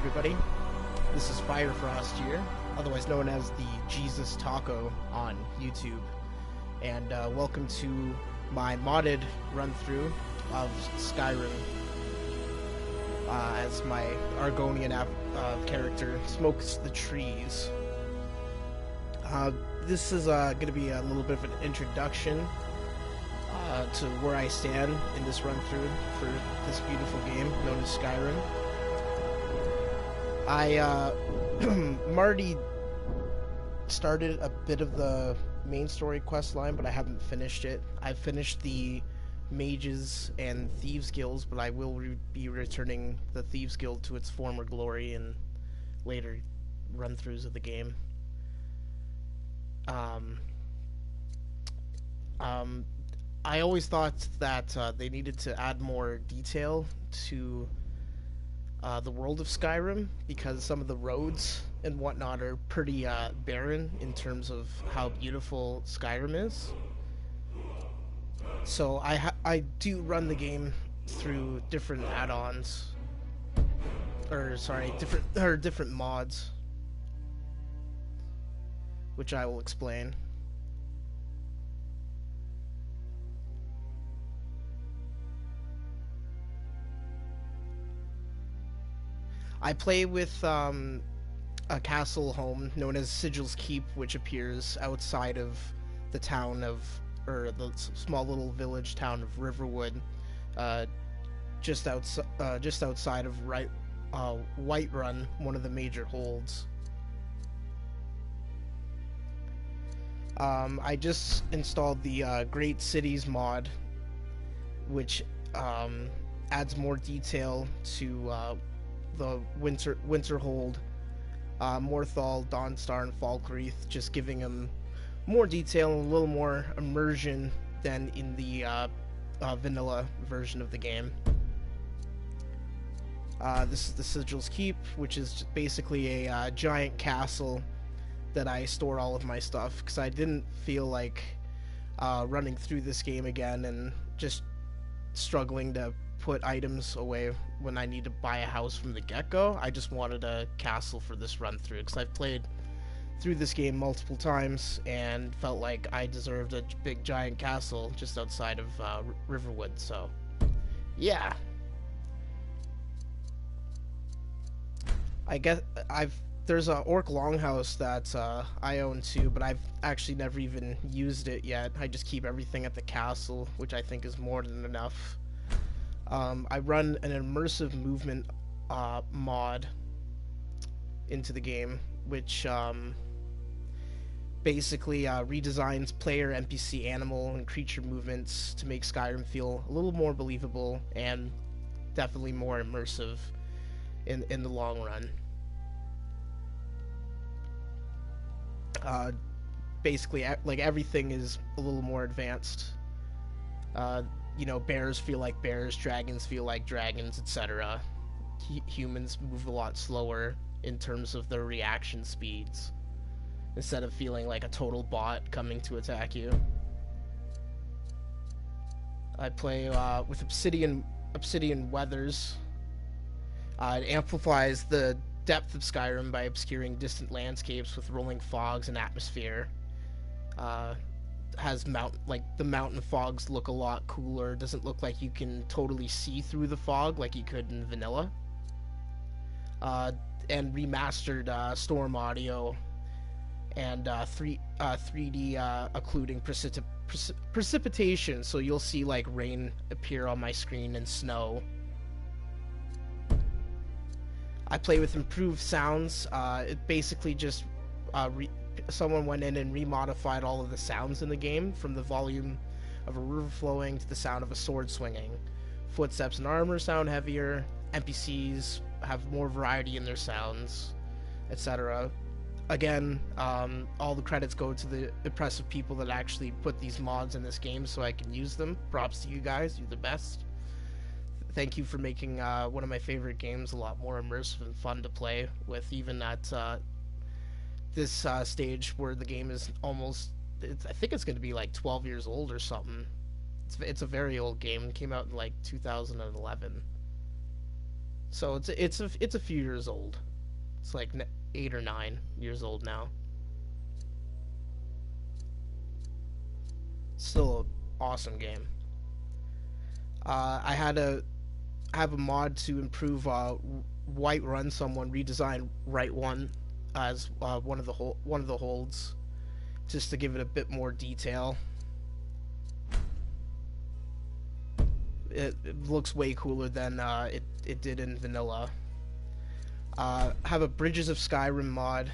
everybody. This is Firefrost here, otherwise known as the Jesus Taco on YouTube, and welcome to my modded run-through of Skyrim as my Argonian character smokes the trees. This is going to be a little bit of an introduction to where I stand in this run-through for this beautiful game known as Skyrim. I already started a bit of the main story quest line, but I haven't finished it. I've finished the Mages and Thieves Guilds, but I will be returning the Thieves Guild to its former glory in later run-throughs of the game. I always thought that they needed to add more detail to the world of Skyrim, because some of the roads and whatnot are pretty barren in terms of how beautiful Skyrim is. So I do run the game through different add-ons, or sorry, different mods, which I will explain. I play with a castle home known as Sigil's Keep, which appears outside of the town of, or the small little village town of Riverwood, just outside of Whiterun, one of the major holds. I just installed the Great Cities mod, which adds more detail to the Winterhold, Morthal, Dawnstar, and Falkreath, just giving them more detail and a little more immersion than in the vanilla version of the game. This is the Sigil's Keep, which is basically a giant castle that I store all of my stuff, because I didn't feel like running through this game again and just struggling to put items away when I need to buy a house from the get-go. I just wanted a castle for this run-through, because I've played through this game multiple times and felt like I deserved a big giant castle just outside of Riverwood. So yeah, I guess there's a Orc Longhouse that I own too, but I've actually never even used it yet. I just keep everything at the castle, which I think is more than enough. I run an immersive movement mod into the game, which basically redesigns player, NPC, animal, and creature movements to make Skyrim feel a little more believable and definitely more immersive in the long run. Basically, like, everything is a little more advanced. You know, bears feel like bears, dragons feel like dragons, etc. Humans move a lot slower in terms of their reaction speeds, instead of feeling like a total bot coming to attack you. I play with Obsidian Weathers. It amplifies the depth of Skyrim by obscuring distant landscapes with rolling fogs and atmosphere. Has the mountain fogs look a lot cooler. Doesn't look like you can totally see through the fog like you could in vanilla. And remastered storm audio and 3D occluding precipitation, so you'll see like rain appear on my screen and snow. I play with improved sounds. It basically just someone went in and remodified all of the sounds in the game, from the volume of a river flowing to the sound of a sword swinging. Footsteps and armor sound heavier, NPCs have more variety in their sounds, etc. Again, all the credits go to the impressive people that actually put these mods in this game so I can use them. Props to you guys, you're the best. Thank you for making one of my favorite games a lot more immersive and fun to play with, even at this stage where the game is almost, I think it's going to be like 12 years old or something. It's a very old game. It came out in like 2011. So it's a few years old. It's like 8 or 9 years old now. Still an awesome game. I had to have a mod to improve White Run. Someone redesigned Right One as one of the holds, just to give it a bit more detail. It looks way cooler than it did in vanilla. Have a Bridges of Skyrim mod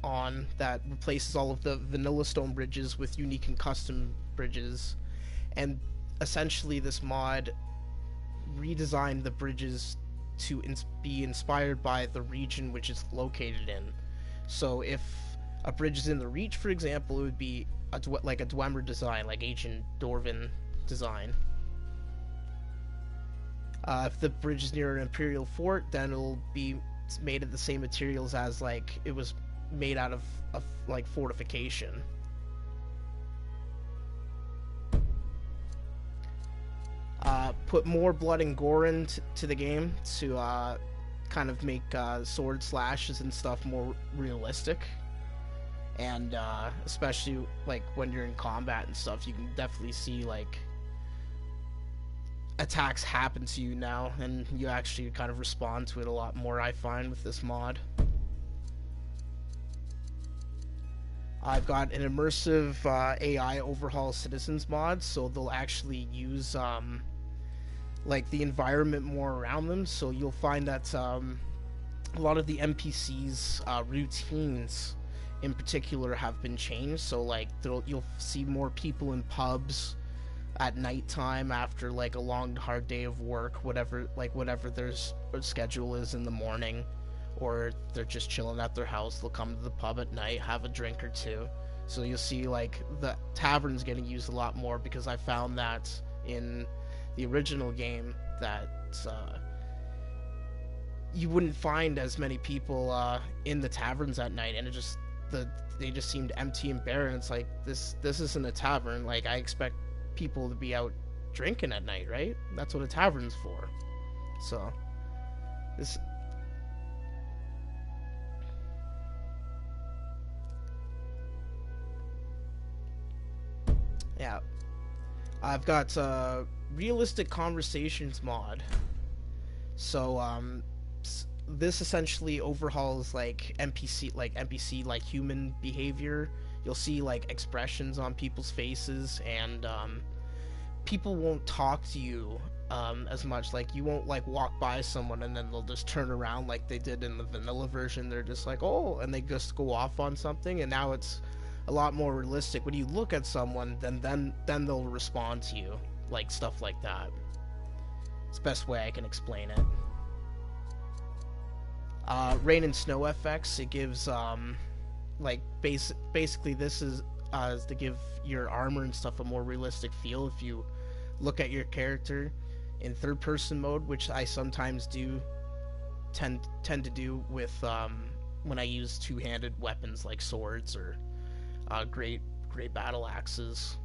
on that replaces all of the vanilla stone bridges with unique and custom bridges, and essentially this mod redesigned the bridges to be inspired by the region which it's located in. So if a bridge is in the Reach, for example, it would be like a Dwemer design, like ancient Dwarven design. If the bridge is near an Imperial fort, then it'll be made of the same materials as like it was made out of like fortification. Put more blood and gore into the game to kind of make sword slashes and stuff more realistic. And especially like when you're in combat and stuff, you can definitely see like attacks happen to you now, and you actually kind of respond to it a lot more, I find, with this mod. I've got an immersive AI overhaul citizens mod, so they'll actually use like the environment more around them. So you'll find that a lot of the NPCs routines in particular have been changed. So like you'll see more people in pubs at nighttime after like a long hard day of work, whatever their schedule is in the morning, or they're just chilling at their house. They'll come to the pub at night, have a drink or two. So you'll see like the taverns getting used a lot more, because I found that in the original game that you wouldn't find as many people in the taverns at night, and they just seemed empty and barren. It's like this isn't a tavern. Like I expect people to be out drinking at night, right? That's what a tavern's for. So this yeah, I've got realistic conversations mod. So this essentially overhauls like NPC like human behavior. You'll see like expressions on people's faces, and people won't talk to you as much. Like you won't like walk by someone and then they'll just turn around like they did in the vanilla version. They're just like, oh, and they just go off on something. And now it's a lot more realistic. When you look at someone, then they'll respond to you, like stuff like that. It's the best way I can explain it. Rain and snow effects. It gives like basically this is to give your armor and stuff a more realistic feel. If you look at your character in third person mode, which I sometimes tend to do with when I use two-handed weapons like swords or great battle axes,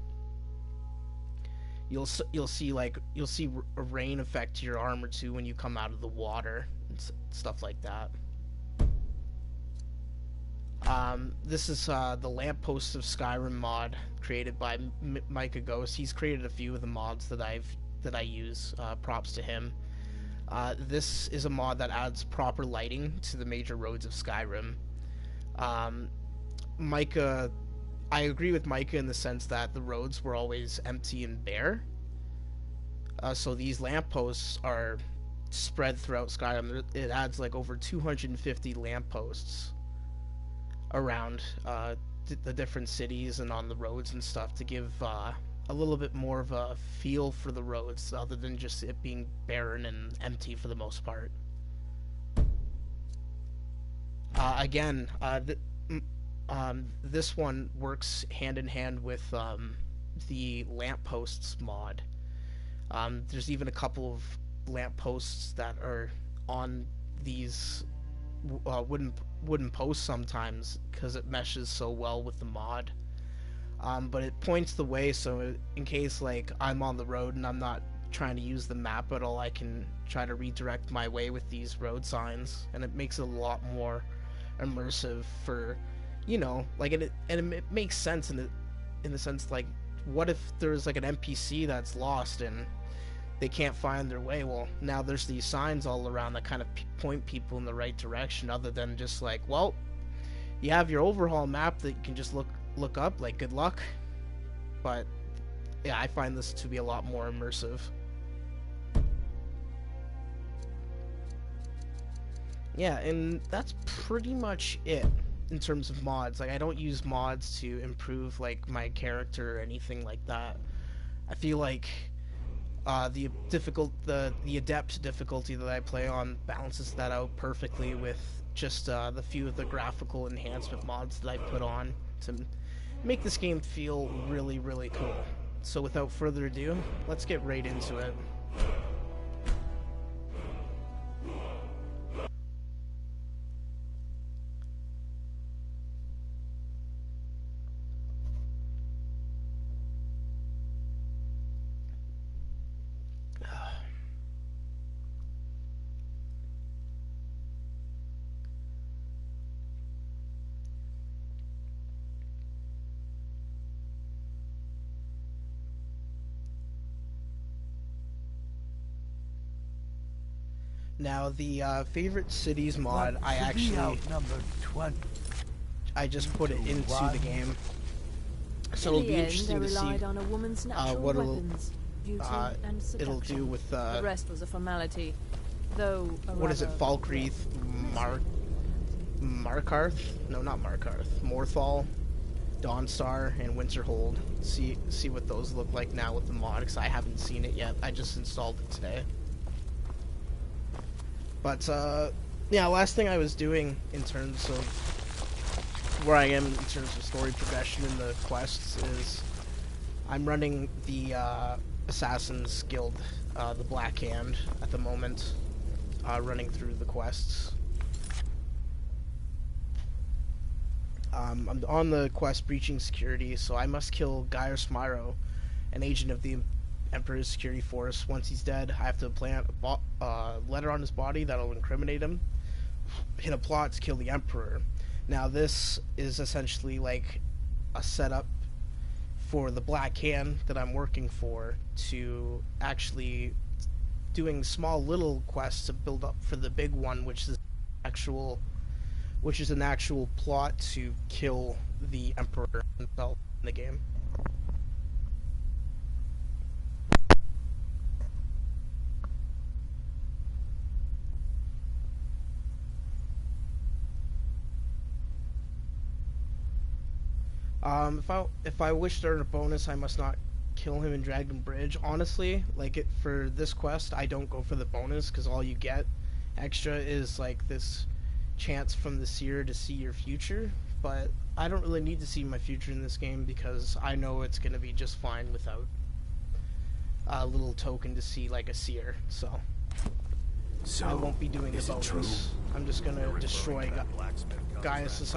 you'll see a rain effect to your armor too when you come out of the water and stuff like that. This is the Lampposts of Skyrim mod created by Micah Ghost. He's created a few of the mods that I use. Props to him. This is a mod that adds proper lighting to the major roads of Skyrim. Micah, I agree with Micah in the sense that the roads were always empty and bare. So these lampposts are spread throughout Skyrim. It adds like over 250 lampposts around the different cities and on the roads and stuff to give a little bit more of a feel for the roads, other than just it being barren and empty for the most part. Again, this one works hand in hand with the lampposts mod. There's even a couple of lampposts that are on these wooden posts sometimes, because it meshes so well with the mod. But it points the way, so in case like I'm on the road and I'm not trying to use the map at all, I can try to redirect my way with these road signs, and it makes it a lot more immersive for, you know, like, it makes sense in the sense, like, what if there's like an NPC that's lost and they can't find their way? Well, now there's these signs all around that kind of point people in the right direction, other than just like, well, you have your overhaul map that you can just look up, like, good luck. But yeah, I find this to be a lot more immersive. Yeah, and that's pretty much it in terms of mods. Like, I don't use mods to improve like my character or anything like that. I feel like the adept difficulty that I play on balances that out perfectly with just the few of the graphical enhancement mods that I put on to make this game feel really, really cool. So without further ado, let's get right into it. Now, the favorite cities mod, I just put it into the game, so it'll be interesting to see what it'll do with the rest was a formality, though. What is it? Falkreath, Markarth? No, not Markarth. Morthal, Dawnstar, and Winterhold. See what those look like now with the mod, because I haven't seen it yet. I just installed it today. But, yeah, last thing I was doing in terms of where I am in terms of story progression in the quests is I'm running the Assassin's Guild, the Black Hand, at the moment, running through the quests. I'm on the quest Breaching Security, so I must kill Gaius Myro, an agent of the Emperor's security force. Once he's dead, I have to plant a letter on his body that'll incriminate him in a plot to kill the Emperor. Now, this is essentially like a setup for the Black Hand that I'm working for, to actually doing small little quests to build up for the big one, which is an actual plot to kill the Emperor himself in the game. If I wish to earn a bonus, I must not kill him in Dragon Bridge. Honestly, like, for this quest, I don't go for the bonus, because all you get extra is like this chance from the seer to see your future. But I don't really need to see my future in this game, because I know it's gonna be just fine without a little token to see like a seer. So I won't be doing the bonus. I'm just gonna destroy Gaius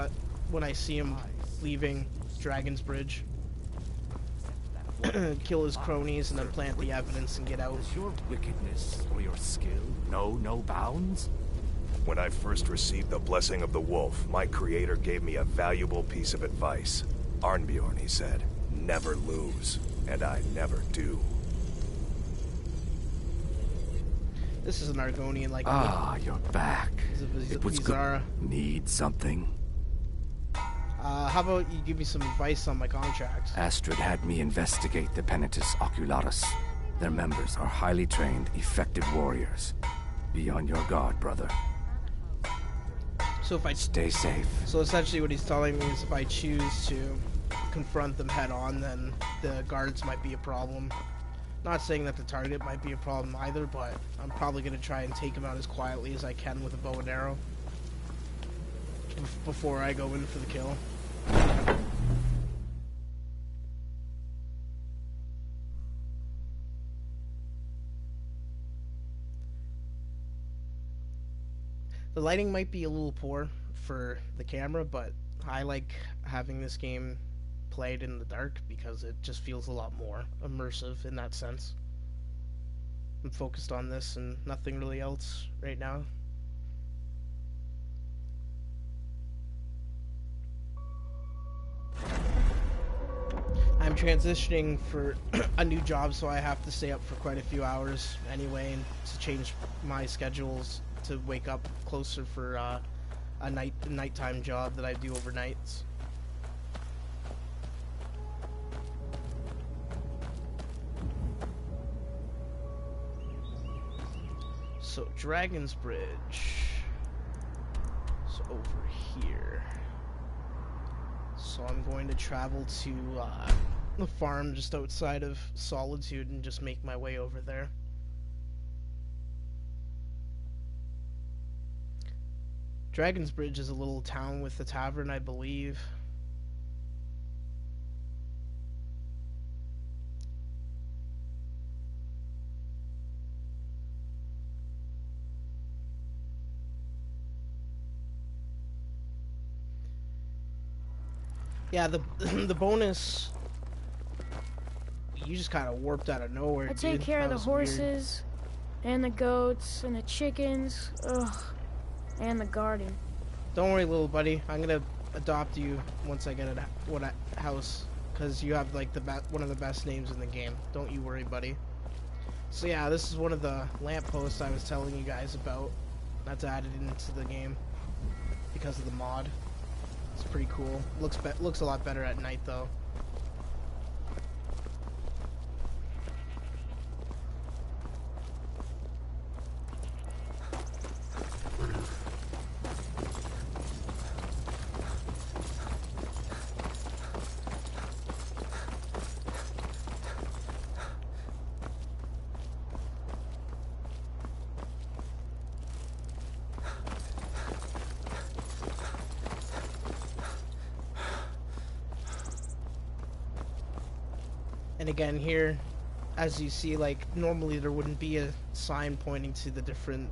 when I see him leaving Dragon's Bridge. Kill his cronies and then plant the evidence and get out. Does your wickedness or your skill know no bounds? When I first received the blessing of the wolf, my creator gave me a valuable piece of advice. Arnbjorn, he said, never lose, and I never do. This is an Argonian like you're back. It was good. Need something? How about you give me some advice on my contract? Astrid had me investigate the Penitus Oculatus. Their members are highly trained, effective warriors. Be on your guard, brother. So if I stay safe. So essentially what he's telling me is if I choose to confront them head on, then the guards might be a problem. Not saying that the target might be a problem either, but I'm probably going to try and take him out as quietly as I can with a bow and arrow before I go in for the kill. The lighting might be a little poor for the camera, but I like having this game played in the dark because it just feels a lot more immersive in that sense. I'm focused on this and nothing really else right now. I'm transitioning for a new job, so I have to stay up for quite a few hours anyway, and to change my schedules to wake up closer for a nighttime job that I do overnights. So Dragon's Bridge. So over here. So I'm going to travel to the farm just outside of Solitude and just make my way over there. Dragon's Bridge is a little town with a tavern, I believe. Yeah, the the bonus, you just kind of warped out of nowhere. I take care of the horses, and the goats, and the chickens, and the garden. Don't worry, little buddy. I'm gonna adopt you once I get a house, because you have like one of the best names in the game. Don't you worry, buddy. So yeah, this is one of the lampposts I was telling you guys about. That's added into the game because of the mod. It's pretty cool. Looks a lot better at night though. And again here, as you see, like normally there wouldn't be a sign pointing to the different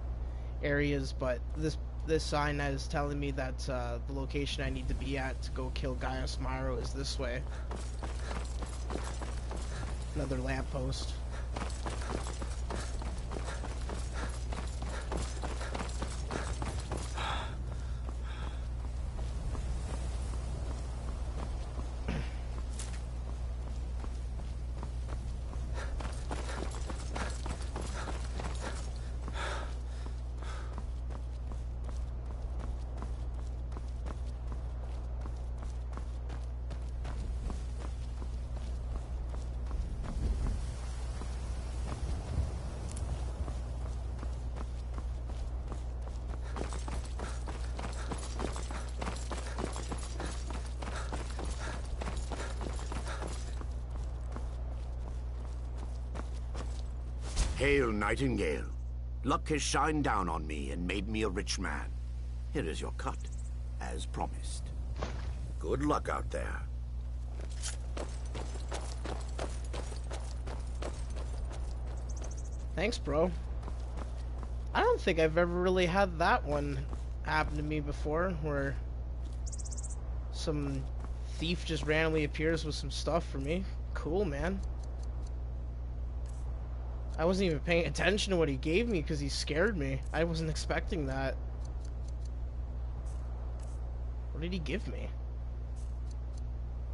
areas, but this sign is telling me that the location I need to be at to go kill Gaius Myro is this way. Another lamppost. Hail, Nightingale. Luck has shined down on me and made me a rich man. Here is your cut, as promised. Good luck out there. Thanks, bro. I don't think I've ever really had that one happen to me before, where some thief just randomly appears with some stuff for me. Cool, man. I wasn't even paying attention to what he gave me because he scared me. I wasn't expecting that. What did he give me?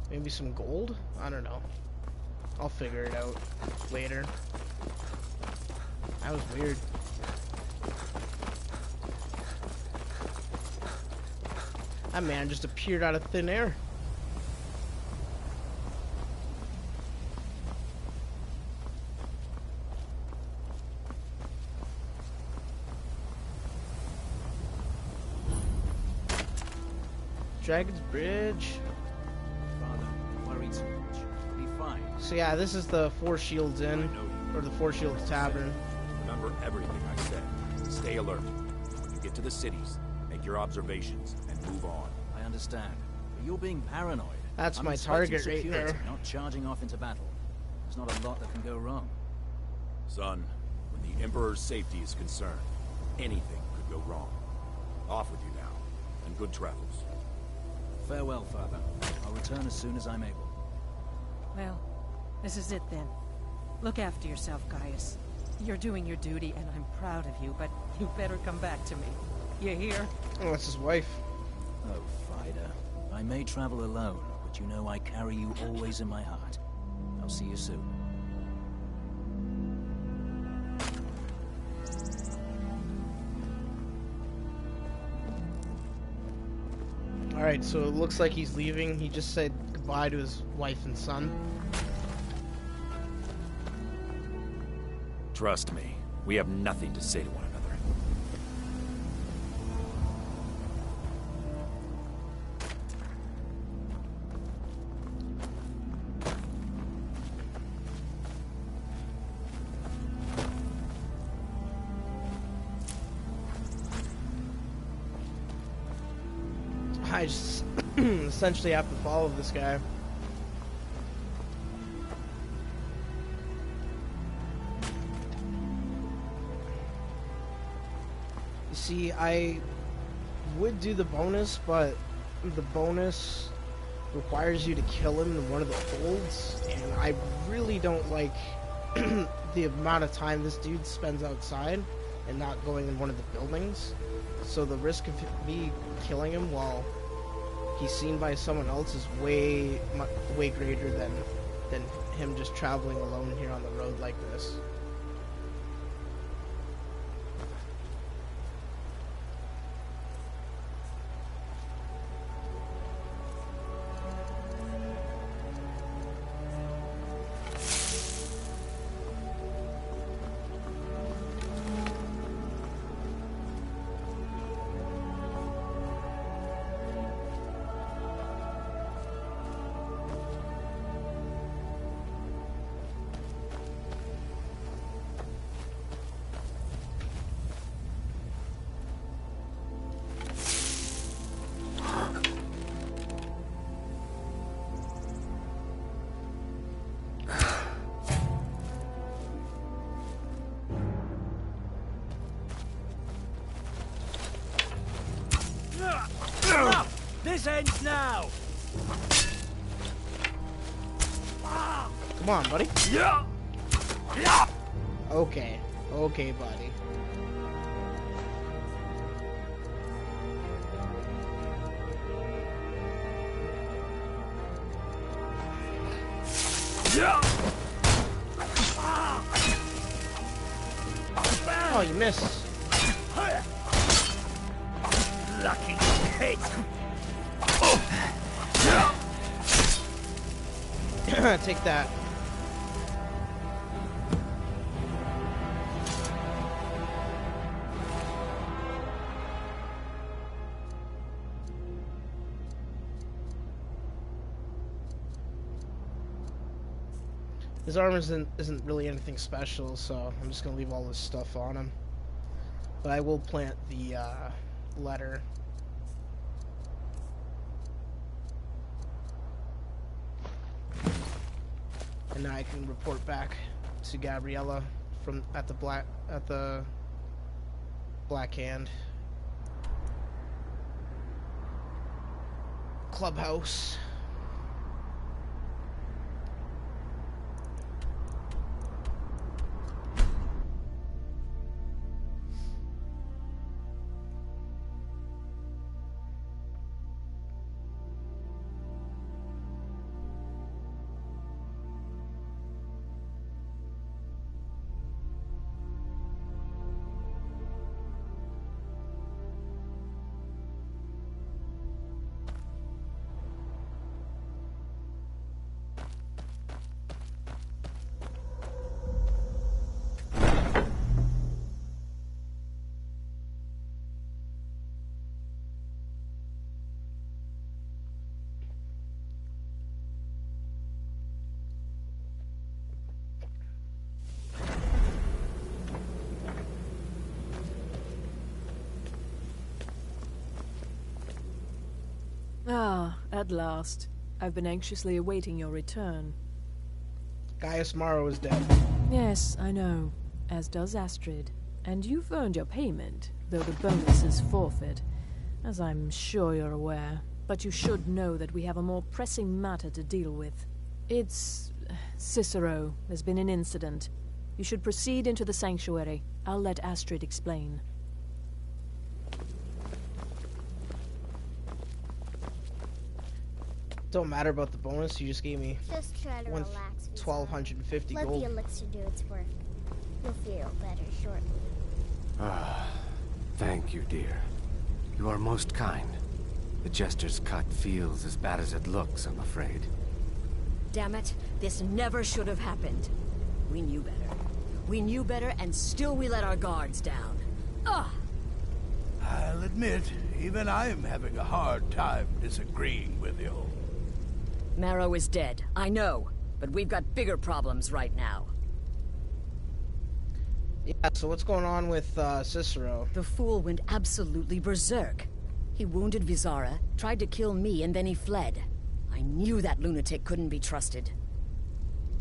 Maybe some gold? I don't know. I'll figure it out later. That was weird. That man just appeared out of thin air. Dragon's Bridge. Father, worried so much. We'll be fine. So yeah, this is the Four Shields Inn, or the Four Shields Tavern. Remember everything I said. Stay alert. When you get to the cities, make your observations and move on. I understand, but you're being paranoid. That's I'm my expecting target right security, there. Not charging off into battle. There's not a lot that can go wrong. Son, when the Emperor's safety is concerned, anything could go wrong. Off with you now, and good travels. Farewell, Father. I'll return as soon as I'm able. Well, this is it then. Look after yourself, Gaius. You're doing your duty, and I'm proud of you, but you better come back to me. You hear? Oh, that's his wife. Oh, Frida. I may travel alone, but you know I carry you always in my heart. I'll see you soon. Alright, so it looks like he's leaving. He just said goodbye to his wife and son. Trust me, we have nothing to say to one another. I just essentially have to follow this guy. You see, I would do the bonus, but the bonus requires you to kill him in one of the holds, and I really don't like the amount of time this dude spends outside and not going in one of the buildings. So the risk of me killing him while he's seen by someone else is way greater than him just traveling alone here on the road like this. This ends now! Come on, buddy. Okay. Okay, buddy. Oh, you missed. Lucky pig! Take that. His armor isn't really anything special, so I'm just gonna leave all this stuff on him. But I will plant the letter. And now I can report back to Gabriella from at the Black Hand clubhouse. Ah, at last. I've been anxiously awaiting your return. Gaius Maro is dead. Yes, I know. As does Astrid. And you've earned your payment, though the bonus is forfeit, as I'm sure you're aware. But you should know that we have a more pressing matter to deal with. It's... Cicero. There's been an incident. You should proceed into the sanctuary. I'll let Astrid explain. Don't matter about the bonus, you just gave me Just try to relax. 1,250 Let gold. the elixir do its work. You'll feel better shortly. Ah, thank you, dear. You are most kind. The Jester's cut feels as bad as it looks, I'm afraid. Damn it, this never should have happened. We knew better. We knew better, and still we let our guards down. Ugh! I'll admit, even I'm having a hard time disagreeing with you. Marrow is dead, I know, but we've got bigger problems right now. Yeah, so what's going on with Cicero? The fool went absolutely berserk. He wounded Vizara, tried to kill me, and then he fled. I knew that lunatic couldn't be trusted.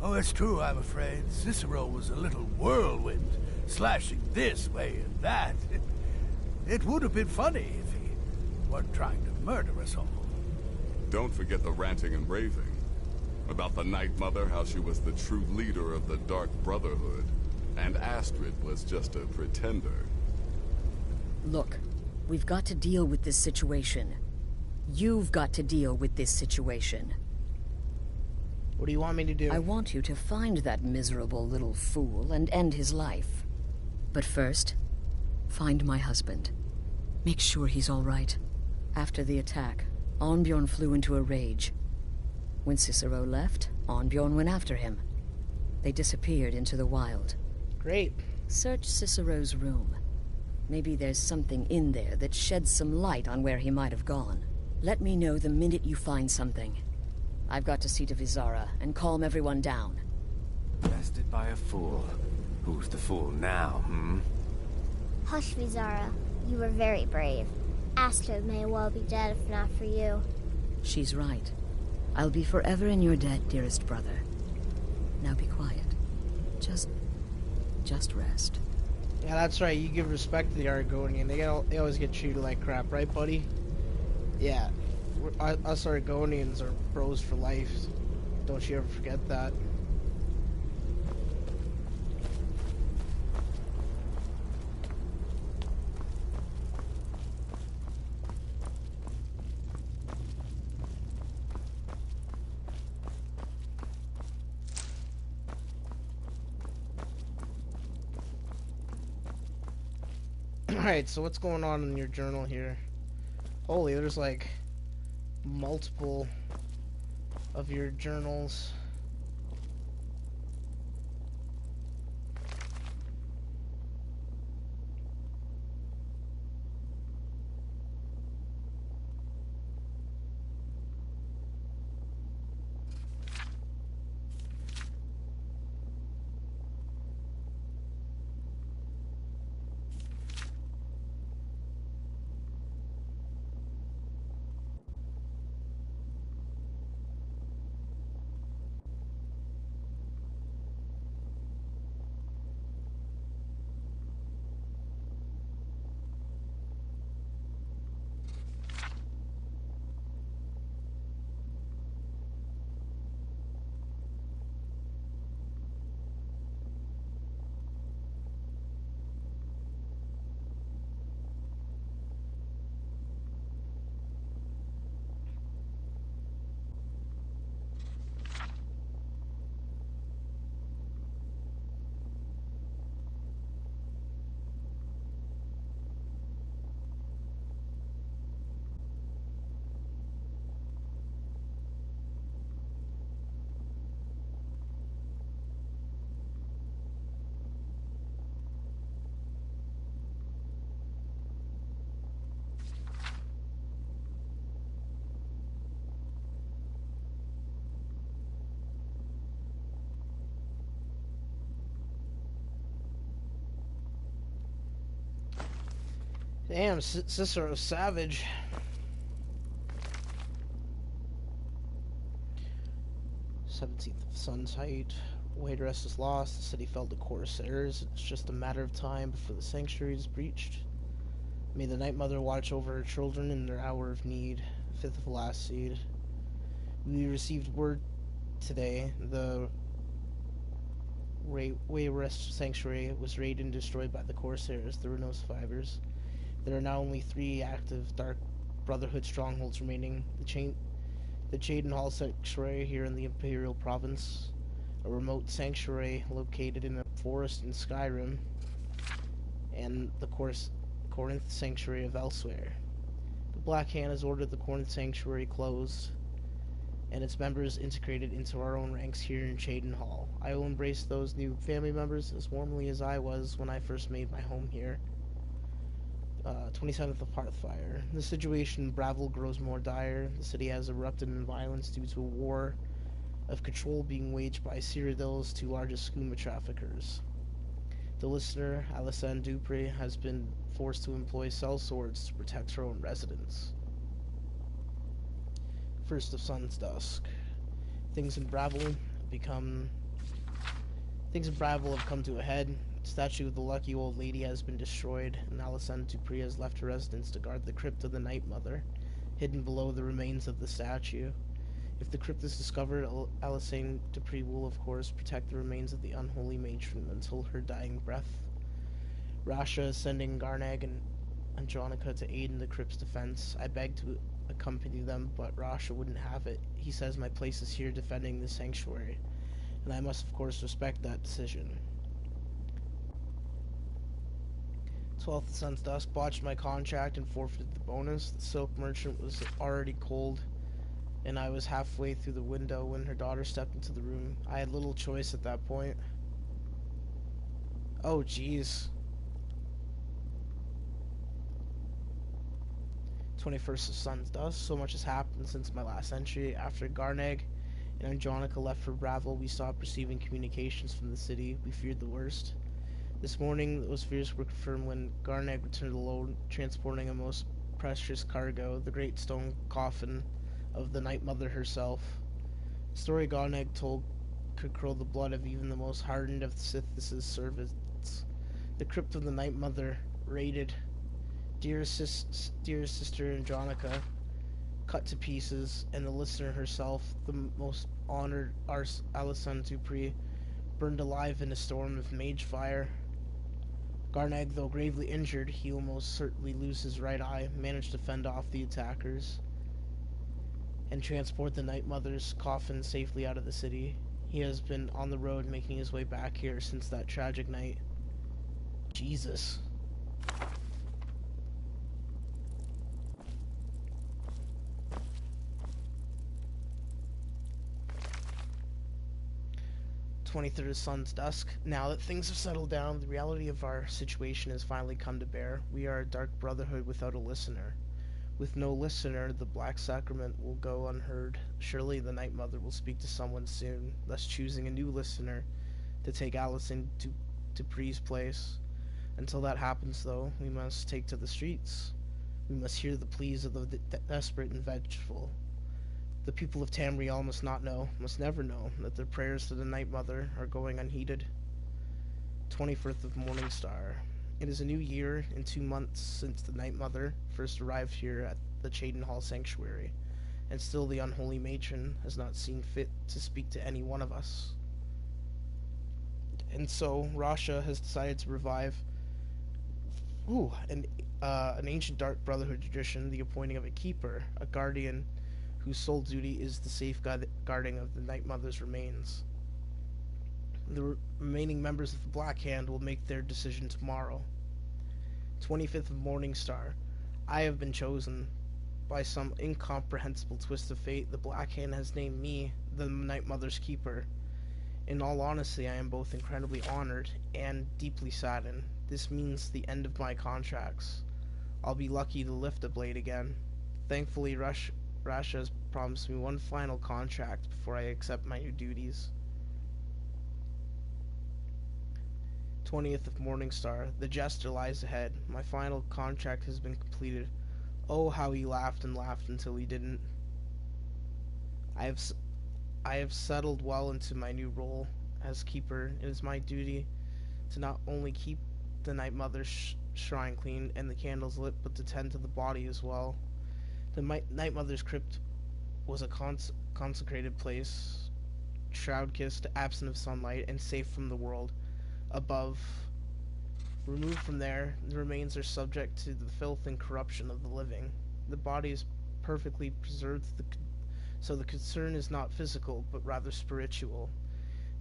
Oh, it's true, I'm afraid. Cicero was a little whirlwind, slashing this way and that. It would have been funny if he weren't trying to murder us all. Don't forget the ranting and raving. About the Night Mother, how she was the true leader of the Dark Brotherhood. And Astrid was just a pretender. Look, we've got to deal with this situation. You've got to deal with this situation. What do you want me to do? I want you to find that miserable little fool and end his life. But first, find my husband. Make sure he's all right. After the attack, Arnbjorn flew into a rage. When Cicero left, Arnbjorn went after him. They disappeared into the wild. Great. Search Cicero's room. Maybe there's something in there that sheds some light on where he might have gone. Let me know the minute you find something. I've got to see to Vizara and calm everyone down. Bested by a fool. Who's the fool now, hmm? Hush, Vizara. You were very brave. Astrid may well be dead if not for you. She's right. I'll be forever in your debt, dearest brother. Now be quiet. Just rest. Yeah, that's right. You give respect to the Argonian. They always get treated like crap, right, buddy? Yeah. Us Argonians are bros for life. Don't you ever forget that. Alright, so what's going on in your journal here? Holy, there's like multiple of your journals. Damn, Cicero's savage. "17th of sun's height. Way to rest is lost. The city fell to corsairs. It's just a matter of time before the sanctuary is breached. May the Night Mother watch over her children in their hour of need. 5th of last seed. We received word today. The Wayrest Sanctuary was raided and destroyed by the Corsairs. There were no survivors. There are now only 3 active Dark Brotherhood strongholds remaining. The Cheydinhal Sanctuary here in the Imperial Province, a remote sanctuary located in a forest in Skyrim, and the Corinth Sanctuary of Elsewhere. The Black Hand has ordered the Corinth Sanctuary closed, and its members integrated into our own ranks here in Cheydinhal. I will embrace those new family members as warmly as I was when I first made my home here. 27th of Hearthfire. The situation in Bravil grows more dire. The city has erupted in violence due to a war of control being waged by Cyrodiil's 2 largest skooma traffickers. The listener, Alysanne Dupré, has been forced to employ sellswords to protect her own residents. First of Sun's Dusk. Things in Bravil have come to a head. The statue of the lucky old lady has been destroyed, and Alysanne Dupré has left her residence to guard the crypt of the Night Mother, hidden below the remains of the statue. If the crypt is discovered, Alysanne Dupré will, of course, protect the remains of the unholy matron until her dying breath. Rasha is sending Garnag and Andronica to aid in the crypt's defense. I begged to accompany them, but Rasha wouldn't have it. He says my place is here defending the sanctuary, and I must, of course, respect that decision. 12th Sun's Dusk. Botched my contract and forfeited the bonus. The silk merchant was already cold, and I was halfway through the window when her daughter stepped into the room. I had little choice at that point. Oh, jeez. 21st of Sun's Dusk. So much has happened since my last entry. After Garnag and Andronica left for Bravil, we stopped receiving communications from the city. We feared the worst. This morning, those fears were confirmed when Garnag returned alone, transporting a most precious cargo, the great stone coffin of the Night Mother herself. The story Garnag told could curl the blood of even the most hardened of Sithis' servants. The crypt of the Night Mother, raided, dear sister Andronica, cut to pieces, and the listener herself, the most honored Alysanne Dupré, burned alive in a storm of mage fire. Garnag, though gravely injured, he will most certainly lose his right eye, managed to fend off the attackers and transport the Night Mother's coffin safely out of the city. He has been on the road making his way back here since that tragic night. Jesus. "23rd Sun's Dusk. Now that things have settled down, the reality of our situation has finally come to bear. We are a Dark Brotherhood without a listener. With no listener, the Black Sacrament will go unheard. Surely the Night Mother will speak to someone soon, thus choosing a new listener to take Alysanne Dupré's place. Until that happens, though, we must take to the streets. We must hear the pleas of the desperate and vengeful. The people of Tamriel must never know, that their prayers to the Night Mother are going unheeded." 24th of Morningstar. It is a new year and 2 months since the Night Mother first arrived here at the Cheydinhal Sanctuary, and still the unholy matron has not seen fit to speak to any one of us. And so, Rasha has decided to revive an ancient Dark Brotherhood tradition, the appointing of a keeper, a guardian, whose sole duty is the safeguarding of the Night Mother's remains. The remaining members of the Black Hand will make their decision tomorrow. 25th of Morningstar. I have been chosen. By some incomprehensible twist of fate, the Black Hand has named me the Night Mother's keeper. In all honesty, I am both incredibly honored and deeply saddened. This means the end of my contracts. I'll be lucky to lift a blade again. Thankfully, Rasha has promised me one final contract before I accept my new duties. 20th of Morningstar. The Jester lies ahead. My final contract has been completed. Oh, how he laughed and laughed until he didn't. I have settled well into my new role as keeper. It is my duty to not only keep the Night Mother's shrine clean and the candles lit, but to tend to the body as well. The Night Mother's crypt was a consecrated place shroud-kissed, absent of sunlight, and safe from the world above. Removed from there, the remains are subject to the filth and corruption of the living. The body is perfectly preserved, so the concern is not physical, but rather spiritual.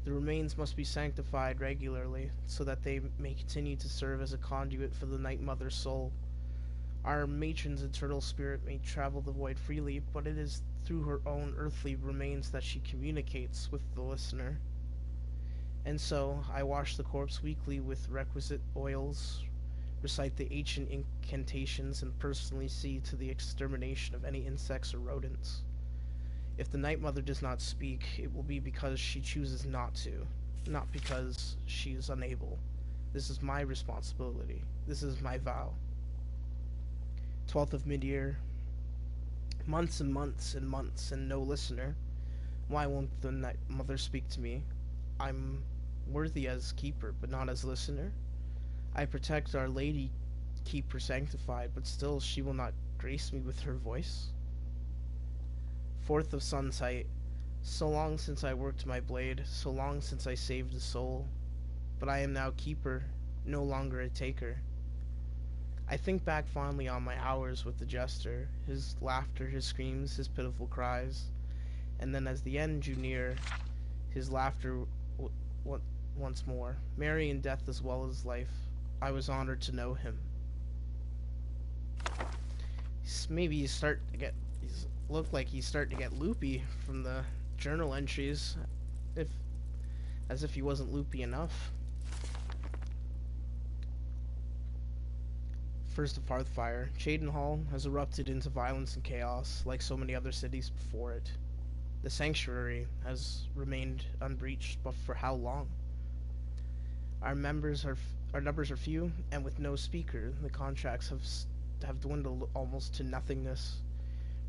The remains must be sanctified regularly, so that they may continue to serve as a conduit for the Night Mother's soul. Our matron's eternal spirit may travel the void freely, but it is through her own earthly remains that she communicates with the listener. And so, I wash the corpse weekly with requisite oils, recite the ancient incantations, and personally see to the extermination of any insects or rodents. If the Night Mother does not speak, it will be because she chooses not to, not because she is unable. This is my responsibility. This is my vow. 12th of mid-year. Months and months and months, and no listener. Why won't the Night Mother speak to me? I'm worthy as keeper, but not as listener. I protect Our Lady, keep her sanctified, but still she will not grace me with her voice. 4th of sunsight. So long since I worked my blade, so long since I saved a soul. But I am now keeper, no longer a taker. I think back fondly on my hours with the jester, his laughter, his screams, his pitiful cries. And then as the end drew near, his laughter once more, merry in death as well as life. I was honored to know him. Maybe he's starting to get... looked like he's starting to get loopy from the journal entries, as if he wasn't loopy enough. 1st of Hearthfire. Cheydinhal has erupted into violence and chaos, like so many other cities before it. The sanctuary has remained unbreached, but for how long? Our numbers are few, and with no speaker, the contracts have dwindled almost to nothingness.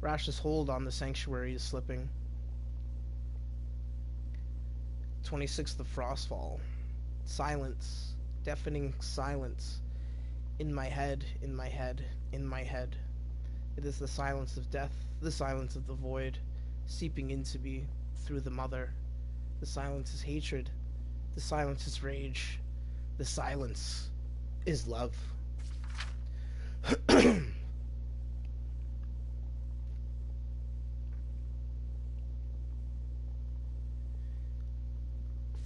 Rash's hold on the sanctuary is slipping. 26th of Frostfall. Silence. Deafening silence. In my head, in my head, in my head. It is the silence of death, the silence of the void, seeping into me through the mother. The silence is hatred. The silence is rage. The silence is love.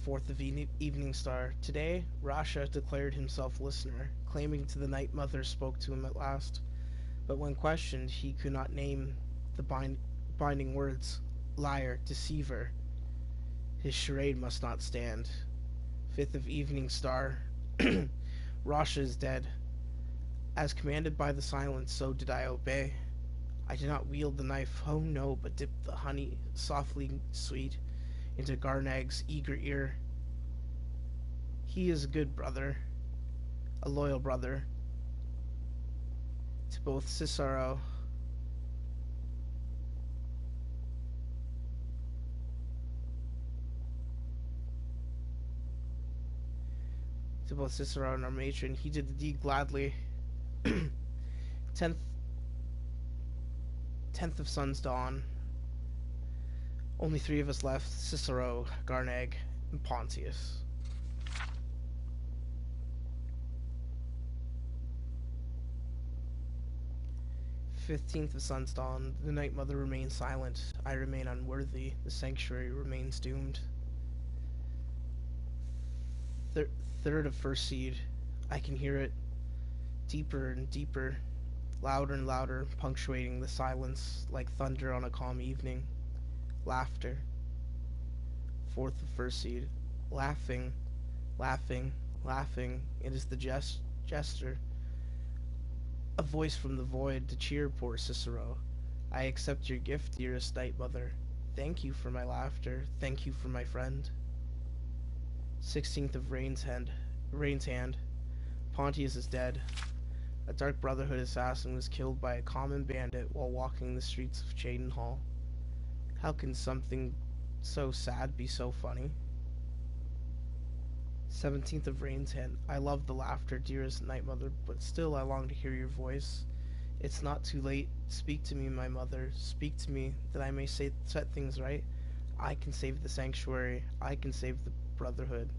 4th of Evening Star. Today, Rasha declared himself listener, claiming to the Night Mother spoke to him at last. But when questioned, he could not name the binding words, liar, deceiver. His charade must not stand. 5th of Evening Star. Rasha is dead. As commanded by the silence, so did I obey. I did not wield the knife, oh no, but dipped the honey, softly sweet, into Garnag's eager ear. He is a good brother, a loyal brother, to both Cicero and our matron. He did the deed gladly. 10th of Sun's Dawn. Only 3 of us left: Cicero, Garnag, and Pontius. 15th of Sun's Dawn. The Night Mother remains silent. I remain unworthy. The sanctuary remains doomed. 3rd of First Seed. I can hear it. Deeper and deeper. Louder and louder, punctuating the silence like thunder on a calm evening. Laughter. 4th of First Seed. Laughing, laughing, laughing. It is the jester. A voice from the void to cheer poor Cicero. I accept your gift, dearest Night Mother. Thank you for my laughter. Thank you for my friend. 16th of Rain's Hand. Pontius is dead. A Dark Brotherhood assassin was killed by a common bandit while walking the streets of Cheydinhal. How can something so sad be so funny? 17th of Rain's Hand. I love the laughter, dearest Night Mother, but still I long to hear your voice. It's not too late. Speak to me, my mother. Speak to me, that I may set things right. I can save the sanctuary. I can save the Brotherhood.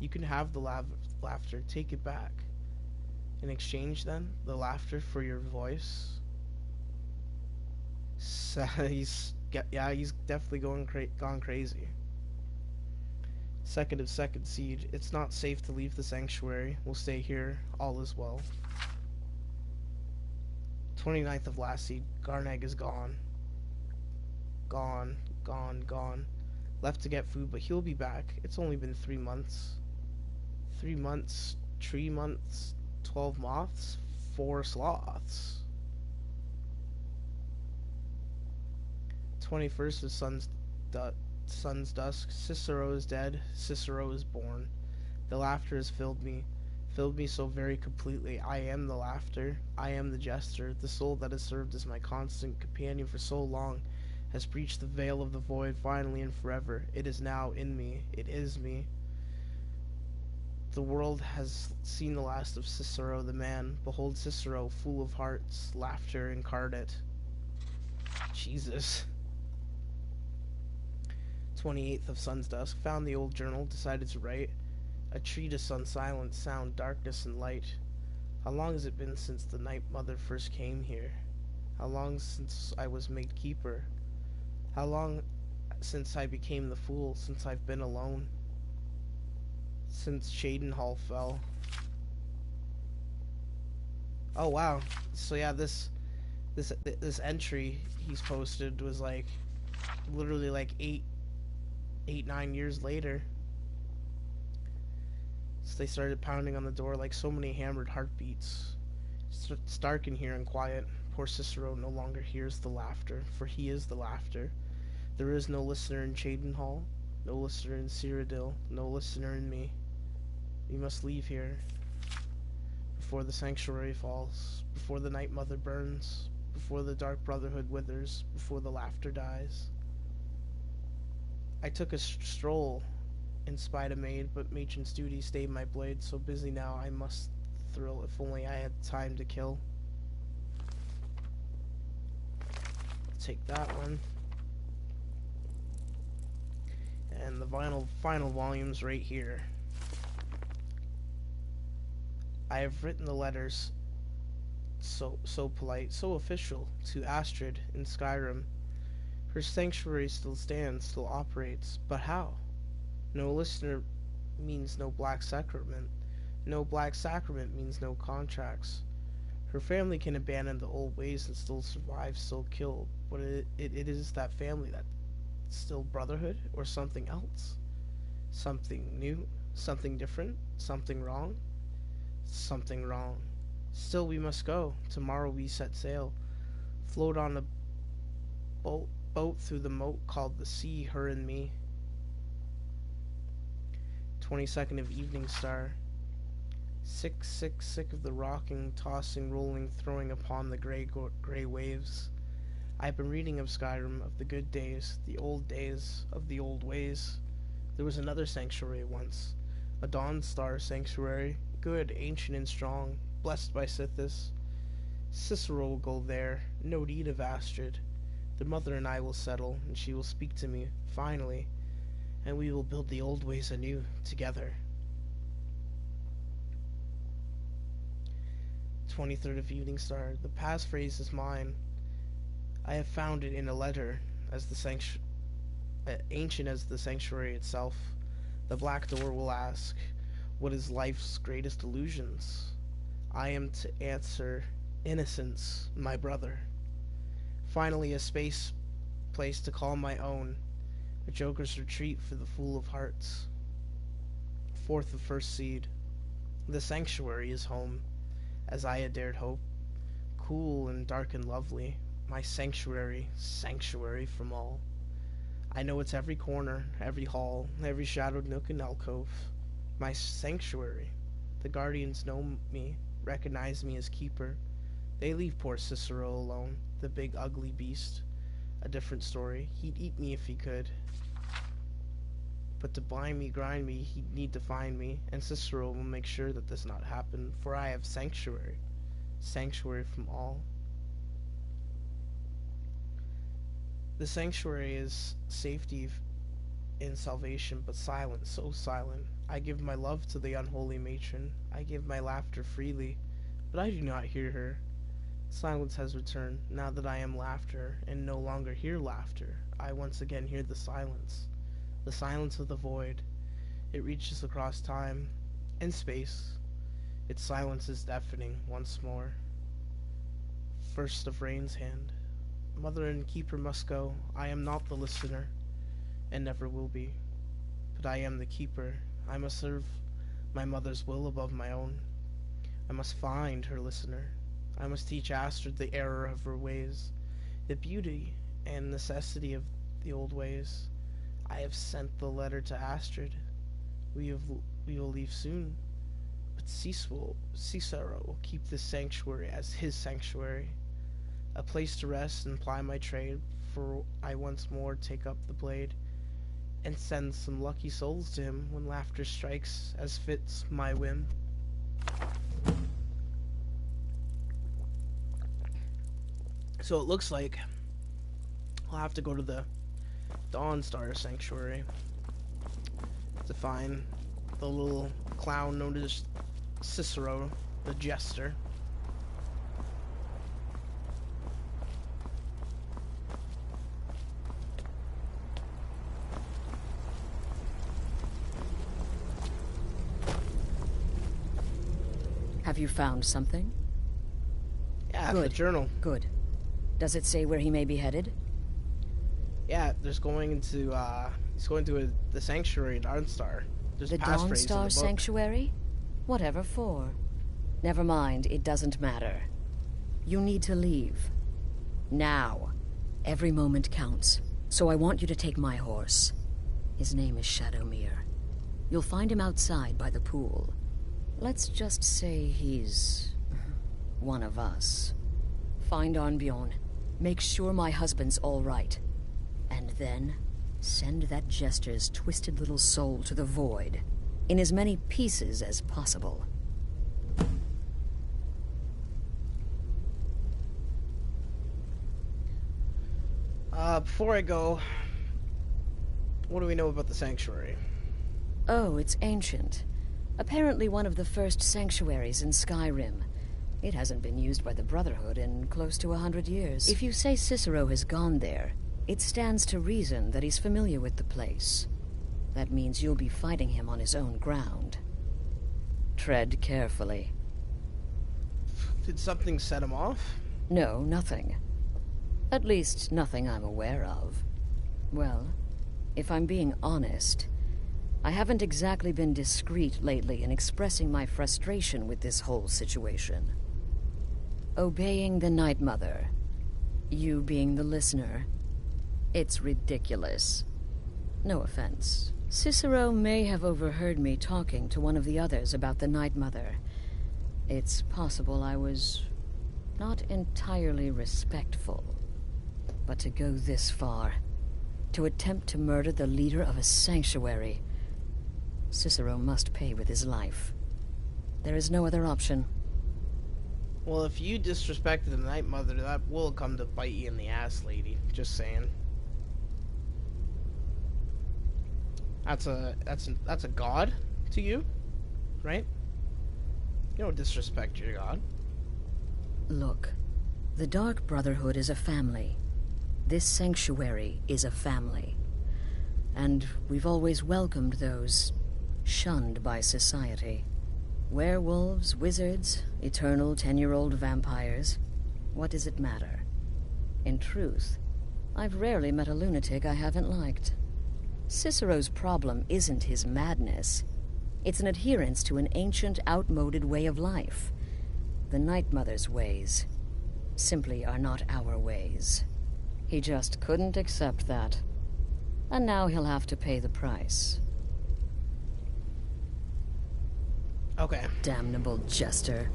You can have the laughter. Take it back. In exchange, then, the laughter for your voice. So he's definitely gone crazy. Second of second siege. It's not safe to leave the sanctuary. We'll stay here. All is well. 29th of last siege. Garneg is gone. Gone. Left to get food, but he'll be back. It's only been 3 months. 3 months, 3 months, 12 moths, 4 sloths. 21st of sun's dusk. Cicero is dead. Cicero is born. The laughter has filled me so very completely. I am the laughter. I am the jester. The soul that has served as my constant companion for so long has breached the veil of the void finally and forever. It is now in me. It is me. The world has seen the last of Cicero the man. Behold Cicero, full of hearts, laughter incarnate. Jesus. 28th of sun's dusk. Found the old journal, decided to write a treatise on silence, sound, darkness, and light. How long has it been since the Night Mother first came here? How long since I was made keeper? How long since I became the fool? Since I've been alone? Since Cheydinhal fell? Oh wow! So yeah, this entry he's posted was like literally like 9 years later. So they started pounding on the door like so many hammered heartbeats. It's dark in here and quiet. Poor Cicero no longer hears the laughter, for he is the laughter. There is no listener in Cheydinhal, no listener in Cyrodiil, no listener in me. We must leave here before the sanctuary falls, before the Night Mother burns, before the Dark Brotherhood withers, before the laughter dies. I took a stroll in spite of maid, but matron's duty stayed my blade. So busy now I must thrill. If only I had time to kill. Take that one. And the final volume's right here. I have written the letters so polite, so official to Astrid in Skyrim. Her sanctuary still stands, still operates, but how? No listener means no black sacrament. No black sacrament means no contracts. Her family can abandon the old ways and still survive, still kill, but it is that family that still brotherhood or something else? Something new? Something different? Something wrong? Something wrong. Still we must go. Tomorrow we set sail. Float on a boat through the moat called the sea, her and me. 22nd of evening star. Sick of the rocking, tossing, rolling, throwing upon the gray waves. I've been reading of Skyrim, of the good days, of the old ways. There was another sanctuary once, a dawn star sanctuary, good, ancient and strong, blessed by Sithis. Cicero will go there, no need of Astrid. The mother and I will settle, and she will speak to me, finally, and we will build the old ways anew, together. 23rd of evening star. The passphrase is mine. I have found it in a letter, as the ancient as the sanctuary itself. The black door will ask, what is life's greatest illusions? I am to answer, innocence, my brother. Finally, a place to call my own, a joker's retreat for the fool of hearts. 4th of first seed. The sanctuary is home, as I had dared hope, cool and dark and lovely, my sanctuary from all. I know its every corner, every hall, every shadowed nook and alcove. My sanctuary. The guardians know me, recognize me as keeper. They leave poor Cicero alone, the big ugly beast. A different story. He'd eat me if he could. But to bind me, grind me, he'd need to find me, and Cicero will make sure that this not happen, for I have sanctuary. Sanctuary from all. The sanctuary is safety in salvation, but silent, so silent. I give my love to the unholy matron. I give my laughter freely, but I do not hear her. Silence has returned, now that I am laughter, and no longer hear laughter. I once again hear the silence of the void. It reaches across time and space. Its silence is deafening once more. First of Rain's hand. Mother and keeper must go. I am not the listener, and never will be. But I am the keeper. I must serve my mother's will above my own. I must find her listener. I must teach Astrid the error of her ways, the beauty and necessity of the old ways. I have sent the letter to Astrid. We will leave soon, but Cicero will keep this sanctuary as his sanctuary, a place to rest and ply my trade, for I once more take up the blade and send some lucky souls to him when laughter strikes as fits my whim. So it looks like I'll have to go to the Dawnstar Sanctuary to find the little clown known as Cicero, the Jester. Have you found something? Yeah, Good. the journal. Good. Does it say where he may be headed? Yeah, he's going to the sanctuary at Dawnstar. There's The a passphrase in the Dawnstar book. Sanctuary? Whatever for. Never mind, it doesn't matter. You need to leave. Now. Every moment counts. So I want you to take my horse. His name is Shadowmere. You'll find him outside by the pool. Let's just say he's one of us. Find Arnbjorn. Make sure my husband's all right. And then send that jester's twisted little soul to the void, in as many pieces as possible. Before I go, what do we know about the sanctuary? Oh, it's ancient. Apparently one of the first sanctuaries in Skyrim. It hasn't been used by the Brotherhood in close to 100 years. If you say Cicero has gone there, it stands to reason that he's familiar with the place. That means you'll be fighting him on his own ground. Tread carefully. Did something set him off? No, nothing. At least, nothing I'm aware of. Well, if I'm being honest, I haven't exactly been discreet lately in expressing my frustration with this whole situation. Obeying the Night Mother, you being the listener, it's ridiculous. No offense. Cicero may have overheard me talking to one of the others about the Night Mother. It's possible I was not entirely respectful. But to go this far, to attempt to murder the leader of a sanctuary, Cicero must pay with his life. There is no other option. Well, if you disrespected the Night Mother, that will come to bite you in the ass, lady. Just saying. That's a god to you, right? You don't disrespect your god. Look, the Dark Brotherhood is a family. This sanctuary is a family. And we've always welcomed those shunned by society. Werewolves, wizards, eternal 10-year-old vampires. What does it matter? In truth, I've rarely met a lunatic I haven't liked. Cicero's problem isn't his madness. It's an adherence to an ancient, outmoded way of life. The Night Mother's ways simply are not our ways. He just couldn't accept that. And now he'll have to pay the price. Okay. Damnable jester.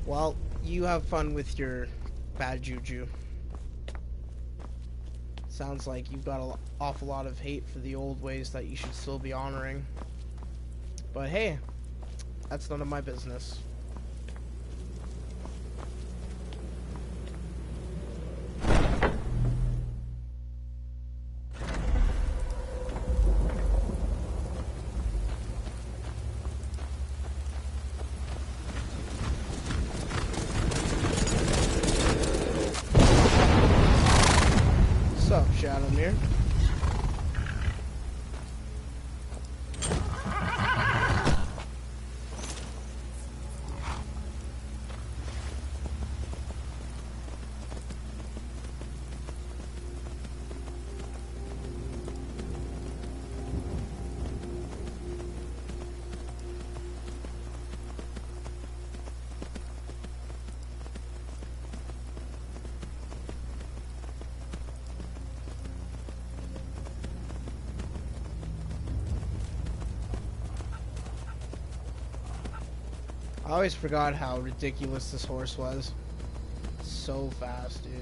Well, you have fun with your bad juju. Sounds like you've got an awful lot of hate for the old ways that you should still be honoring. But hey, that's none of my business. Shadowmere. I always forgot how ridiculous this horse was. So fast, dude.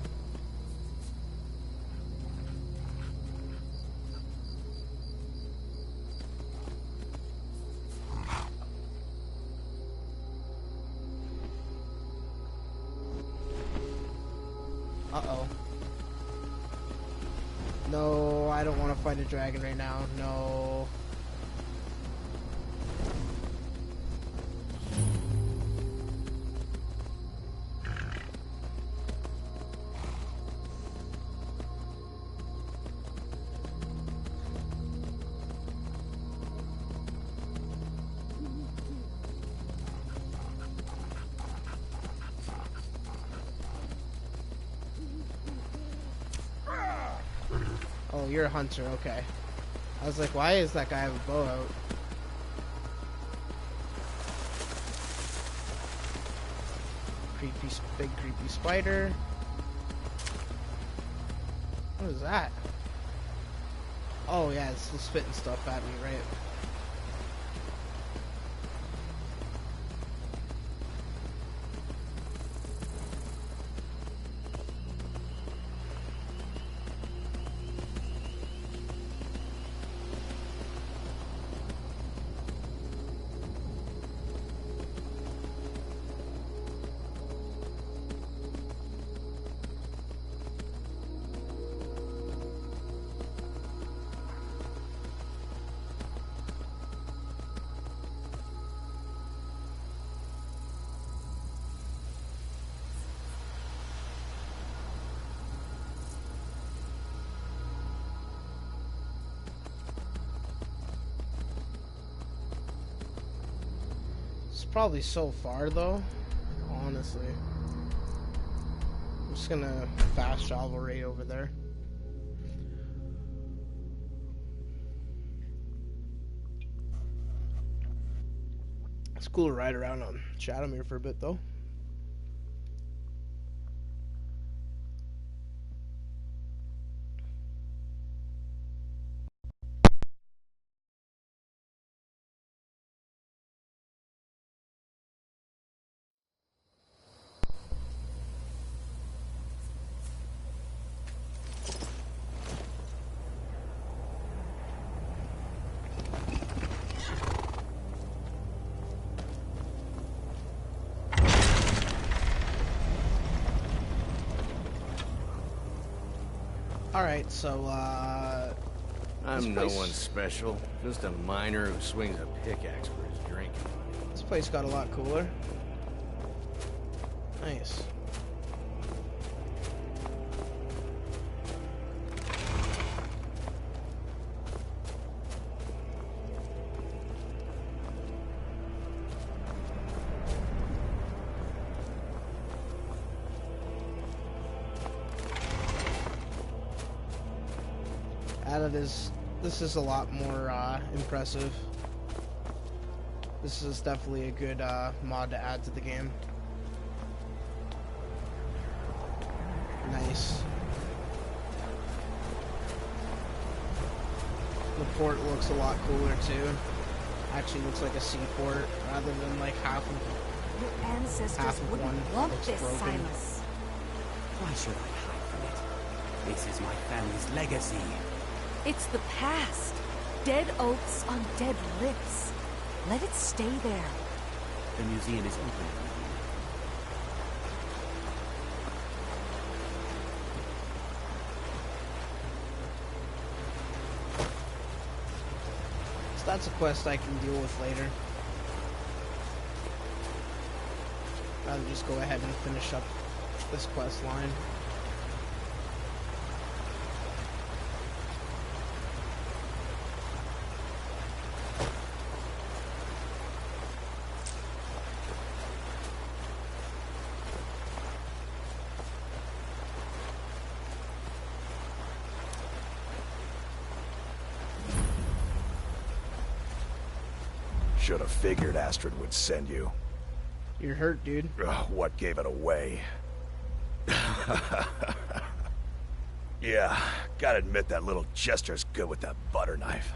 Uh-oh. No, I don't want to fight a dragon right now. No. Oh, you're a hunter, okay. I was like, why is that guy have a bow out? Creepy, big creepy spider. What is that? Oh yeah, it's spitting stuff at me, right? Probably so far though, honestly. I'm just gonna fast travel right over there. It's cool to ride around on Shadowmere for a bit though. Alright, so, I'm no one special. Just a miner who swings a pickaxe for his drink. This place got a lot cooler. Nice. This is a lot more impressive. This is definitely a good mod to add to the game. Nice. The port looks a lot cooler too. Actually looks like a seaport rather than like half of your ancestors wouldn't want this, broken. Silas. Why should I hide from it? This is my family's legacy. It's the past. Dead oaths on dead lips. Let it stay there. The museum is open. So that's a quest I can deal with later. Rather just go ahead and finish up this quest line. Should have figured Astrid would send you. You're hurt, dude. What gave it away? Yeah, gotta admit that little gesture's good with that butter knife.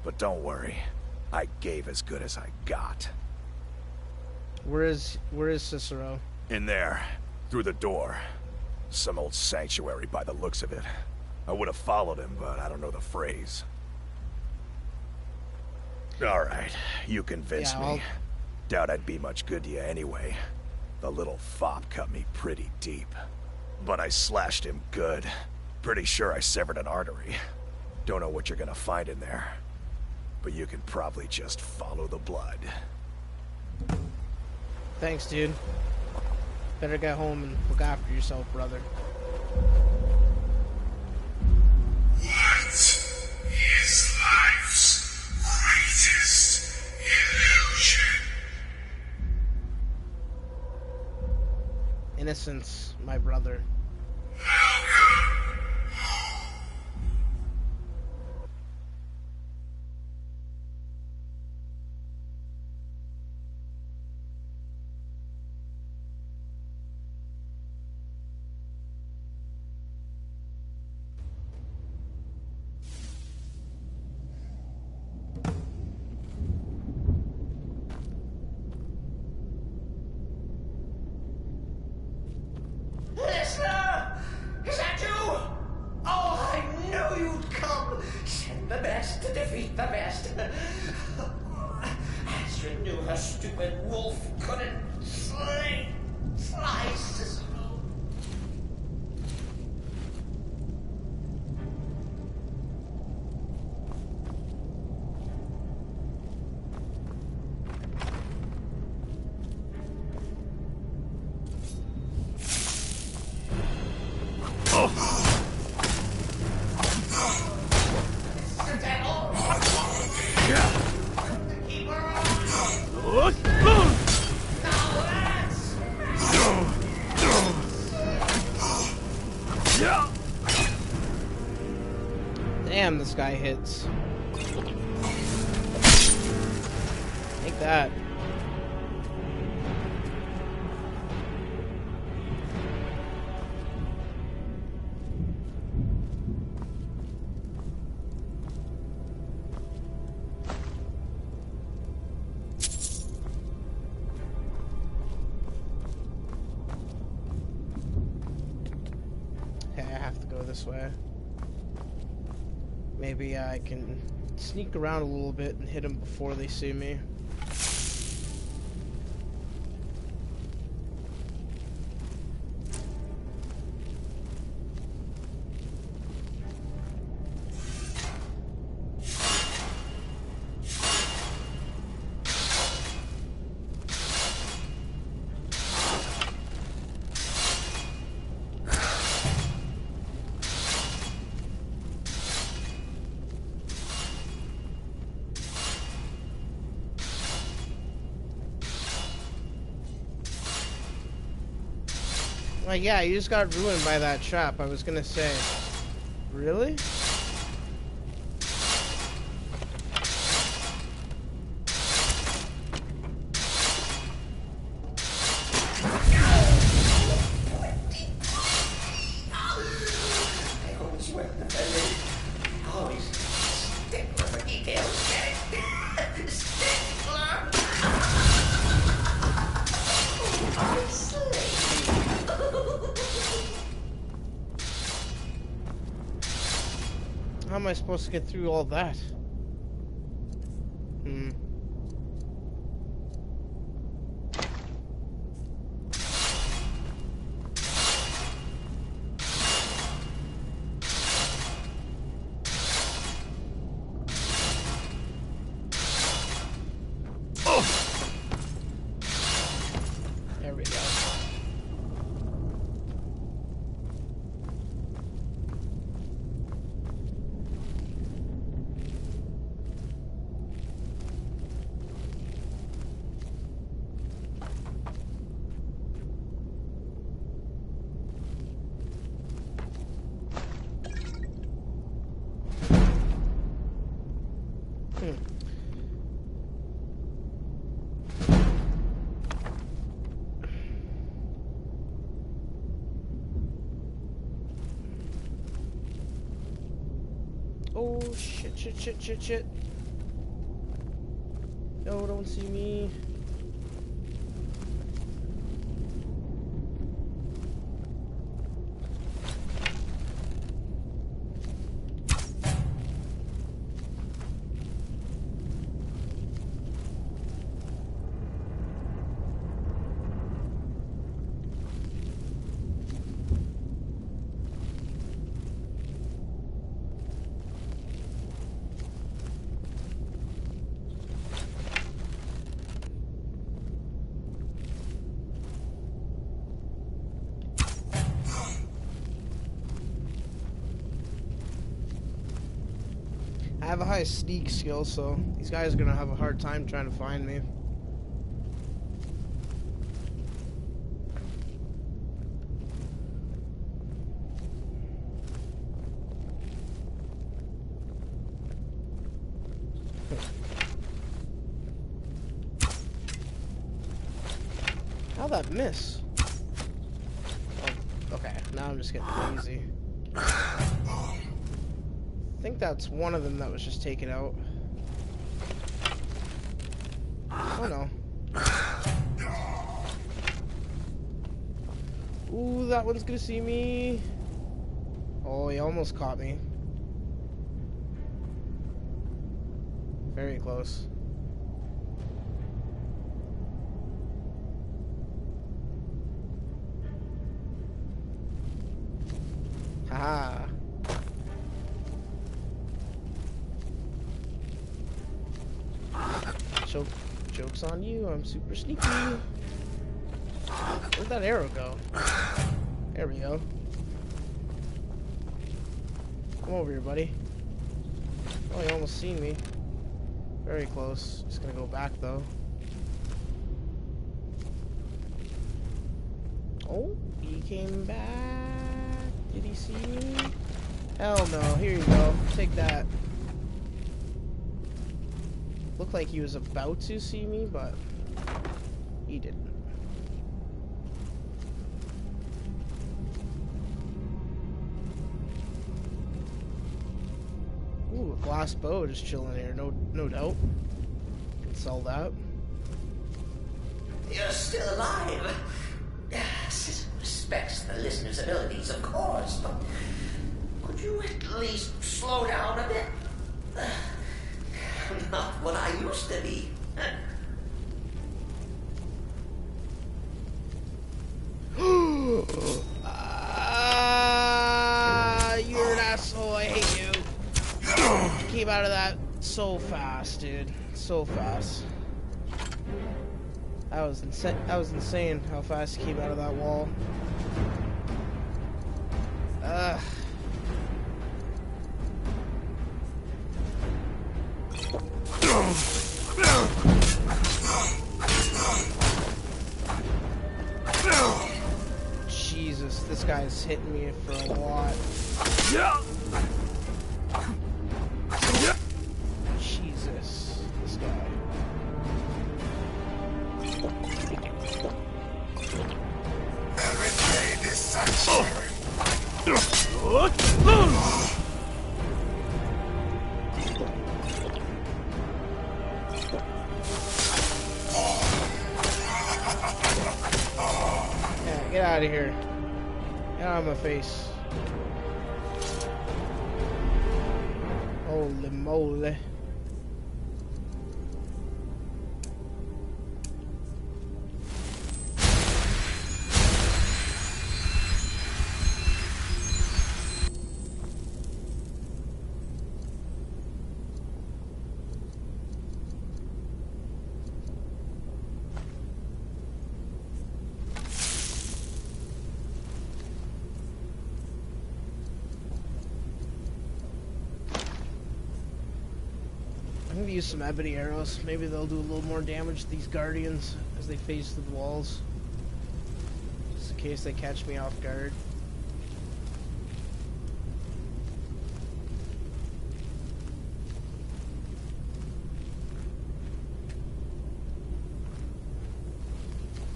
But don't worry, I gave as good as I got. Where is Cicero? In there, through the door. Some old sanctuary by the looks of it. I would have followed him, but I don't know the phrase. Alright, you convinced me. Doubt I'd be much good to you anyway. The little fop cut me pretty deep. But I slashed him good. Pretty sure I severed an artery. Don't know what you're gonna find in there. But you can probably just follow the blood. Thanks, dude. Better get home and look after yourself, brother. What is life's greatest illusion? Innocence, my brother. Listener! Is that you? Oh, I knew you'd come! Send the best to defeat the best. Astrid knew her stupid wolf couldn't slice Cicero. Damn, this guy hits. Take that. Okay, I have to go this way. Maybe I can sneak around a little bit and hit them before they see me. Like, yeah, you just got ruined by that trap. I was gonna say. Really? How am I supposed to get through all that? There we go. Oh, shit, shit, shit, shit, shit. No, don't see me. I have a high sneak skill, so these guys are gonna have a hard time trying to find me. How'd that miss? Oh, okay, now I'm just getting lazy. I think that's one of them that was just taken out. Oh no. Ooh, that one's gonna see me. Oh, he almost caught me. Very close. Haha. Joke's on you, I'm super sneaky. Where'd that arrow go? There we go. Come over here, buddy. Oh, you almost seen me. Very close. Just gonna go back, though. Oh, he came back. Did he see me? Hell no. Here you go. Take that. Looked like he was about to see me, but he didn't. Ooh, a glass bow just chilling here, no doubt. Can sell that. You're still alive. Yes, it respects the listener's abilities, of course, but could you at least slow down a bit? Not what I used to be. You're an asshole. I hate you. You came out of that so fast, dude. So fast. That was insane how fast he came out of that wall. Ugh. Jesus, this guy's hitting me for a lot. Jesus, this guy. Yeah, get out of here. Get out of my face. Holy moly. I'm gonna use some ebony arrows. Maybe they'll do a little more damage to these guardians as they phase through the walls. Just in case they catch me off guard.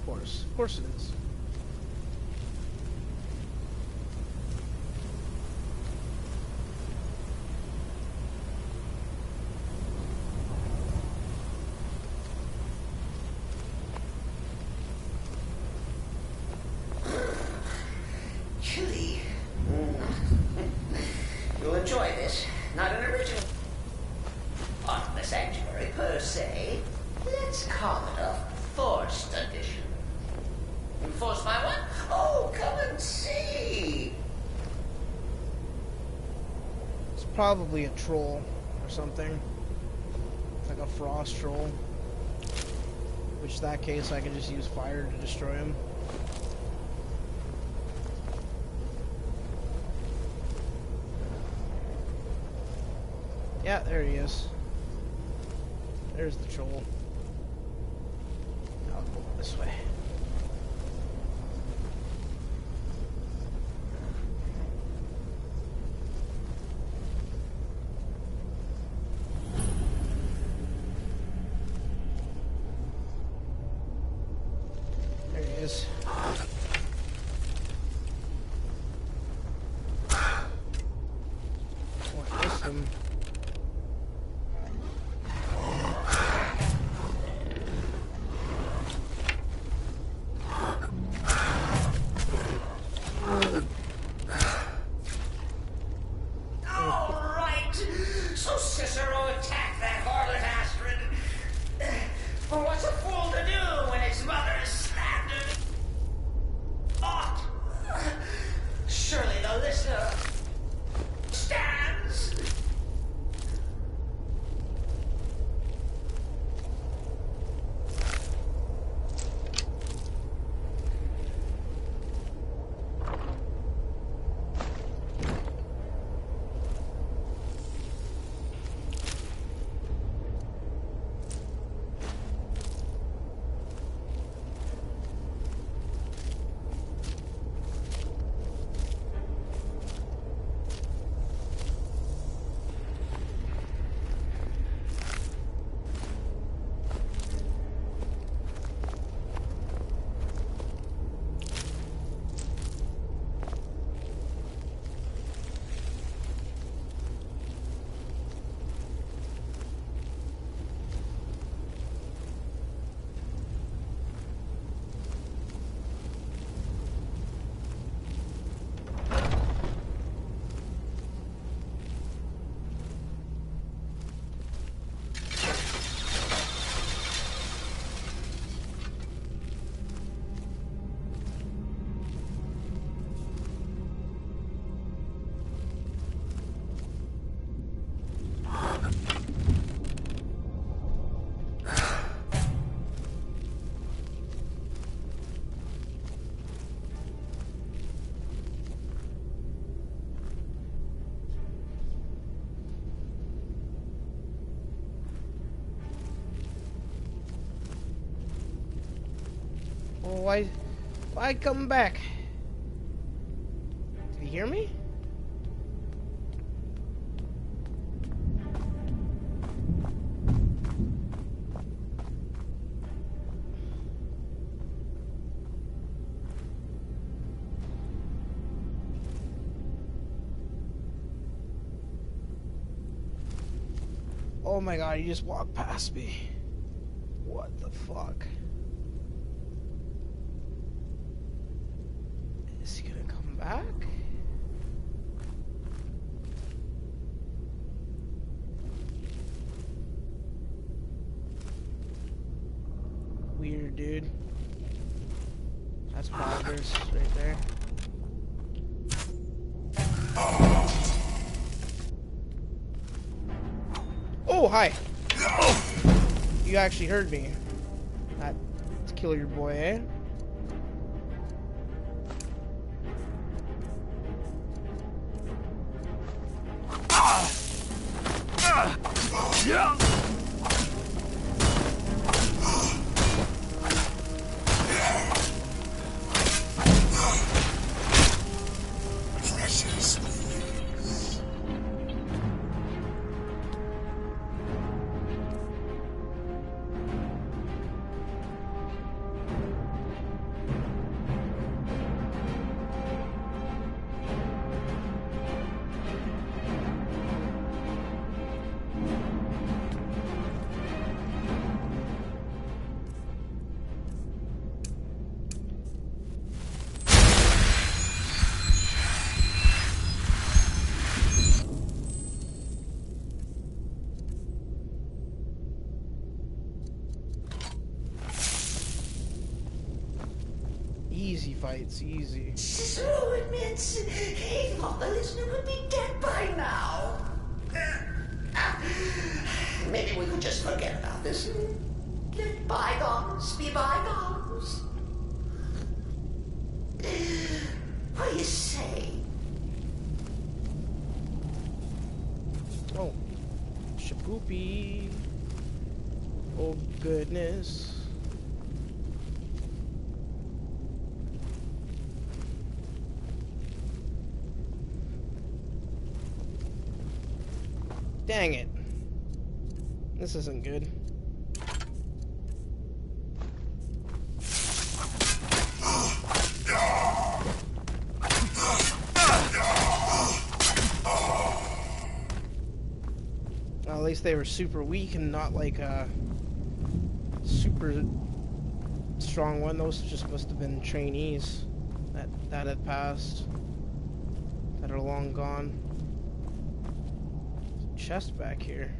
Of course it is. You'll enjoy this. Not an original on the sanctuary per se. Let's call it a forced edition. Enforced by what? Oh, come and see. It's probably a troll or something. It's like a frost troll. Which in that case I can just use fire to destroy him. Yeah, there he is. There's the troll. I'll go this way. There he is. Oh, I missed him. Well, why come back? Did he hear me? Oh my god, you just walked past me. What the fuck? Is he gonna come back? Weird, dude. That's progress right there. Oh, hi. You actually heard me. Let's kill your boy, eh? Yeah. Precious. fights, easy. Cicero admits he thought the listener would be dead by now. Maybe we could just forget about this and let bygones be bygones. What do you say? Oh, shaboopy. Oh goodness. Dang it. This isn't good. Well, at least they were super weak and not like a super strong one. Those just must have been trainees that had passed, that are long gone. Chest back here.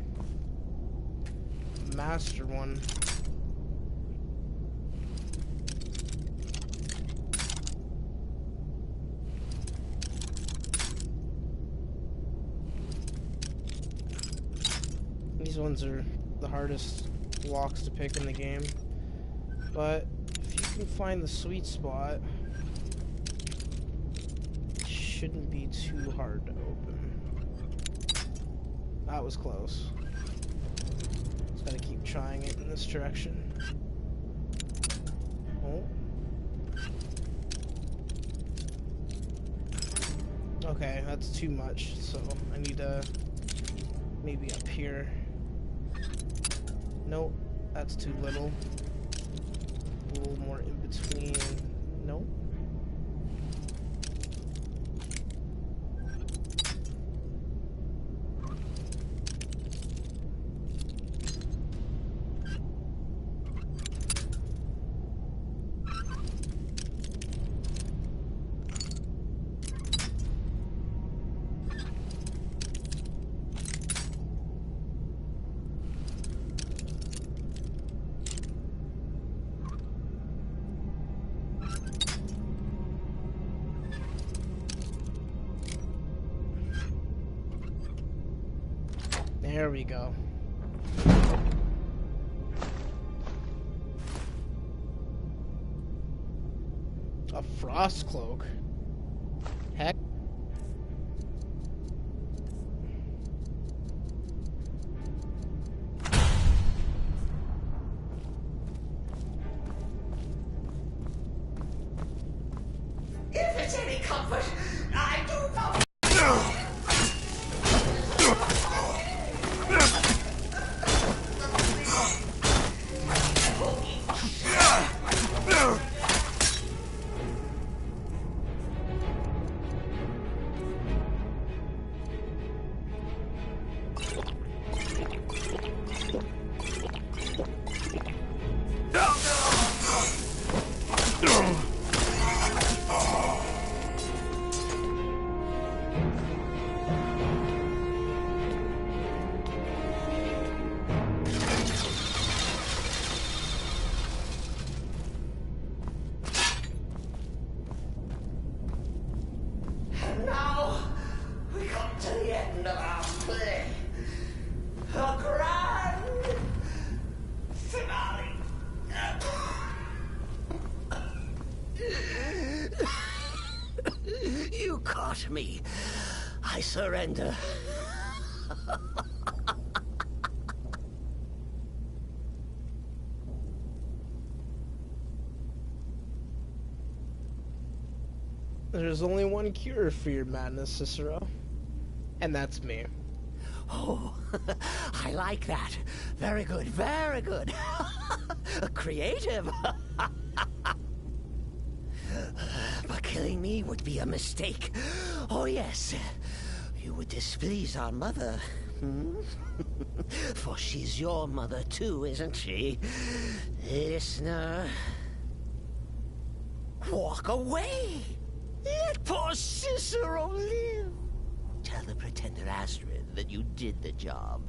Master one. These ones are the hardest locks to pick in the game, but if you can find the sweet spot, it shouldn't be too hard to open. That was close. Just gotta keep trying it in this direction. Oh. Okay, that's too much, so I need to maybe up here. Nope, that's too little. A little more in between. Nope. There we go. A frost cloak. Heck. If it's any comfort, I do know. Now, we come to the end of our play. A grand finale. You caught me. I surrender. There's only one cure for your madness, Cicero. And that's me. Oh, I like that. Very good, very good. Creative. But killing me would be a mistake. Oh, yes. You would displease our mother. For she's your mother too, isn't she? Listener. Walk away. Let poor Cicero live. Tell the pretender Astrid that you did the job.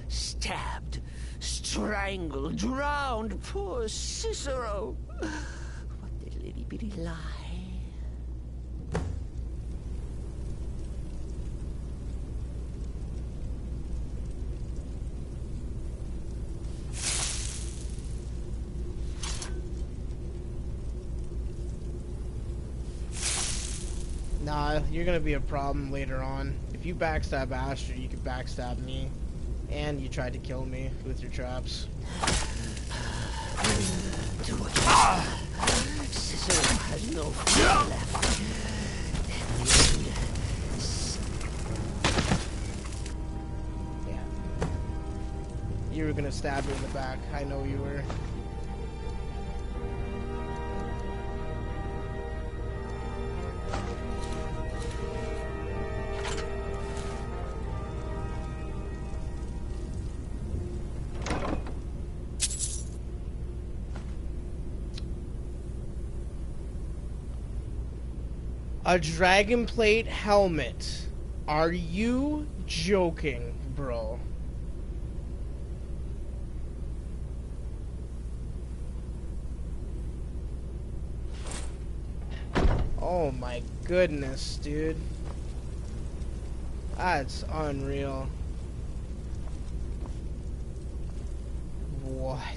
Stabbed, strangled, drowned poor Cicero. What little itty bitty lie. Nah, you're gonna be a problem later on. If you backstab Astrid, you can backstab me. And you tried to kill me with your traps. Cicero has no fear left. Yeah. You were gonna stab me in the back. I know you were. A dragon plate helmet. Are you joking, bro? Oh my goodness, dude. That's unreal. What?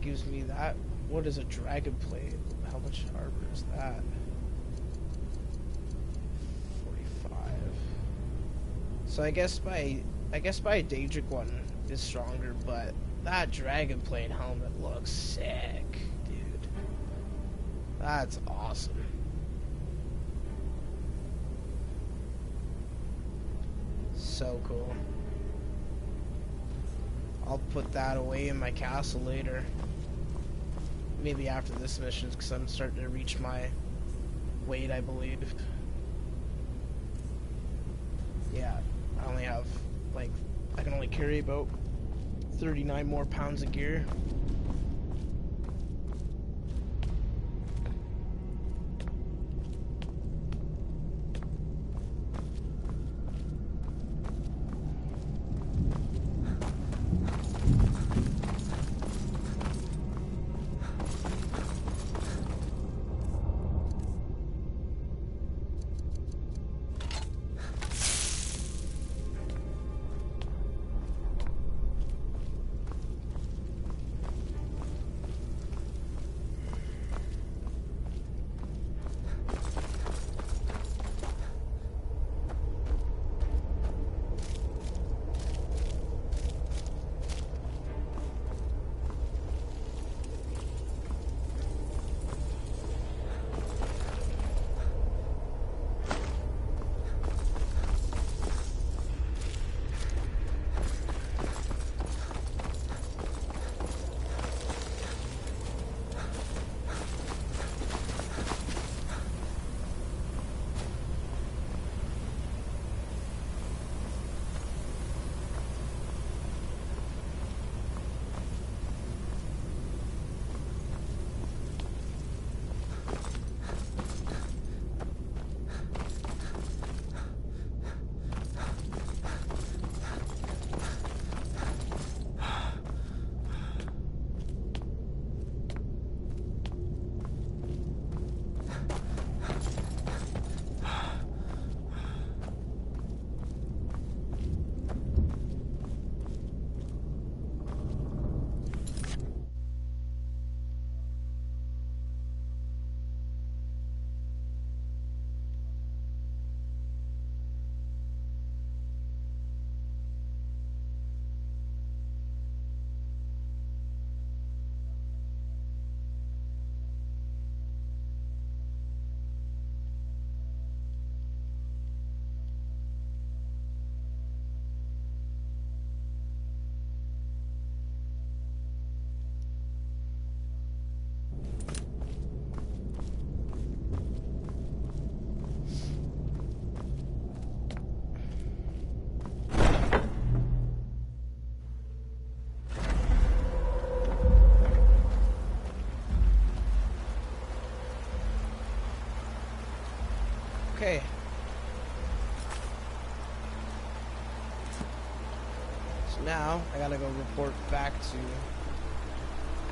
Gives me that. What is a dragon plate? How much armor is that? 45. So I guess my Daedric one is stronger, but that dragon plate helmet looks sick, dude. That's awesome. So cool. I'll put that away in my castle later. Maybe after this mission, because I'm starting to reach my weight, I believe. Yeah, I only have, like, I can only carry about 39 more pounds of gear. Okay. So now, I gotta go report back to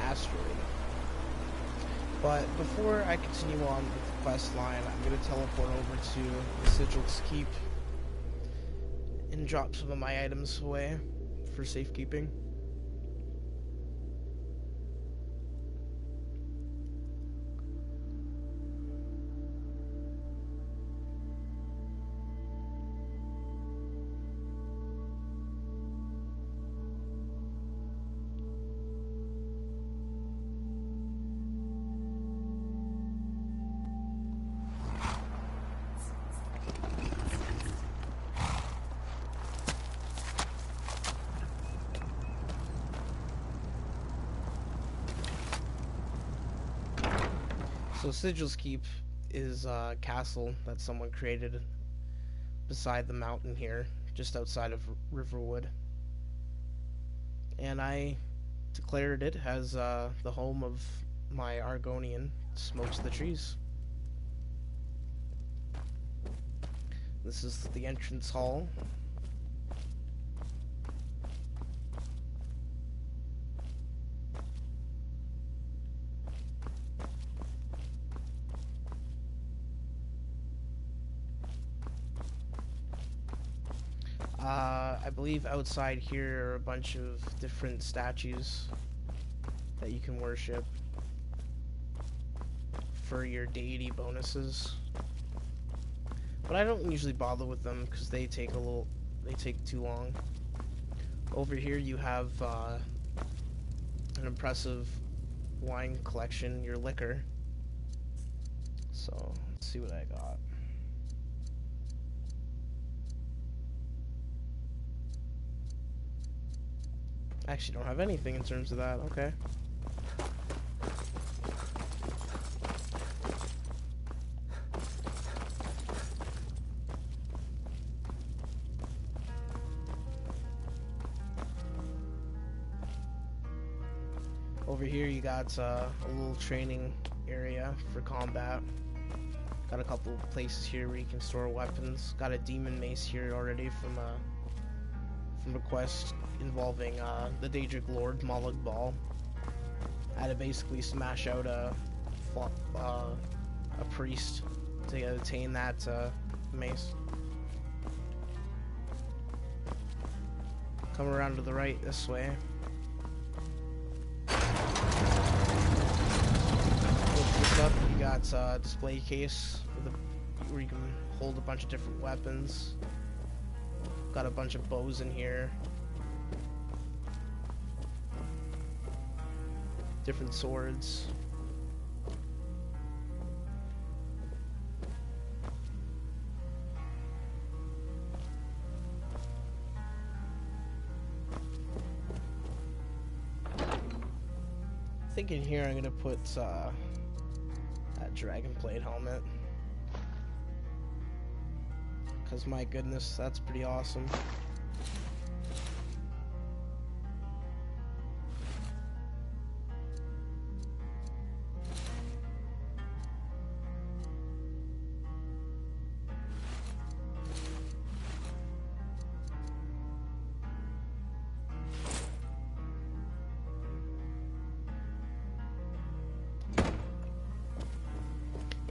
Asteroid. But before I continue on with the quest line, I'm gonna teleport over to the Sigil's Keep and drop some of my items away for safekeeping. So Sigil's Keep is a castle that someone created beside the mountain here, just outside of Riverwood. And I declared it as the home of my Argonian, Smokes the Trees. This is the entrance hall. I believe outside here are a bunch of different statues that you can worship for your deity bonuses. But I don't usually bother with them because they take too long. Over here you have an impressive wine collection, your liquor. So, let's see what I got. I actually don't have anything in terms of that. Okay. Over here you got a little training area for combat. Got a couple places here where you can store weapons. Got a demon mace here already from a quest involving the Daedric Lord Molag Bal. I had to basically smash out a priest to attain that mace. Come around to the right this way. Open this up, you got a display case where you can hold a bunch of different weapons. Got a bunch of bows in here. Different swords. I think in here I'm gonna put that dragon blade helmet. Because my goodness, that's pretty awesome.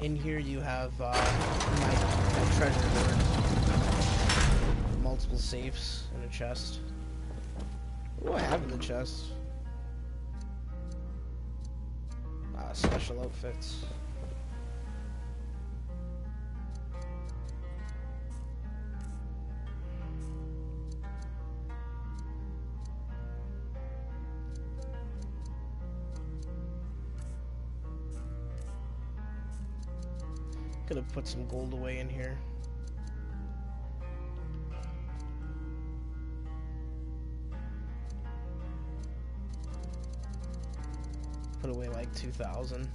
In here you have my treasure hoard. Multiple safes and a chest. What do I have in the chest? Special outfits. Could have put some gold away in here. Put away like 2,000.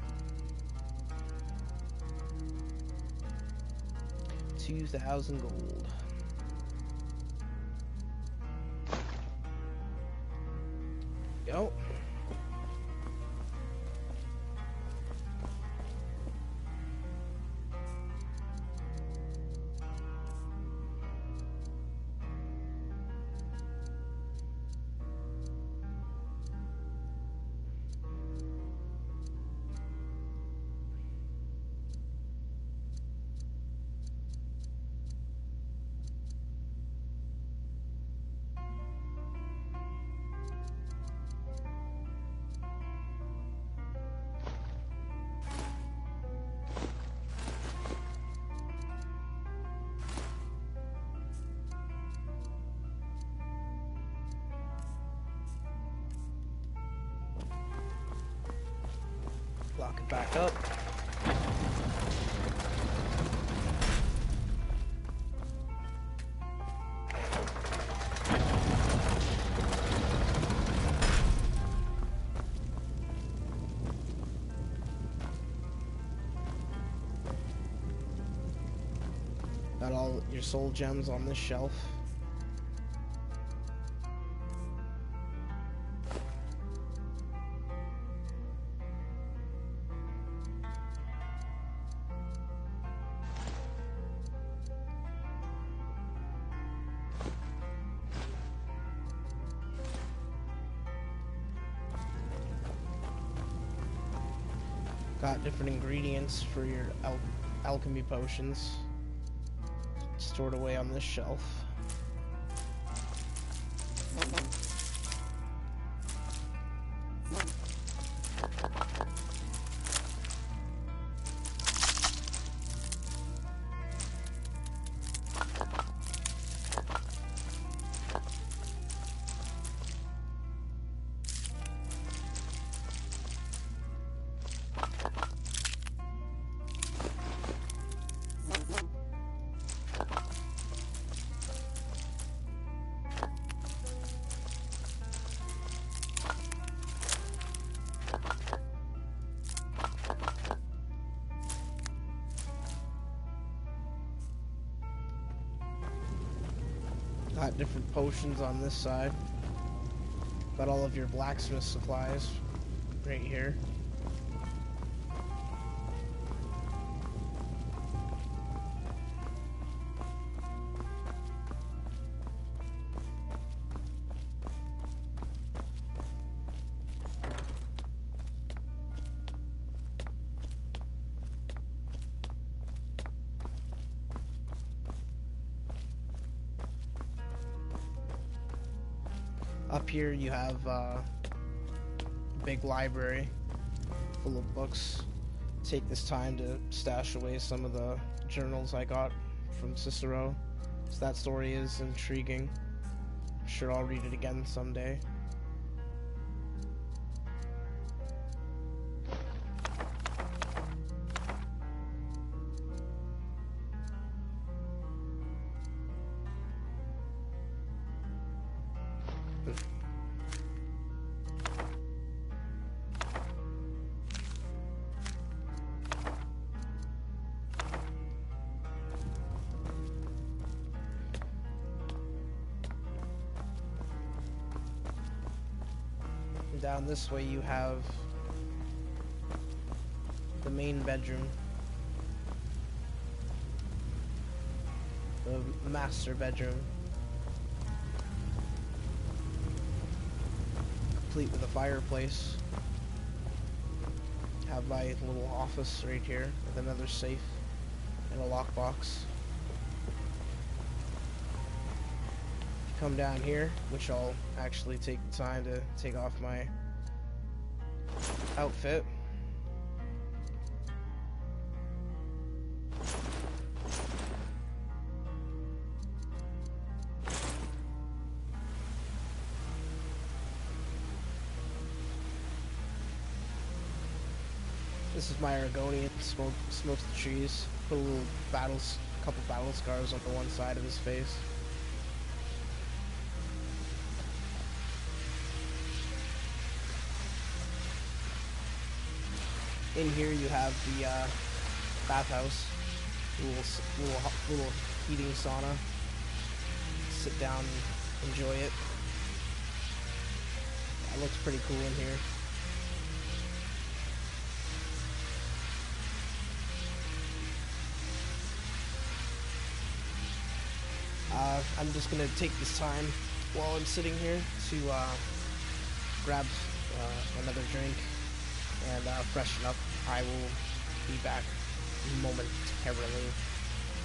2,000 gold. Go. Lock it back up. all your soul gems on this shelf. Got different ingredients for your alchemy potions stored away on this shelf. Got different potions on this side. Got all of your blacksmith supplies right here. Up here you have a big library full of books. Take this time to stash away some of the journals I got from Cicero. So that story is intriguing. I'm sure I'll read it again someday. Down this way you have the main bedroom, the master bedroom, complete with a fireplace. Have my little office right here with another safe and a lockbox. Come down here, which I'll actually take the time to take off my outfit. This is my Argonian, smokes the trees, put a little couple battle scars on the one side of his face. In here you have the bathhouse, little heating sauna. Sit down and enjoy it. That looks pretty cool in here. I'm just gonna take this time while I'm sitting here to grab another drink and freshen up. I will be back momentarily.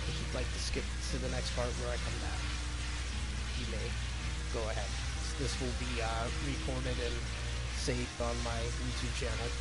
If you'd like to skip to the next part where I come back, you may go ahead. This will be recorded and saved on my YouTube channel.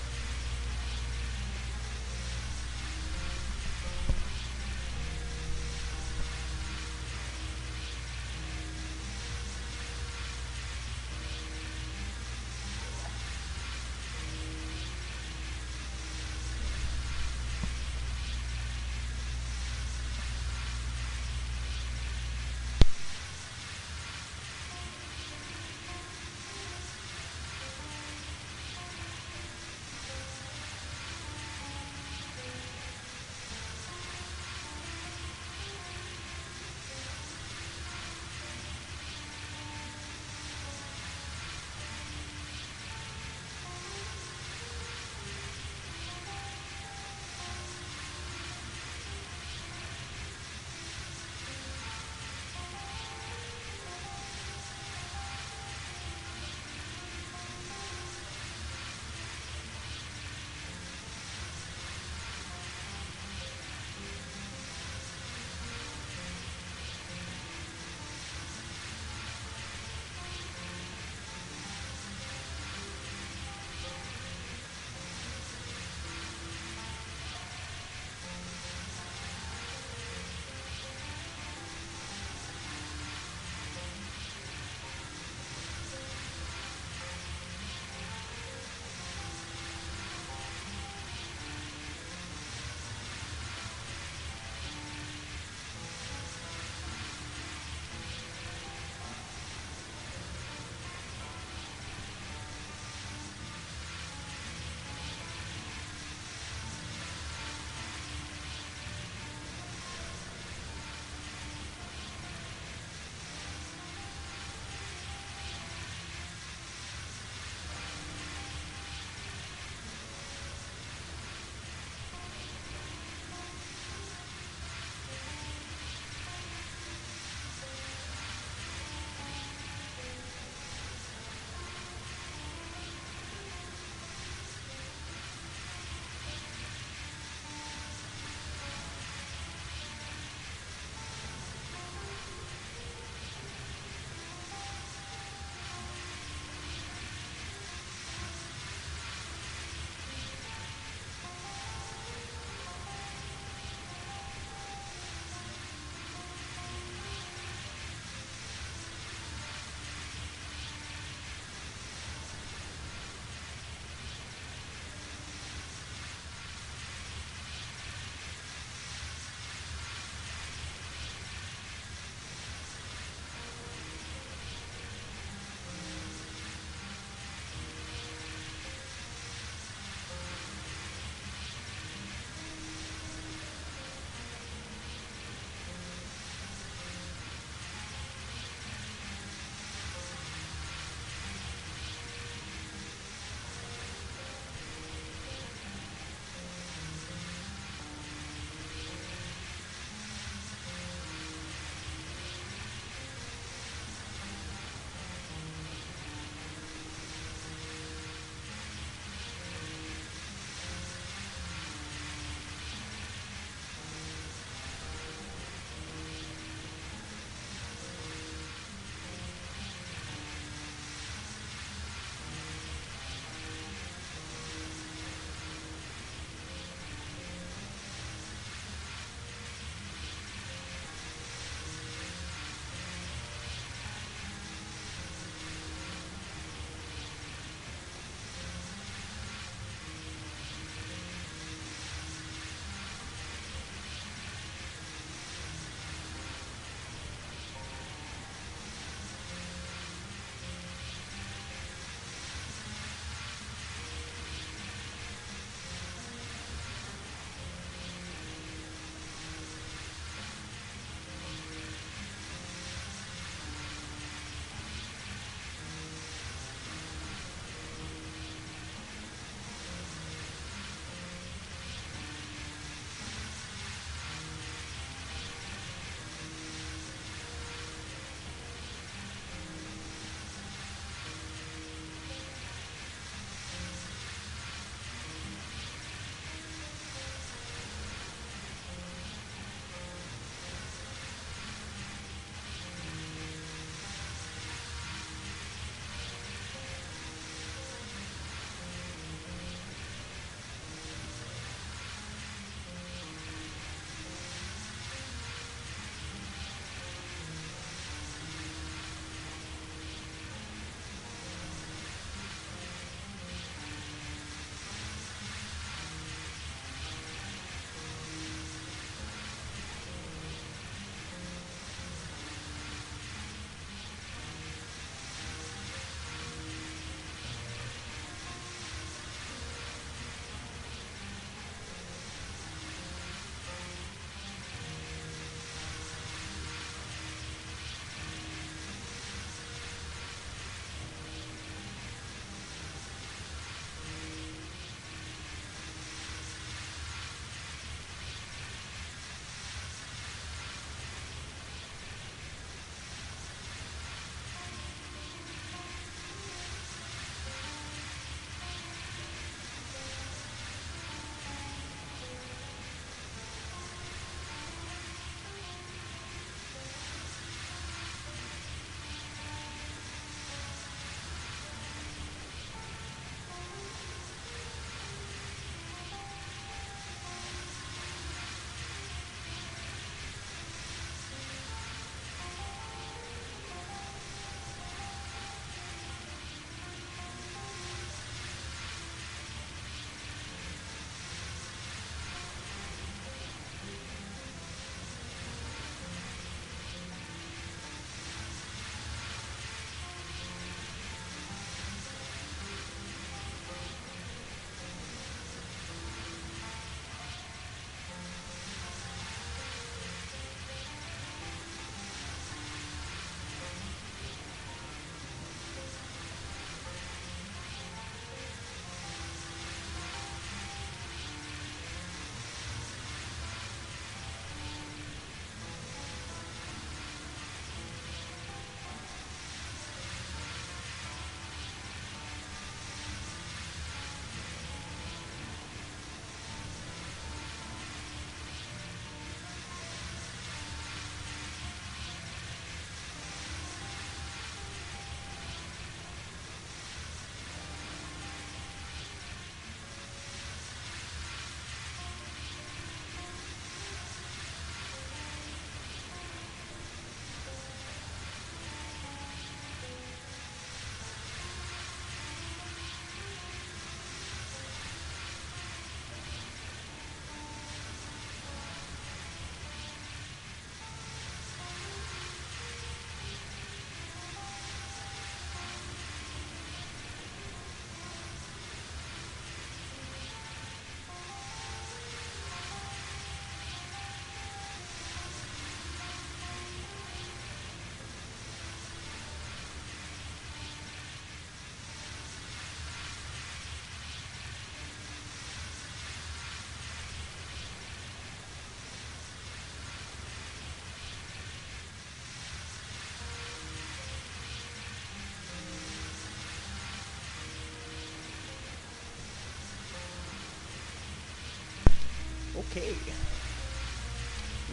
Okay.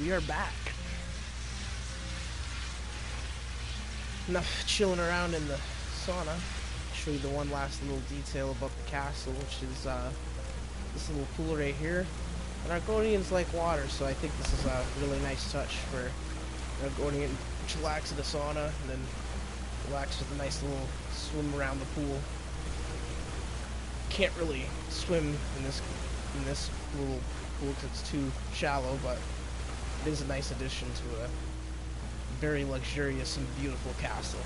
We are back. Enough chilling around in the sauna. I'll show you the one last little detail about the castle, which is this little pool right here. And Argonians like water, so I think this is a really nice touch for an Argonian to chillax in the sauna and then relax with a nice little swim around the pool. Can't really swim in this little pool because it's too shallow, but it is a nice addition to a very luxurious and beautiful castle.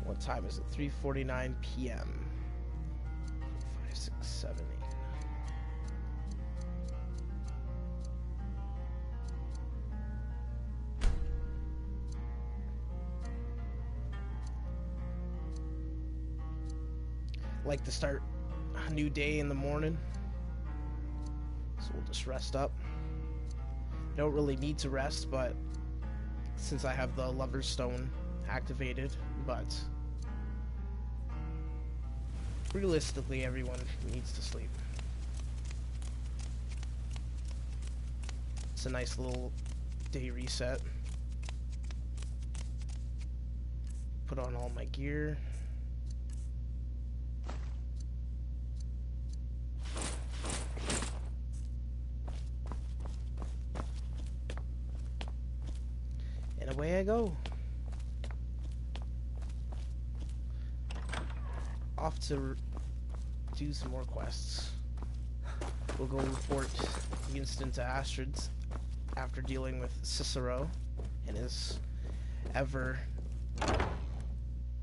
What time is it? 3:49 p.m. 5, 6, 7, 8. Like to start a new day in the morning, so we'll just rest up. Don't really need to rest, but since I have the Lover's Stone activated, but realistically, everyone needs to sleep. It's a nice little day reset. Put on all my gear. And away I go. Off to do some more quests. We'll go report the incident to Astrid after dealing with Cicero and his ever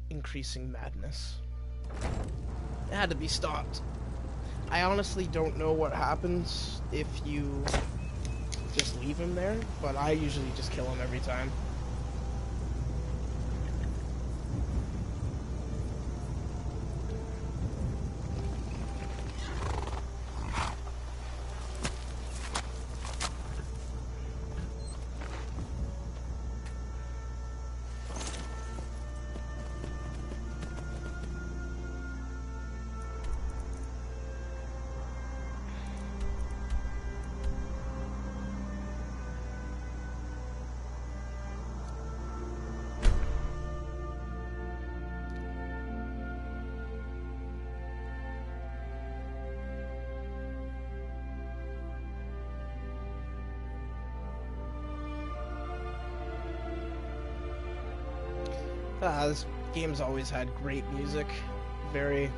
increasing madness. It had to be stopped. I honestly don't know what happens if you just leave him there, but I usually just kill him every time. This game's always had great music, very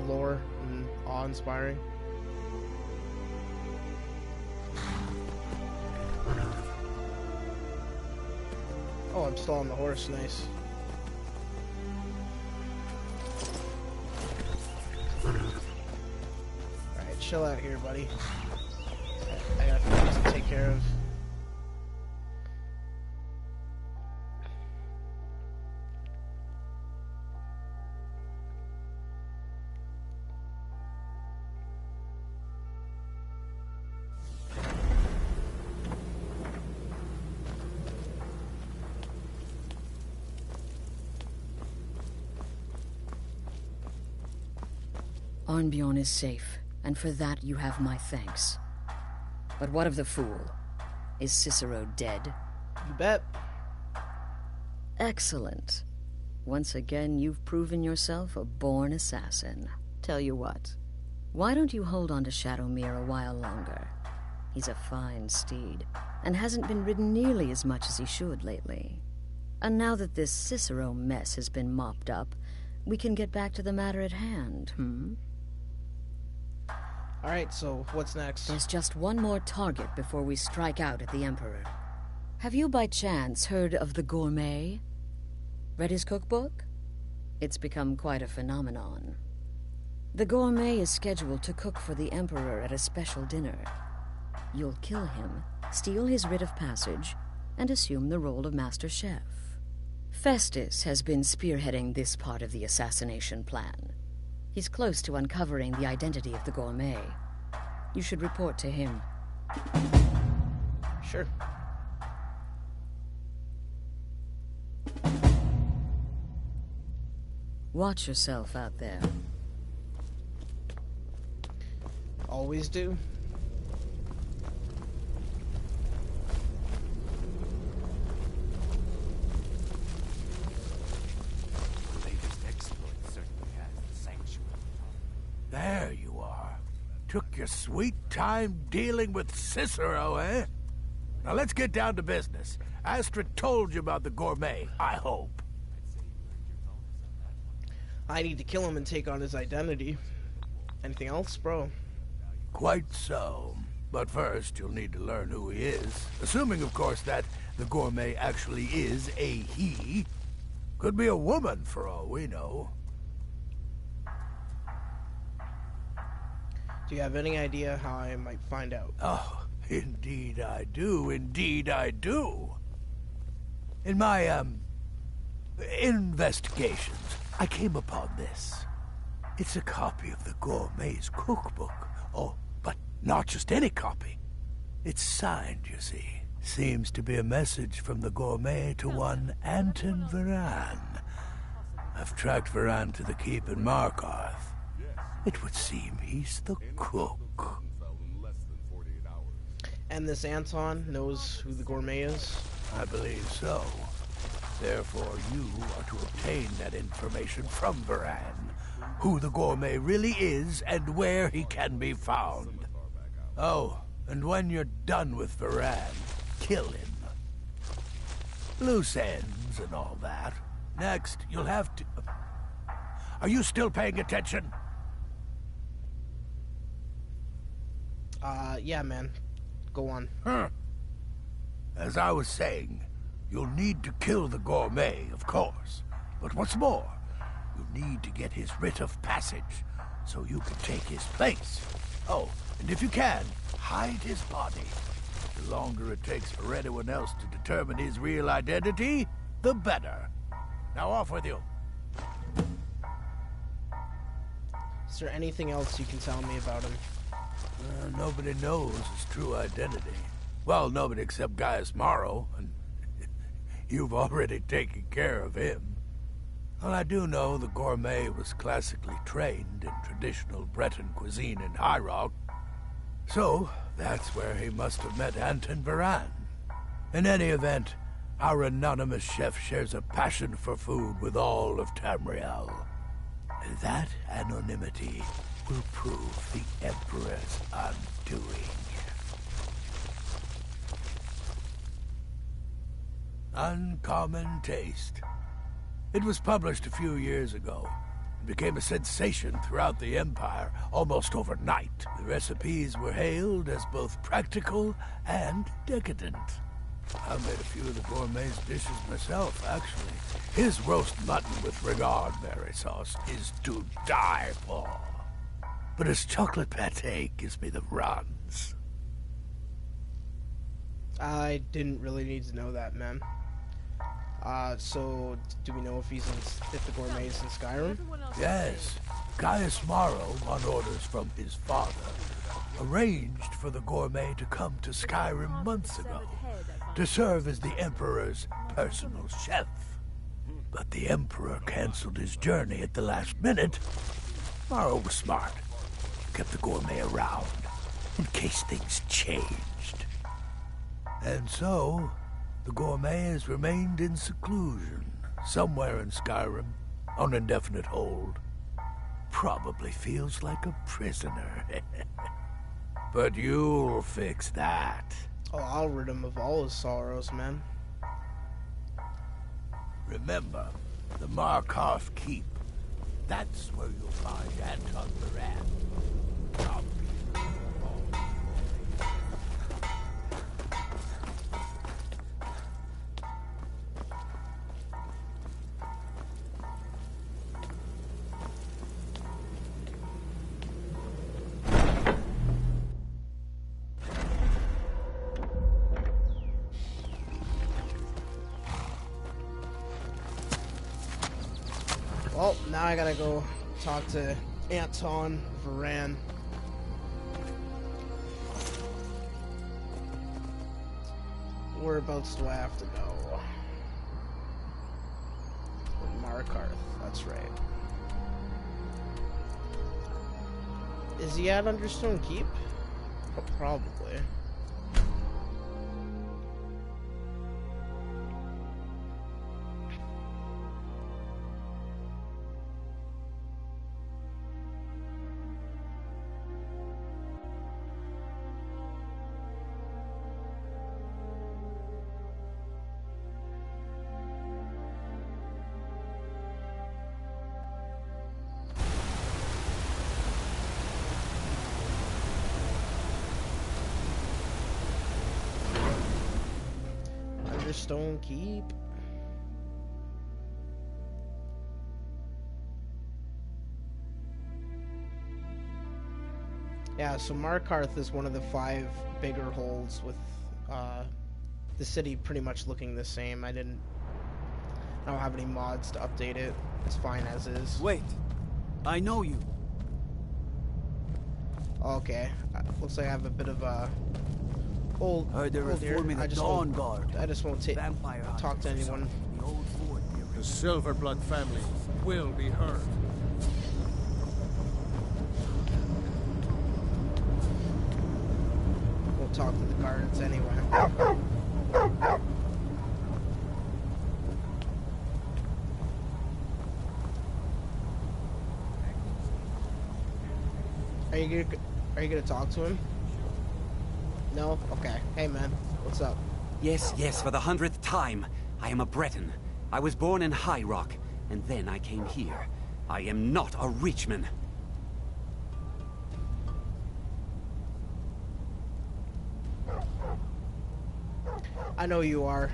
lore and awe-inspiring. Oh, I'm still on the horse, nice. Alright, chill out here, buddy. I got things to take care of. Argonian is safe, and for that you have my thanks. But what of the fool? Is Cicero dead? You bet. Excellent. Once again, you've proven yourself a born assassin. Tell you what, why don't you hold on to Shadowmere a while longer? He's a fine steed, and hasn't been ridden nearly as much as he should lately. And now that this Cicero mess has been mopped up, we can get back to the matter at hand, Alright, so what's next? There's just one more target before we strike out at the Emperor. Have you by chance heard of the Gourmet? Read his cookbook? It's become quite a phenomenon. The Gourmet is scheduled to cook for the Emperor at a special dinner. You'll kill him, steal his writ of passage, and assume the role of Master Chef. Festus has been spearheading this part of the assassination plan. He's close to uncovering the identity of the gourmet. You should report to him. Sure. Watch yourself out there. Always do. There you are. Took your sweet time dealing with Cicero, eh? Now let's get down to business. Astrid told you about the gourmet, I hope. I need to kill him and take on his identity. Anything else, bro? Quite so. But first, you'll need to learn who he is. Assuming, of course, that the gourmet actually is a he. Could be a woman, for all we know. Do you have any idea how I might find out? Oh, indeed I do. Indeed I do. In my, investigations, I came upon this. It's a copy of the gourmet's cookbook. Oh, but not just any copy. It's signed, you see. Seems to be a message from the gourmet to one Anton Varan. I've tracked Varan to the keep in Markarth. It would seem he's the cook. And this Anton knows who the gourmet is? I believe so. Therefore, you are to obtain that information from Varan. Who the gourmet really is and where he can be found. Oh, and when you're done with Varan, kill him. Loose ends and all that. Next, you'll have to... Are you still paying attention? Yeah, man. Go on. As I was saying, you'll need to kill the gourmet, of course. But what's more, you'll need to get his writ of passage, so you can take his place. Oh, and if you can, hide his body. The longer it takes for anyone else to determine his real identity, the better. Now off with you. Is there anything else you can tell me about him? Nobody knows his true identity. Well, nobody except Gaius Morrow, and you've already taken care of him. Well, I do know the gourmet was classically trained in traditional Breton cuisine in High Rock. So, that's where he must have met Anton Varan. In any event, our anonymous chef shares a passion for food with all of Tamriel. That anonymity will prove the Emperor's undoing. Uncommon Taste. It was published a few years ago. It became a sensation throughout the Empire almost overnight. The recipes were hailed as both practical and decadent. I made a few of the gourmet's dishes myself, actually. His roast mutton with regard berry sauce is to die for. But his chocolate pate gives me the runs. I didn't really need to know that, man. So, do we know if the gourmet is in Skyrim? Yes. Gaius Morrow, on orders from his father, arranged for the gourmet to come to Skyrim months ago to serve as the Emperor's personal chef. But the Emperor canceled his journey at the last minute. Morrow was smart. Kept the gourmet around in case things changed. And so, the gourmet has remained in seclusion, somewhere in Skyrim, on indefinite hold. Probably feels like a prisoner. But you'll fix that. Oh, I'll rid him of all his sorrows, man. Remember, the Markarth Keep. That's where you'll find Anton Varan. Well, now I gotta go talk to Anton Varan. Whereabouts do I have to go? Markarth, that's right. Is he at Understone Keep? Oh, probably. Stone Keep. Yeah, so Markarth is one of the 5 bigger holes with the city pretty much looking the same. I don't have any mods to update it. It's fine as is. Wait, I know you. Okay, looks like I have a bit of a old. Heard they're reforming the Dawn Guard. I just won't talk to anyone. The Silverblood family will be heard. We'll talk to the guards anyway. Are you gonna talk to him? No? Okay. Hey, man. What's up? Yes, for the 100th time. I am a Breton. I was born in High Rock, and then I came here. I am not a Reachman. I know you are,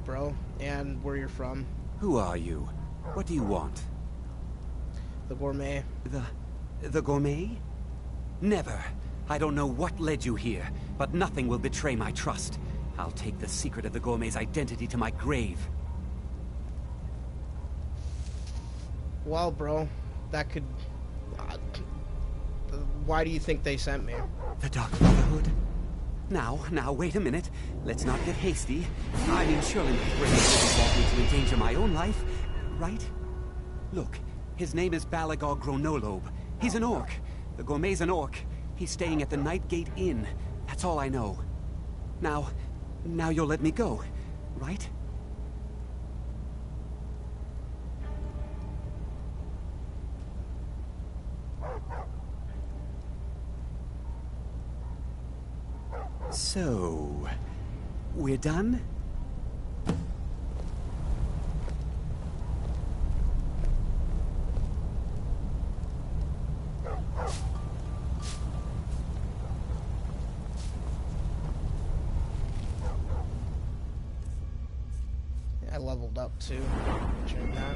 bro, and where you're from. Who are you? What do you want? The gourmet. The gourmet? Never. I don't know what led you here, but nothing will betray my trust. I'll take the secret of the gourmet's identity to my grave. Well, bro, that could... why do you think they sent me? The Dark Brotherhood? Now, wait a minute. Let's not get hasty. I mean, surely my grave doesn't want me to endanger my own life, right? Look, his name is Balagog Gronolobe. He's an orc. The gourmet's an orc. He's staying at the Nightgate Inn. That's all I know. Now you'll let me go, right? So, we're done? I leveled up too during that.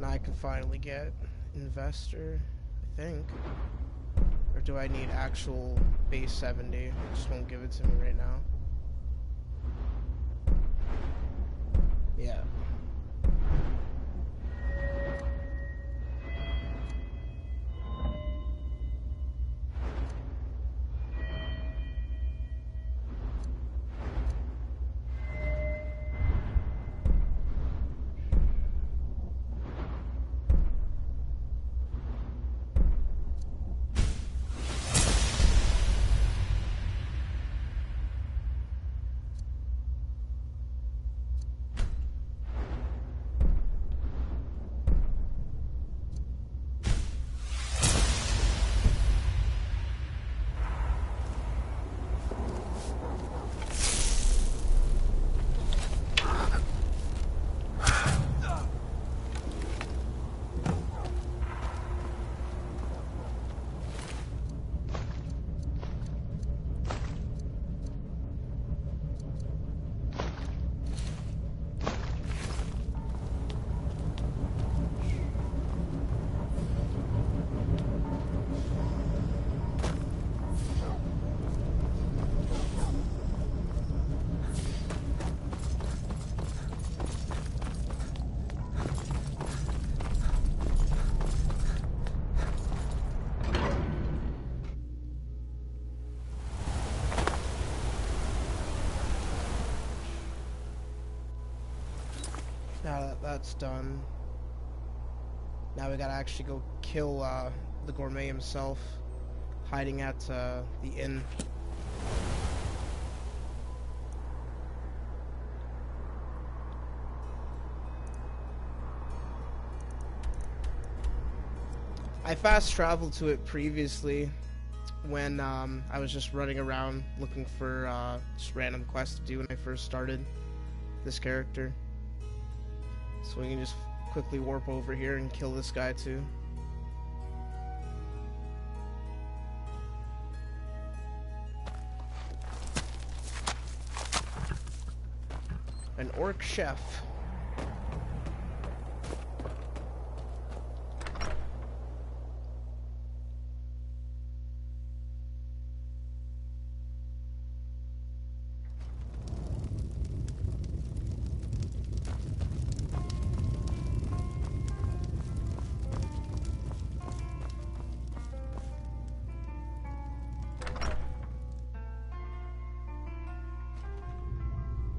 I can finally get investor, I think. Or do I need actual base 70? It just won't give it to me right now. Yeah. that's done. Now we gotta actually go kill the gourmet himself, hiding at the inn. I fast traveled to it previously when I was just running around looking for just random quests to do when I first started this character. So we can just quickly warp over here and kill this guy too. An orc chef.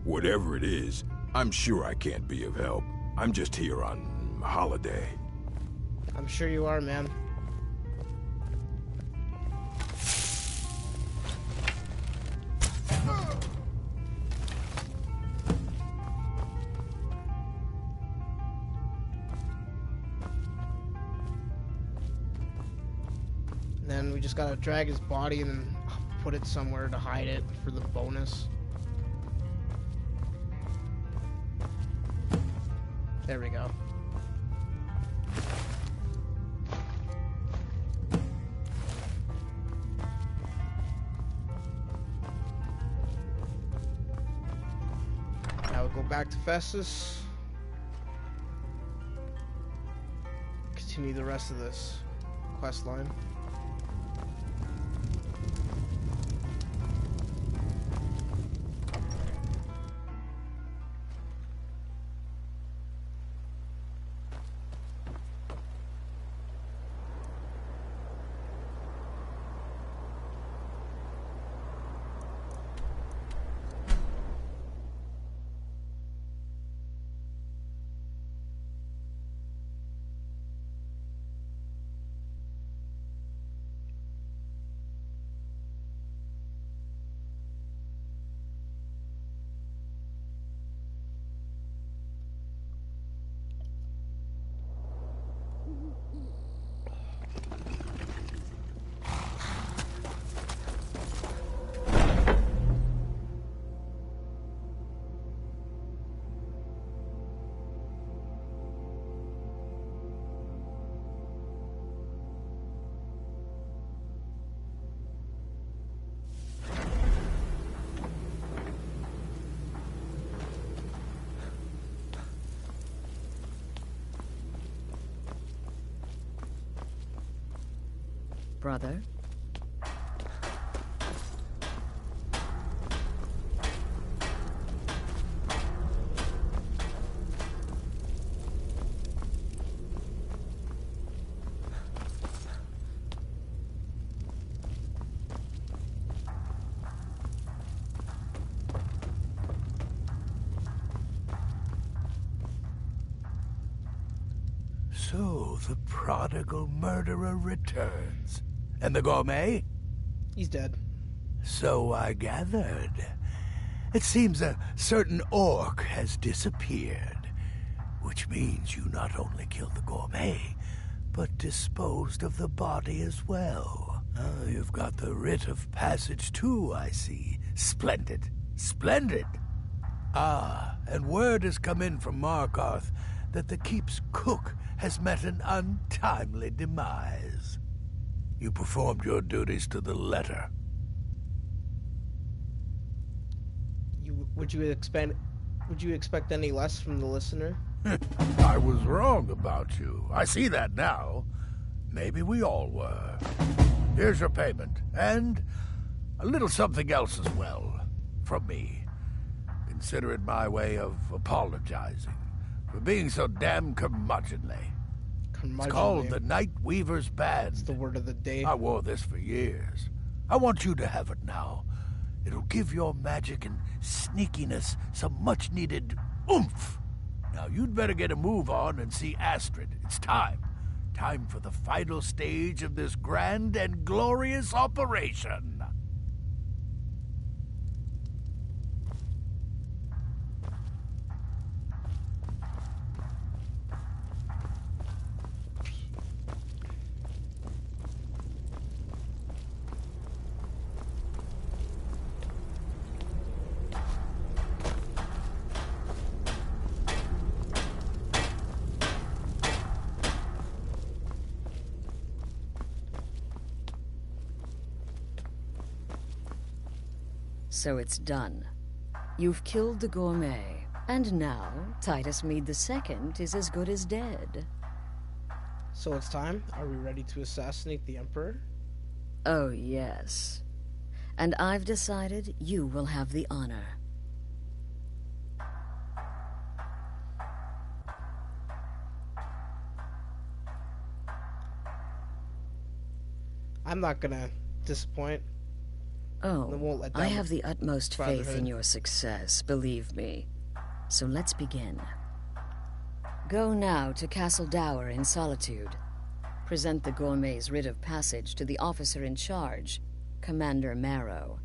Whatever it is, I'm sure I can't be of help. I'm just here on holiday. I'm sure you are, man. And then we just gotta drag his body and then put it somewhere to hide it for the bonus. There we go. Now we'll go back to Festus. Continue the rest of this quest line. Brother? So, the prodigal murderer returns. And the gourmet? He's dead. So I gathered. It seems a certain orc has disappeared, which means you not only killed the gourmet, but disposed of the body as well. Oh, you've got the writ of passage too, I see. Splendid. Splendid. Ah, and word has come in from Markarth that the keep's cook has met an untimely demise. You performed your duties to the letter. Would you expect any less from the listener? I was wrong about you. I see that now. Maybe we all were. Here's your payment, and a little something else as well, from me. Consider it my way of apologizing for being so damn curmudgeonly. It's called the Night Weaver's Band. It's the word of the day. I wore this for years. I want you to have it now. It'll give your magic and sneakiness some much-needed oomph. Now you'd better get a move on and see Astrid. It's time. Time for the final stage of this grand and glorious operation. So it's done. You've killed the gourmet, and now Titus Mead II is as good as dead. So it's time? Are we ready to assassinate the Emperor? Oh, yes. And I've decided you will have the honor. I'm not gonna disappoint. Oh, I have the utmost faith in your success, believe me. So let's begin. Go now to Castle Dower in Solitude. Present the gourmet's writ of passage to the officer in charge, Commander Marrow.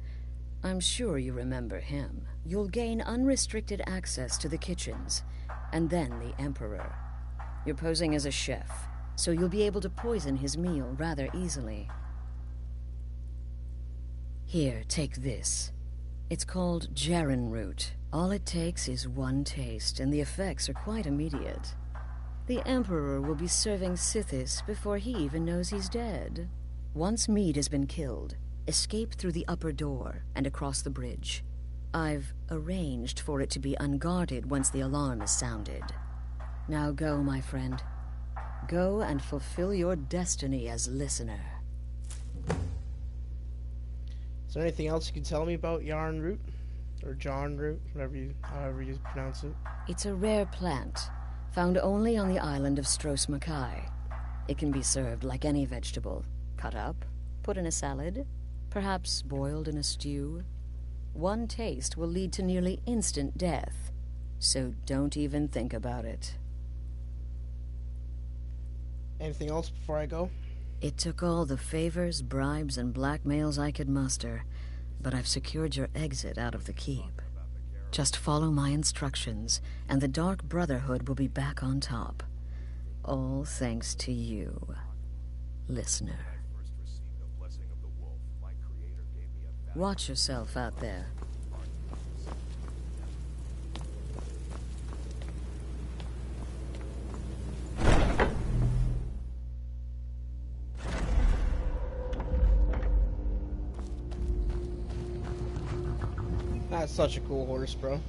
I'm sure you remember him. You'll gain unrestricted access to the kitchens, and then the Emperor. You're posing as a chef, so you'll be able to poison his meal rather easily. Here, take this. It's called Jarren root. All it takes is one taste, and the effects are quite immediate. The Emperor will be serving Sithis before he even knows he's dead. Once Mead has been killed, escape through the upper door and across the bridge. I've arranged for it to be unguarded once the alarm is sounded. Now go, my friend. Go and fulfill your destiny as listener. Is there anything else you can tell me about yarn root? Or Jarn root, however you pronounce it? It's a rare plant, found only on the island of Stros Makai. It can be served like any vegetable. Cut up, put in a salad, perhaps boiled in a stew. One taste will lead to nearly instant death, so don't even think about it. Anything else before I go? It took all the favors, bribes, and blackmails I could muster, but I've secured your exit out of the keep. Just follow my instructions, and the Dark Brotherhood will be back on top. All thanks to you, listener. Watch yourself out there. That's such a cool horse, bro.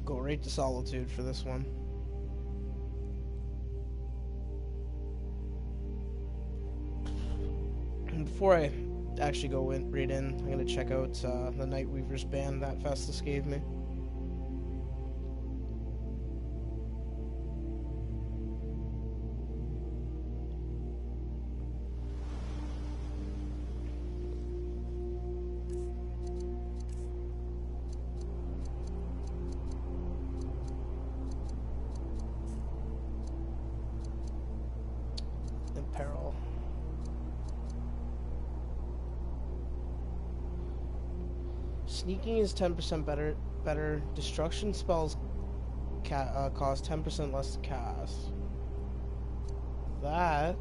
Go right to Solitude for this one. And before I actually go right in, I'm gonna check out the Nightweaver's band that Festus gave me. In peril. Sneaking is 10% better. Destruction spells cost 10% less to cast. That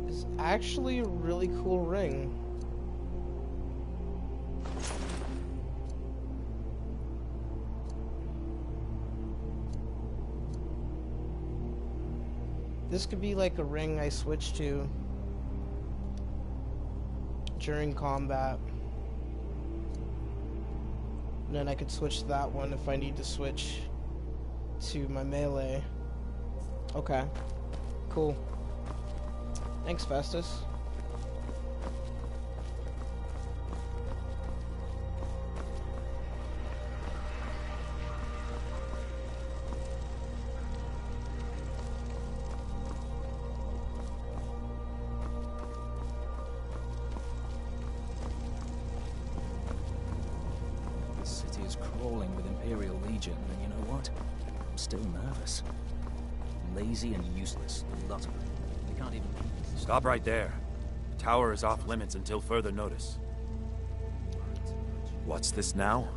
is actually a really cool ring. This could be like a ring I switch to during combat, and then I could switch to that one if I need to switch to my melee. Okay, cool. Thanks, Festus. Imperial Legion, and you know what? I'm still nervous. Lazy and useless, the lot of them. They can't even... Stop right there. The tower is off limits until further notice. What's this now?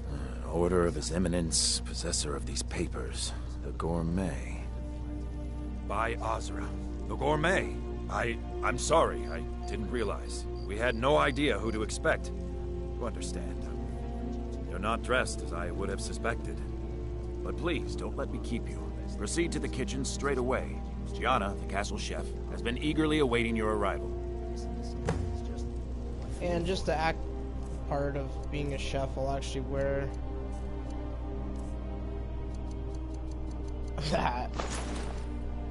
An order of His Eminence, possessor of these papers. The Gourmet. By Azra. The Gourmet! I'm sorry, I didn't realize. We had no idea who to expect. You understand. They're not dressed as I would have suspected. But please, don't let me keep you. Proceed to the kitchen straight away. Gianna, the castle chef, has been eagerly awaiting your arrival. And just to act part of being a chef, I'll actually wear that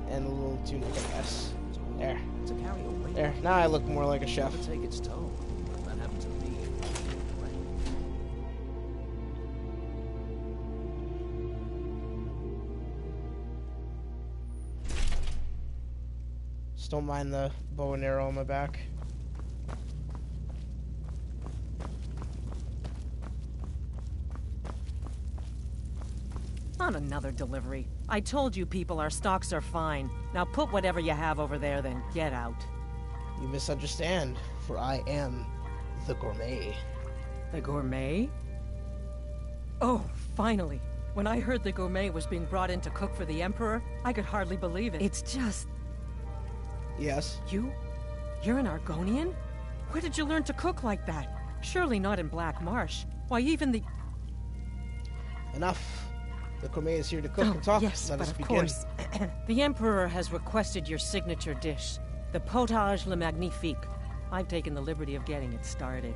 and a little tunic, I guess. There. There. Now I look more like a chef. Take its toll. That happened to me. Just don't mind the bow and arrow on my back. Not another delivery. I told you people our stocks are fine. Now put whatever you have over there, then get out. You misunderstand, for I am the Gourmet. The Gourmet? Oh, finally. When I heard the Gourmet was being brought in to cook for the Emperor, I could hardly believe it. It's just... Yes? You're an Argonian? Where did you learn to cook like that? Surely not in Black Marsh. Why, even the... Enough. The Gourmet is here to cook and talk. Yes, Let us but of begin. course. The Emperor has requested your signature dish, the potage le magnifique. I've taken the liberty of getting it started.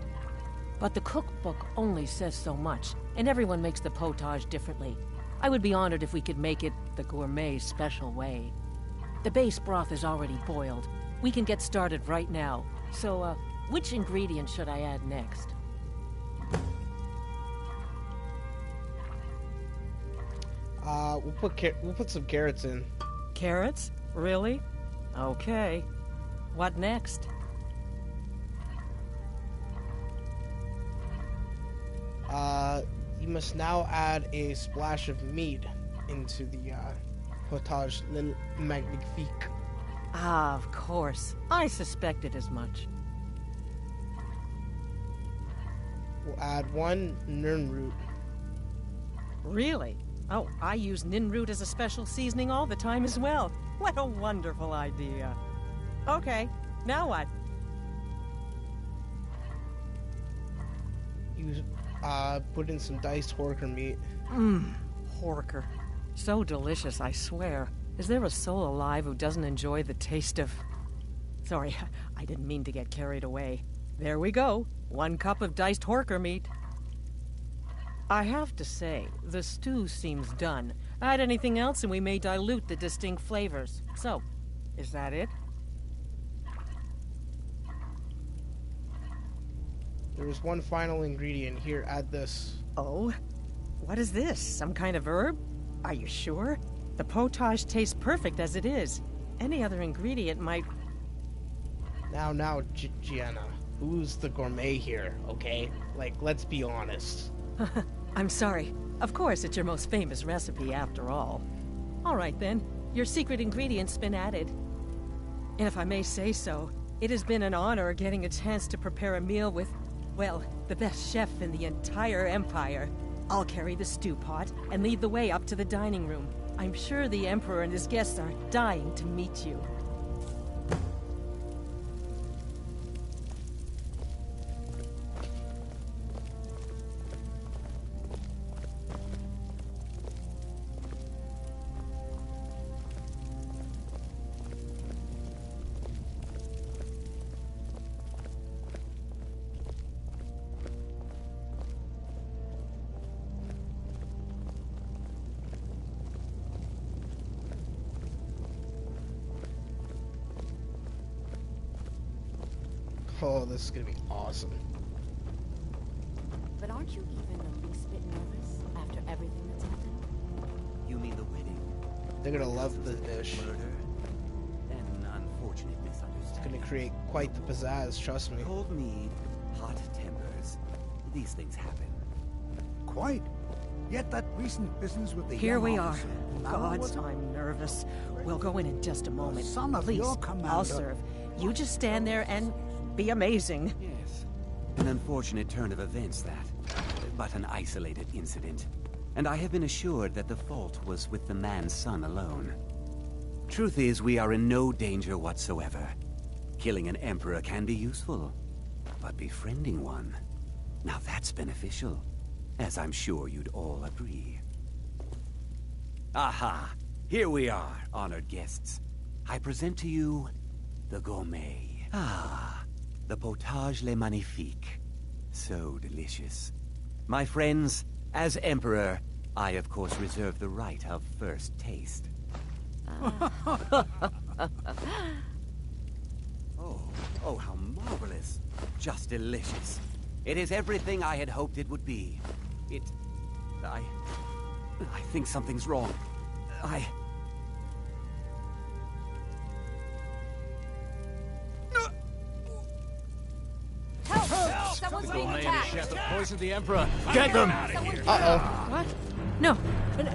But the cookbook only says so much, and everyone makes the potage differently. I would be honored if we could make it the Gourmet's special way. The base broth is already boiled. We can get started right now. So, which ingredient should I add next? We'll put some carrots in. Carrots? Really? Okay. What next? You must now add a splash of mead into the potage le magnifique. Ah, of course. I suspected as much. We'll add 1 nirnroot. Really? Oh, I use ninroot as a special seasoning all the time as well. What a wonderful idea. Okay, now what? You put in some diced horker meat. Horker. So delicious, I swear. Is there a soul alive who doesn't enjoy the taste of... Sorry, I didn't mean to get carried away. There we go. 1 cup of diced horker meat. I have to say, the stew seems done. Add anything else and we may dilute the distinct flavors. So, is that it? There is one final ingredient. Here, add this. Oh? What is this? Some kind of herb? Are you sure? The potage tastes perfect as it is. Any other ingredient might... Now, Gianna. Who's the Gourmet here, okay? Like, let's be honest. I'm sorry. Of course, it's your most famous recipe after all. All right then, your secret ingredient's been added. And if I may say so, it has been an honor getting a chance to prepare a meal with, well, the best chef in the entire Empire. I'll carry the stew pot and lead the way up to the dining room. I'm sure the Emperor and his guests are dying to meet you. Oh, this is gonna be awesome. But aren't you even the least bit nervous after everything that's happened? You mean the wedding? They're gonna love the dish. Murder? An unfortunate misunderstanding. It's gonna create quite the pizzazz, trust me. Cold mead, hot tempers. These things happen. Quite. Yet that recent business with the Here young we are. officer, Gods, I'm nervous. We'll go in just a moment. Son of Please, your commander. I'll serve. You just stand there and be amazing. Yes. An unfortunate turn of events, that. But an isolated incident. And I have been assured that the fault was with the man's son alone. Truth is, we are in no danger whatsoever. Killing an emperor can be useful, but befriending one, now that's beneficial, as I'm sure you'd all agree. Aha! Here we are, honored guests. I present to you the gourmet. Ah, the potage le magnifique. So delicious. My friends, as Emperor, I of course reserve the right of first taste. Oh, how marvelous. Just delicious. It is everything I had hoped it would be. I think something's wrong. Help! Someone's being attacked! Chef have poisoned the Emperor. Get them! Uh-oh. What?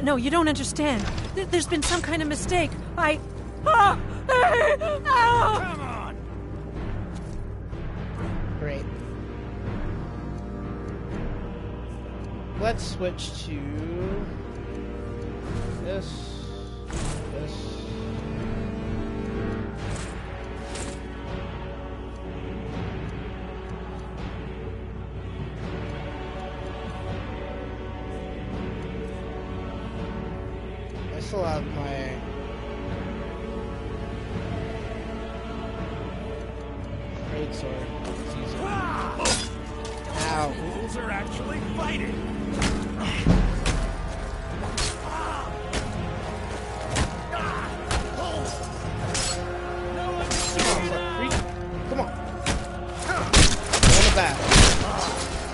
No, you don't understand. There's been some kind of mistake. Come on! Great. Let's switch to this. I still have my great sword. Ow. Fools are actually fighting! Come on. Go in the back.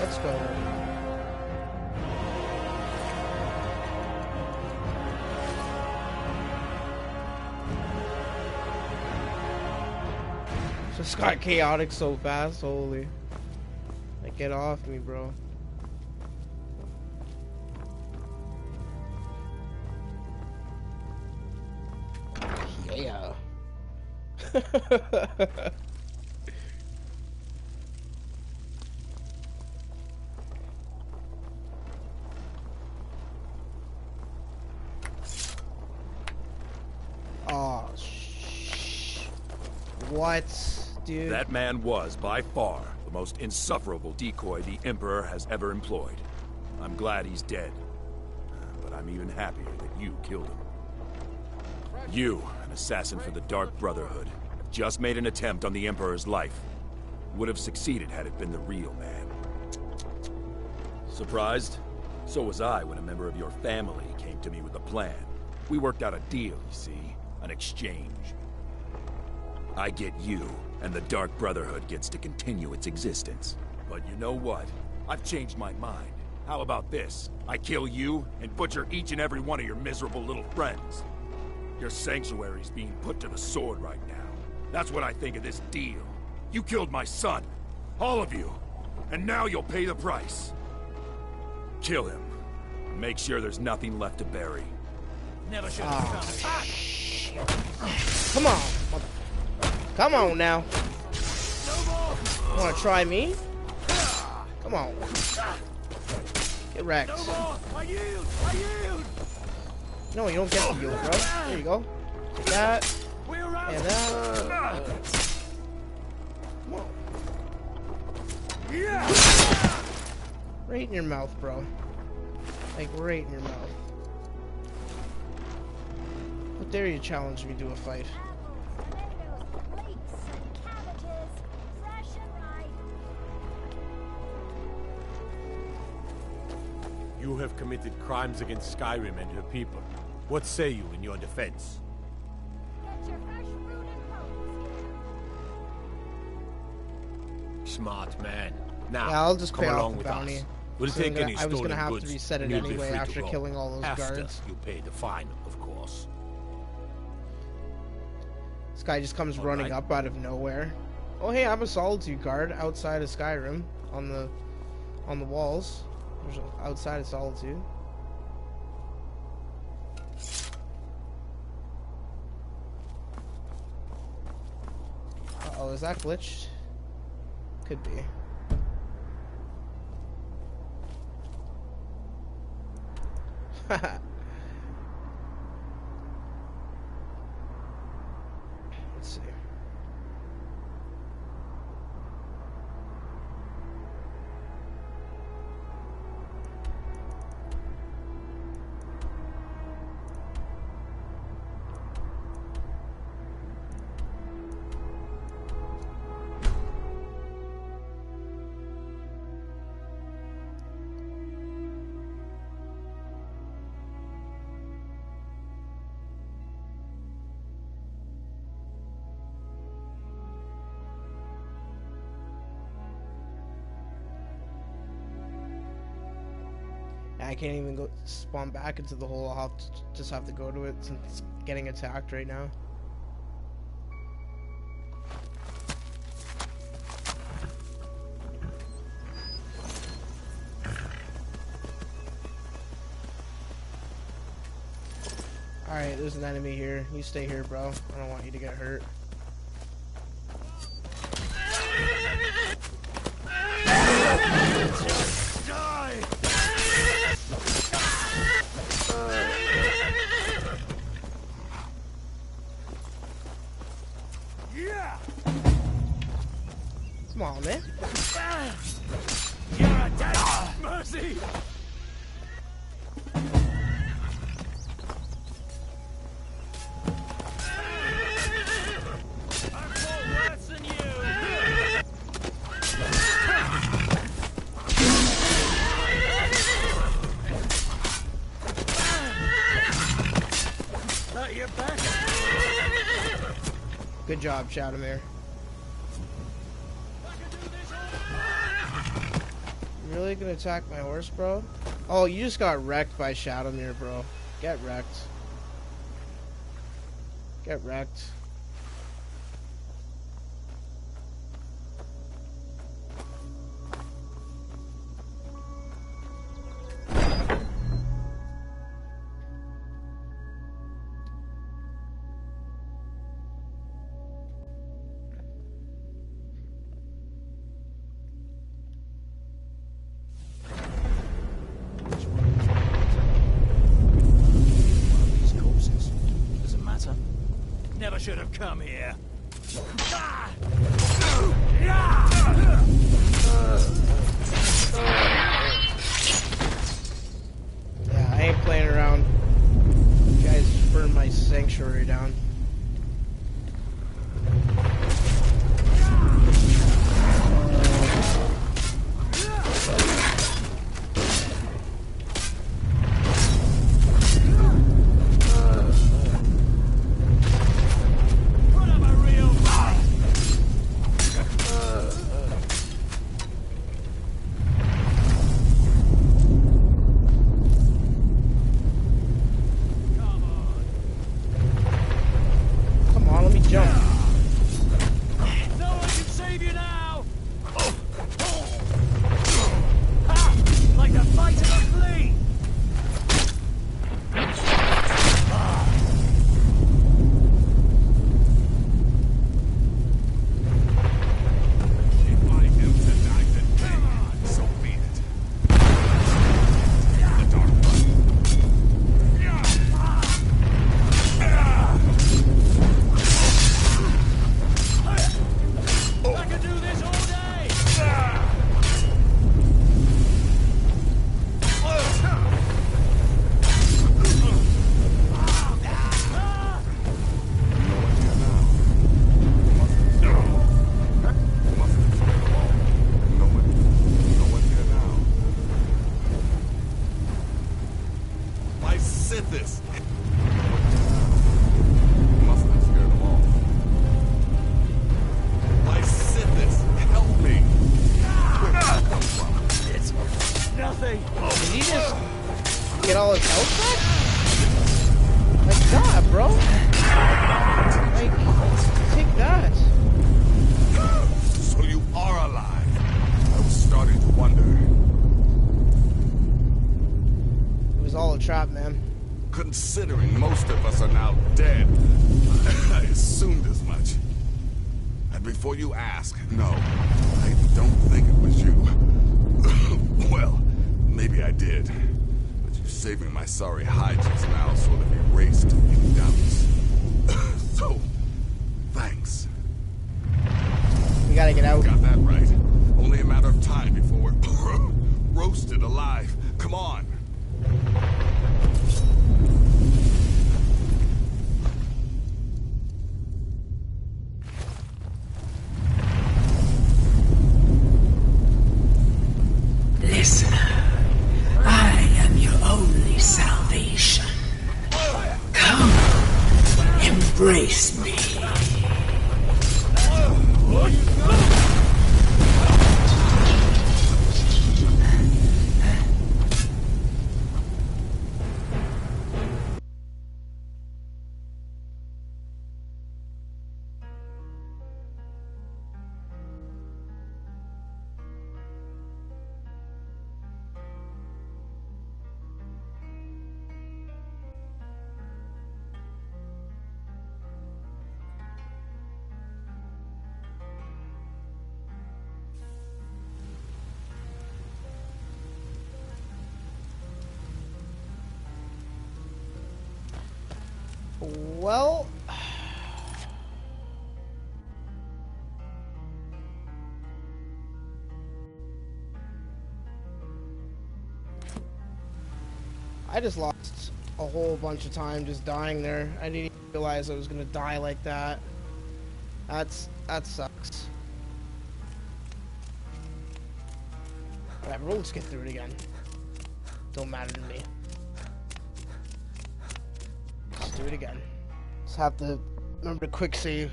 Let's go. Just got chaotic so fast, holy. Like, get off me, bro. Yeah. Oh, what, dude? That man was, by far, the most insufferable decoy the Emperor has ever employed. I'm glad he's dead. But I'm even happier that you killed him. You, an assassin for the Dark Brotherhood, just made an attempt on the Emperor's life. Would have succeeded had it been the real man. Surprised? So was I when a member of your family came to me with a plan. We worked out a deal, you see. An exchange. I get you, and the Dark Brotherhood gets to continue its existence. But you know what? I've changed my mind. How about this? I kill you, and butcher each and every one of your miserable little friends. Your sanctuary's being put to the sword right now. That's what I think of this deal. You killed my son. All of you. And now you'll pay the price. Kill him. Make sure there's nothing left to bury. Never should have found it. Come on. Come on now. Wanna try me? Come on. Get wrecked. I yield! I yield! No, you don't get the yield, bro. There you go. Take that. And that. Come on. Right in your mouth, bro. Like, right in your mouth. How dare you challenge me to a fight? You have committed crimes against Skyrim and her people. What say you in your defense? Smart man. Now, yeah, I'll just come pay along off the with bounty. us. We'll So take any I was stolen gonna have goods, to reset it and you'll be anyway free to after go. killing all those After guards. you pay the fine, of course. This guy just comes running right. up out of nowhere. Oh hey, I'm a Solitude guard outside of Skyrim on the walls. There's outside of Solitude. Oh, is that glitched? Could be. Haha. Let's see. I can't even go spawn back into the hole. I'll have to just have to go to it since it's getting attacked right now. Alright, there's an enemy here. You stay here, bro. I don't want you to get hurt. Just die! Yeah! Come on, man. You're a dead mercy! Good job, Shadowmere. You really gonna attack my horse, bro? Oh, you just got wrecked by Shadowmere, bro. Get wrecked. Get wrecked. Never should have come here. Yeah, I ain't playing around. You guys burned my sanctuary down. Trap, man. Considering most of us are now dead, I assumed as much. I've Before you ask, no, I don't think it was you. Well, maybe I did. But you saving my sorry hide just now sort of erased any doubts. So, thanks. We gotta get out. Got that right. Only a matter of time before we're roasted alive. Come on. Listener, I am your only salvation. Come, embrace me. Well, I just lost a whole bunch of time just dying there. I didn't even realize I was gonna die like that. That sucks. Whatever, we'll just get through it again. Don't matter to me. Just do it again. Just have to remember to quick save.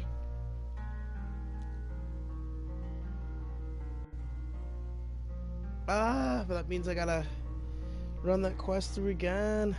But that means I gotta run that quest through again.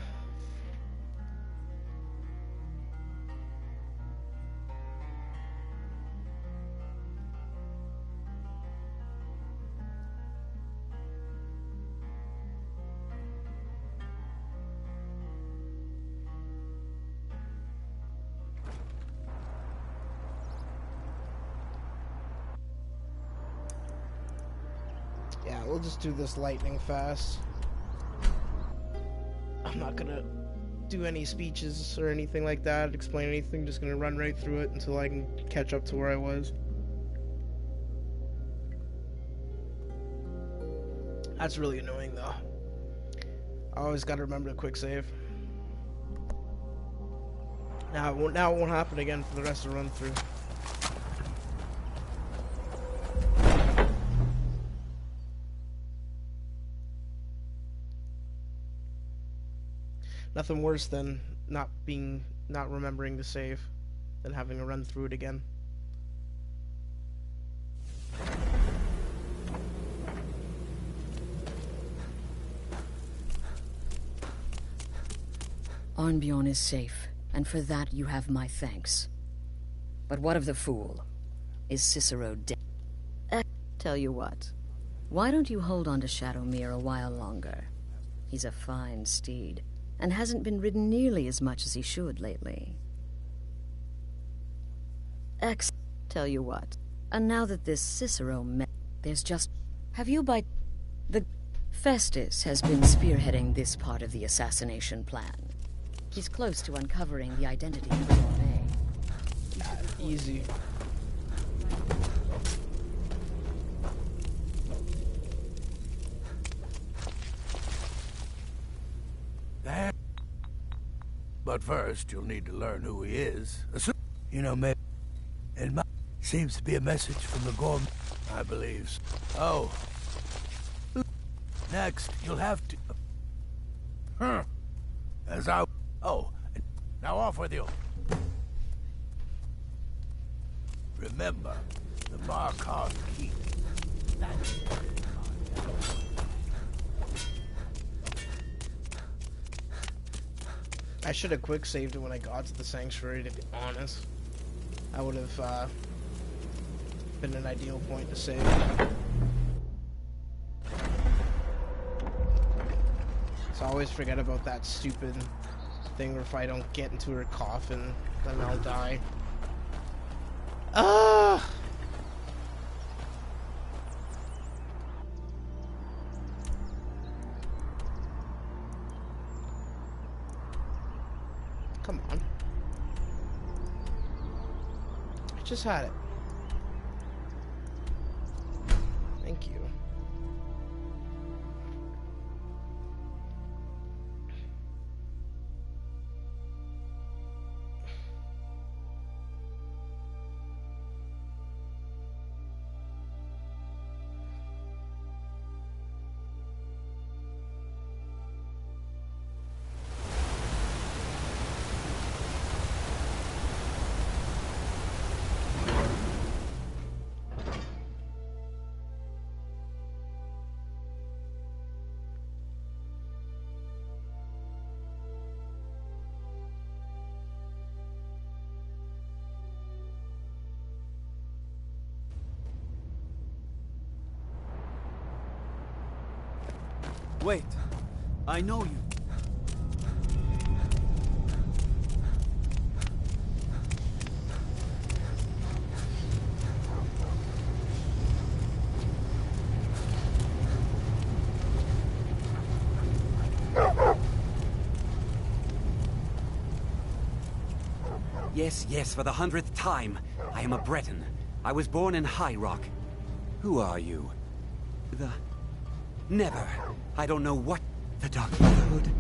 Yeah, we'll just do this lightning fast. I'm not gonna do any speeches or anything like that, explain anything, just gonna run right through it until I can catch up to where I was. That's really annoying though. I always gotta remember to quick save. Now it won't happen again for the rest of the run through. Nothing worse than not remembering to save than having to run through it again. Argonian is safe, and for that you have my thanks. But what of the fool? Is Cicero dead? Tell you what, why don't you hold on to Shadowmere a while longer? He's a fine steed, and hasn't been ridden nearly as much as he should lately. Tell you what, and now that this Cicero there's just... Have you by... The... Festus has been spearheading this part of the assassination plan. He's close to uncovering the identity of the Gourmet. Easy. There. But first, you'll need to learn who he is. You know, maybe... It seems to be a message from the Gourmet, I believe. Oh. Next, you'll have to... As I... Oh, now off with you. Remember, the Markov key. I should have quick saved it when I got to the sanctuary, to be honest. I would have been an ideal point to save. So I always forget about that stupid thing where if I don't get into her coffin, then I'll die. Ah! Come on. I just had it. Thank you. Wait, I know you. Yes, yes, for the 100th time. I am a Breton. I was born in High Rock. Who are you? Never. I don't know what... The Dark Brotherhood.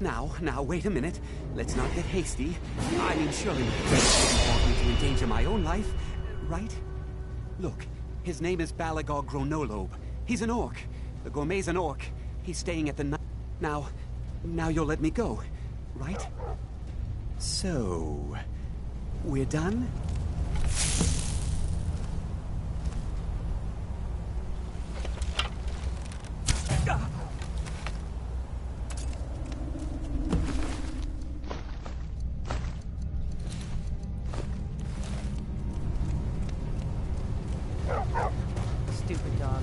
Now, wait a minute. Let's not get hasty. I mean, surely my friends wouldn't want me to endanger my own life, right? Look, his name is Balagog Gronolobe. He's an orc. The gourmet's an orc. He's staying at the... Now you'll let me go, right? So... We're done? Stupid dog.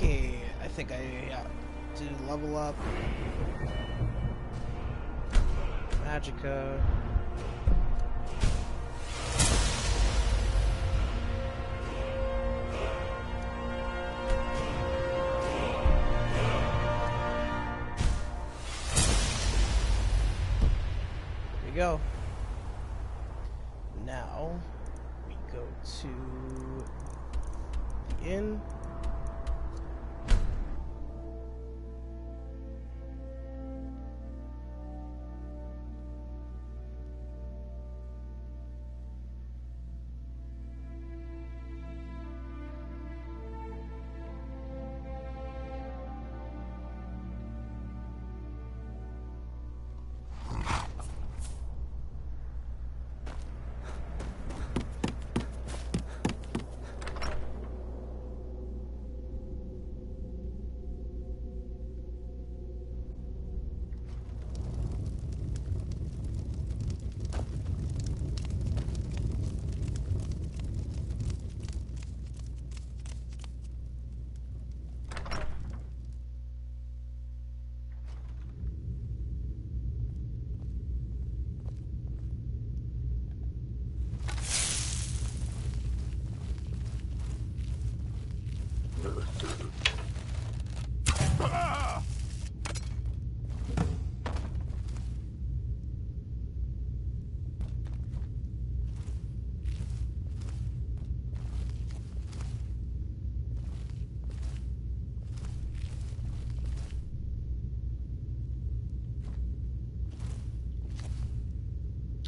Okay, I think I did level up. Magica. There we go. Now we go to the inn.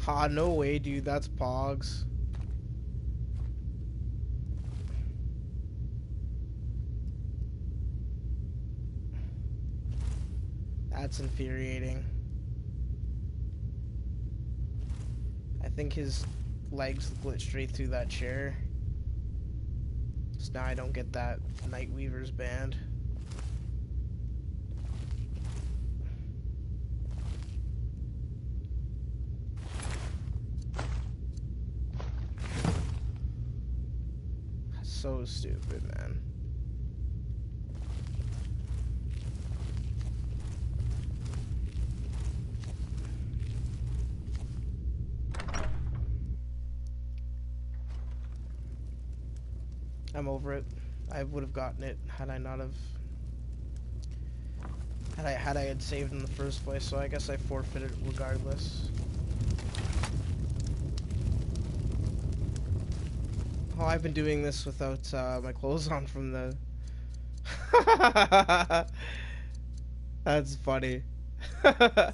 Ha, no way, dude. That's Pogs. That's infuriating. I think his legs glitch straight through that chair. So now I don't get that Nightweaver's band. So stupid, man. I'm over it. I would have gotten it had I not have had I had saved in the first place, so I guess I forfeited it regardless. Oh, I've been doing this without my clothes on from the... That's funny. Oh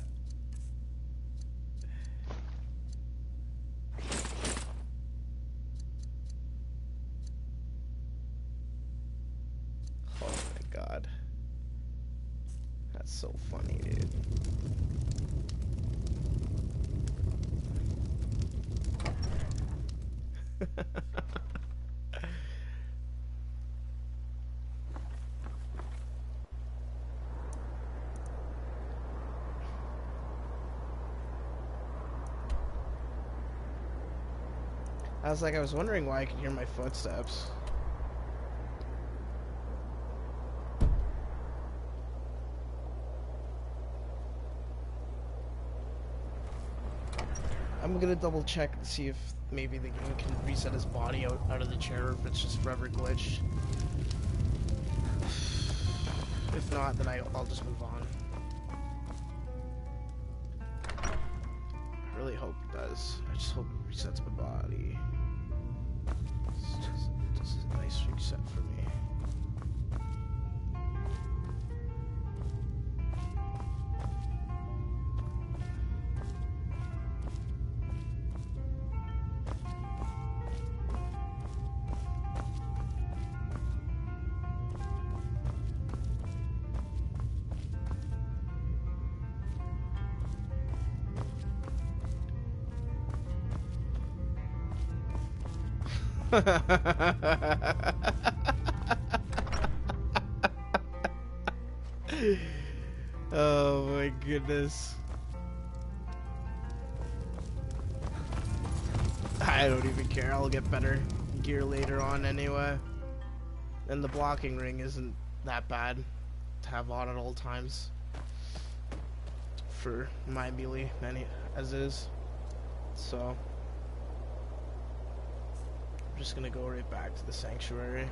my god. That's so funny, dude. I was wondering why I could hear my footsteps. I'm gonna double check and see if maybe the game can reset his body out of the chair, or if it's just forever glitched. If not, then I'll just move on. I really hope it does. I just hope it resets my body. This is a nice reset for me. Oh my goodness. I don't even care. I'll get better gear later on anyway. And the blocking ring isn't that bad to have on at all times for my melee as is. So I'm just gonna go right back to the sanctuary.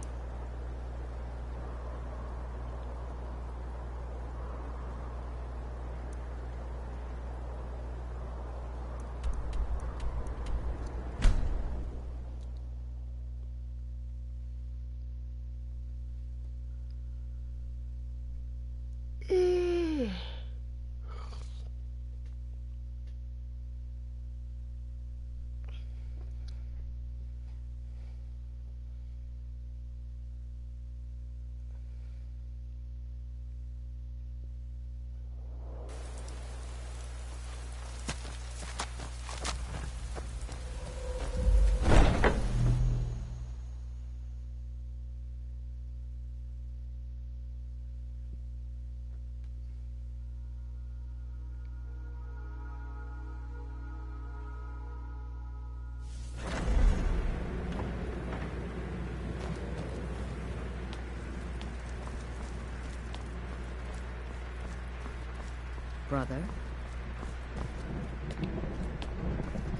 Brother?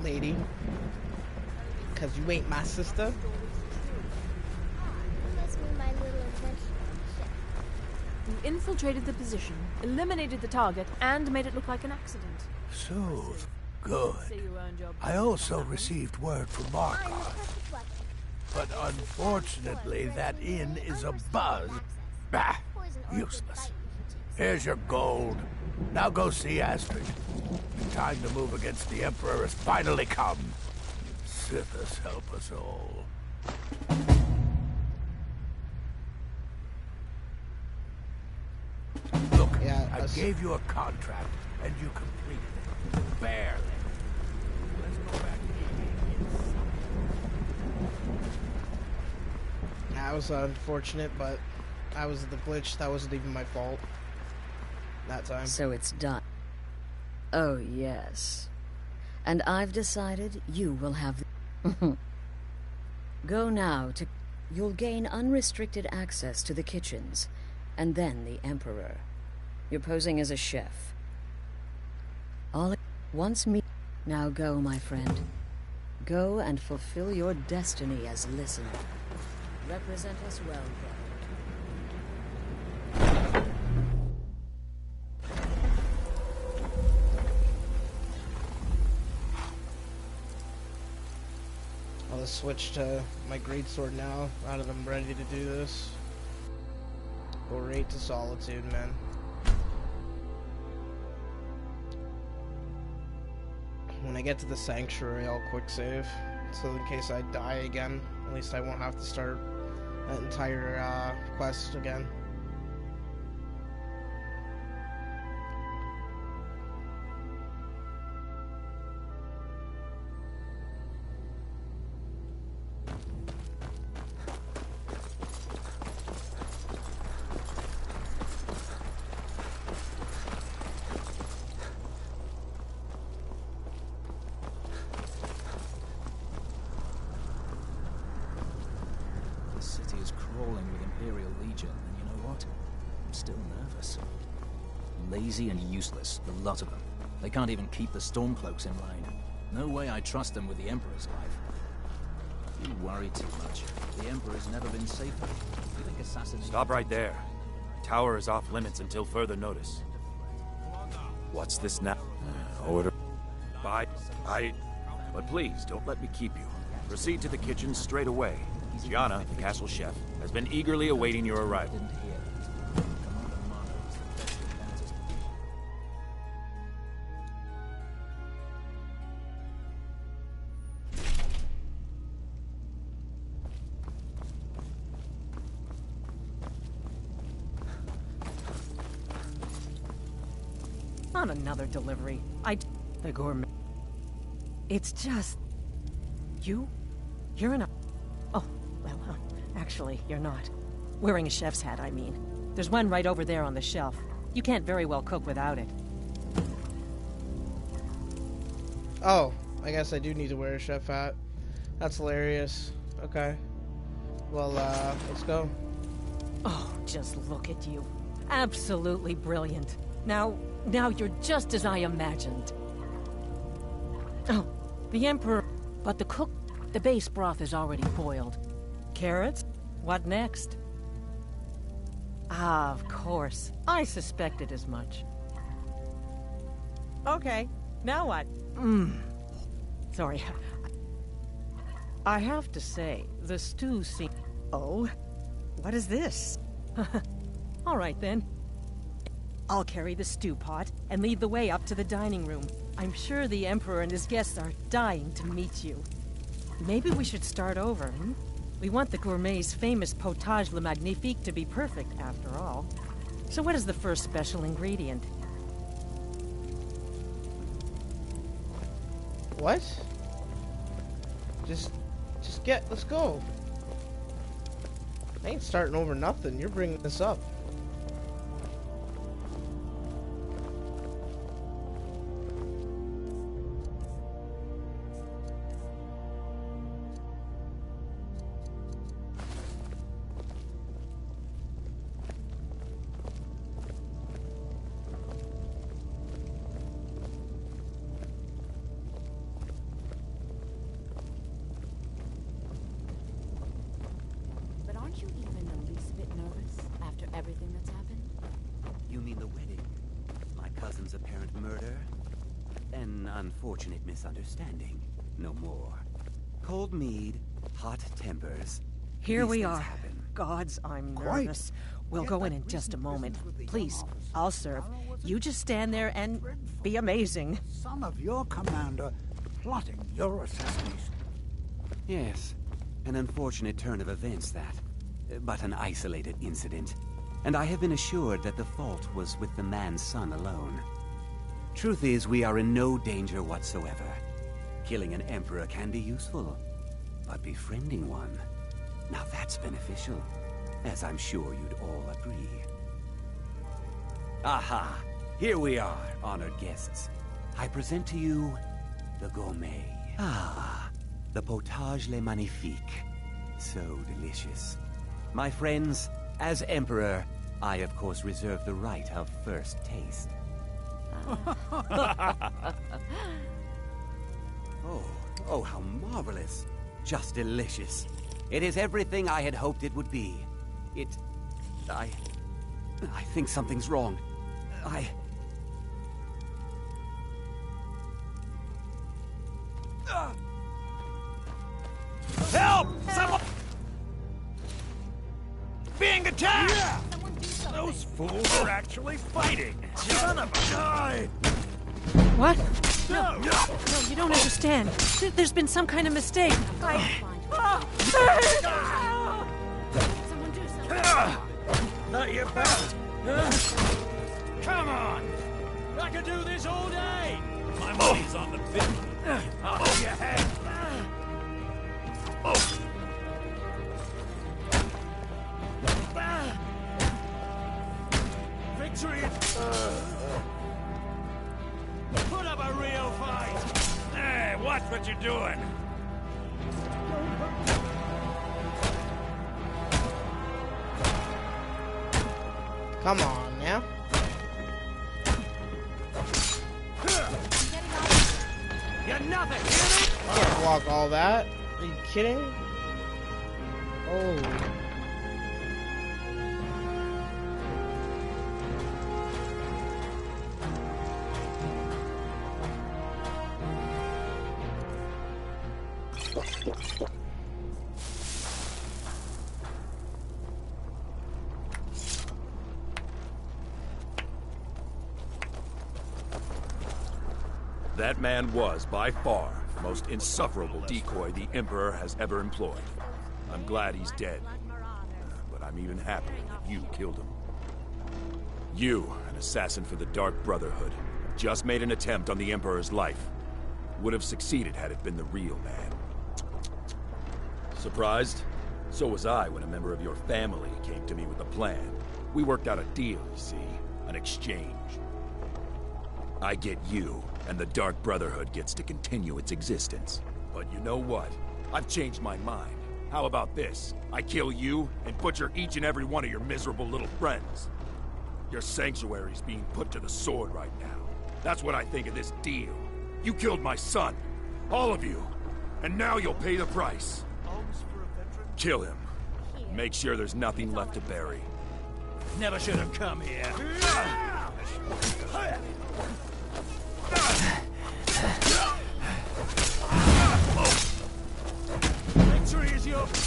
Lady? Cause you ain't my sister? That's my little adventure. You infiltrated the position, eliminated the target, and made it look like an accident. So good. I also received word from Markov. But unfortunately, that inn is a buzz. Bah! Useless. Here's your gold. Now go see Astrid. The time to move against the Emperor has finally come. Sithis help us all. Look, yeah, I've this. Gave you a contract, and you completed it. Barely. Let's go back That was unfortunate, but that was the glitch. That wasn't even my fault. That time. So it's done. Oh, yes. And I've decided you will have... Go now to... You'll gain unrestricted access to the kitchens, and then the Emperor. You're posing as a chef. Once me... Now go, my friend. Go and fulfill your destiny as listener. Represent us well, brother. I'll just switch to my greatsword now, now that I'm ready to do this. Go right to Solitude, man. When I get to the Sanctuary, I'll quick save. So in case I die again, at least I won't have to start that entire quest again. Lazy and useless, the lot of them. They can't even keep the Stormcloaks in line. No way I trust them with the Emperor's life. You worry too much. The Emperor's never been safer. You think assassins... Stop right there. The tower is off limits until further notice. What's this now? Order. But please, don't let me keep you. Proceed to the kitchen straight away. Gianna, the castle chef, has been eagerly awaiting your arrival. On another delivery. The gourmet. It's just... You're in a... Oh, well, actually, you're not. Wearing a chef's hat, I mean. There's one right over there on the shelf. You can't very well cook without it. Oh, I guess I do need to wear a chef hat. That's hilarious. Okay. Well, let's go. Oh, just look at you. Absolutely brilliant. Now you're just as I imagined. Oh, the Emperor... But the base broth is already boiled. Carrots? What next? Ah, of course. I suspected as much. Okay, now what? Sorry. I have to say, the stew seems... Oh? What is this? All right, then. I'll carry the stew pot and lead the way up to the dining room. I'm sure the Emperor and his guests are dying to meet you. Maybe we should start over, hmm? We want the gourmet's famous potage le magnifique to be perfect, after all. So what is the first special ingredient? What? Let's go. I ain't starting over nothing. You're bringing this up. Unfortunate misunderstanding. No more. Cold mead, hot tempers. Here we are. Gods, I'm nervous. We'll go in just a moment. Please, I'll serve. You just stand there and be amazing. Son of your commander plotting your assassination. Yes, an unfortunate turn of events, that. But an isolated incident. and I have been assured that the fault was with the man's son alone. Truth is, we are in no danger whatsoever. Killing an emperor can be useful, but befriending one, now that's beneficial, as I'm sure you'd all agree. Aha! Here we are, honored guests. I present to you the gourmet. Ah, the potage le magnifique. So delicious. My friends, as Emperor, I of course reserve the right of first taste. Oh, how marvelous. Just delicious. It is everything I had hoped it would be. I think something's wrong. Help! Someone! Being attacked! Yeah. Those fools are actually fighting! Son of a guy! What? No, you don't understand. There's been some kind of mistake. Someone do something. Not your best! Come on! I could do this all day! My money's on the bit. I'll hold your head. Victory! Put up a real fight! Hey, watch what you're doing! Come on now. You're nothing! Can't block all that. Are you kidding? Oh. That man was, by far, the most insufferable decoy the Emperor has ever employed. I'm glad he's dead, but I'm even happier that you killed him. You, an assassin for the Dark Brotherhood, have just made an attempt on the Emperor's life. Would have succeeded had it been the real man. Surprised? So was I when a member of your family came to me with a plan. We worked out a deal, you see, an exchange. I get you, and the Dark Brotherhood gets to continue its existence. But you know what? I've changed my mind. How about this? I kill you, and butcher each and every one of your miserable little friends. Your sanctuary's being put to the sword right now. That's what I think of this deal. You killed my son. All of you. And now you'll pay the price. Kill him. Make sure there's nothing left to bury. Never should have come here. Victory is your... This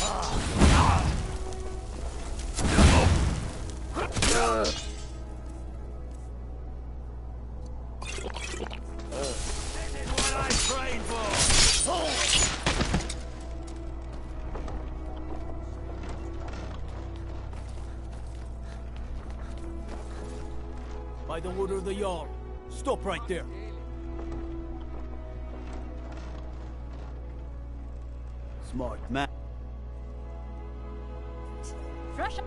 is what I prayed for! By the order of the Jarl, stop right there. Smart man. Fresh.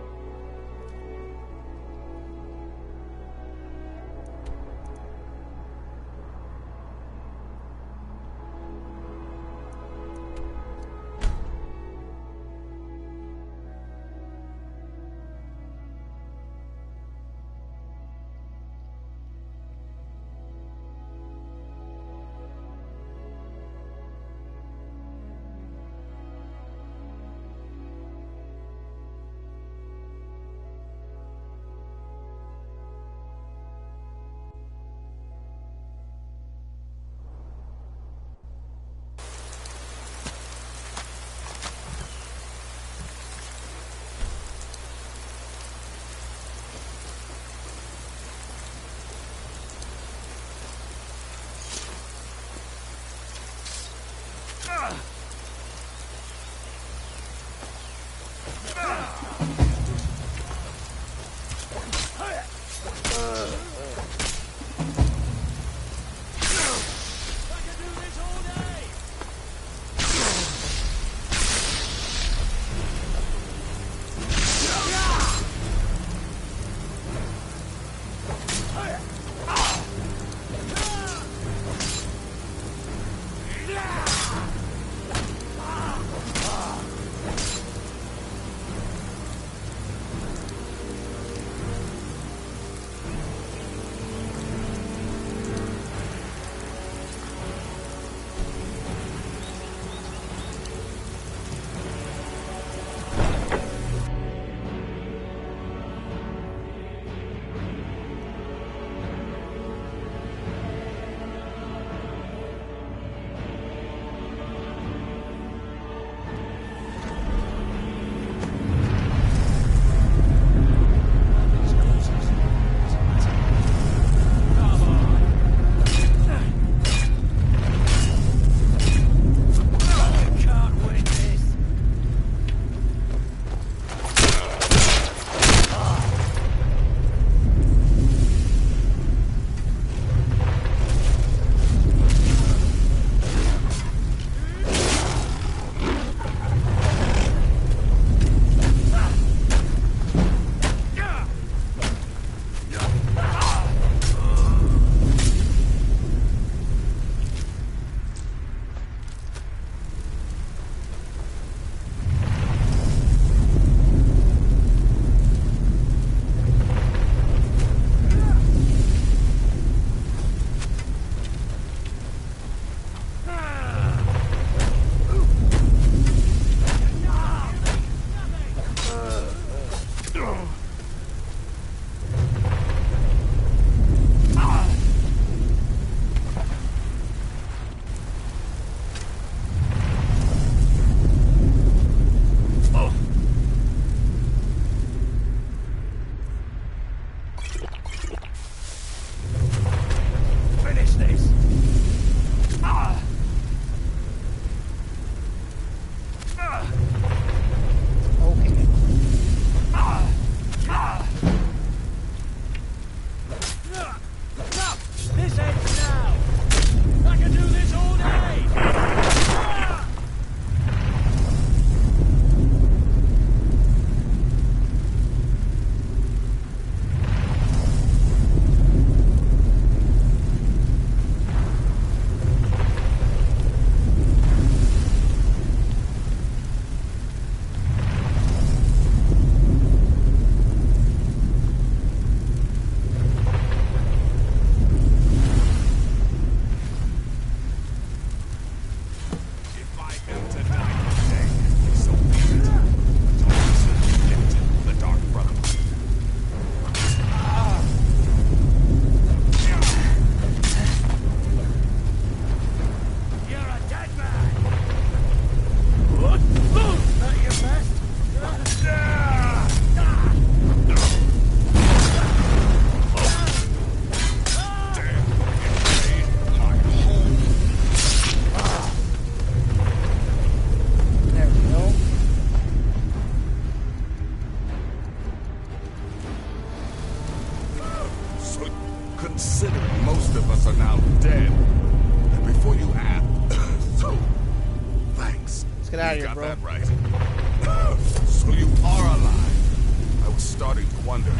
wonder.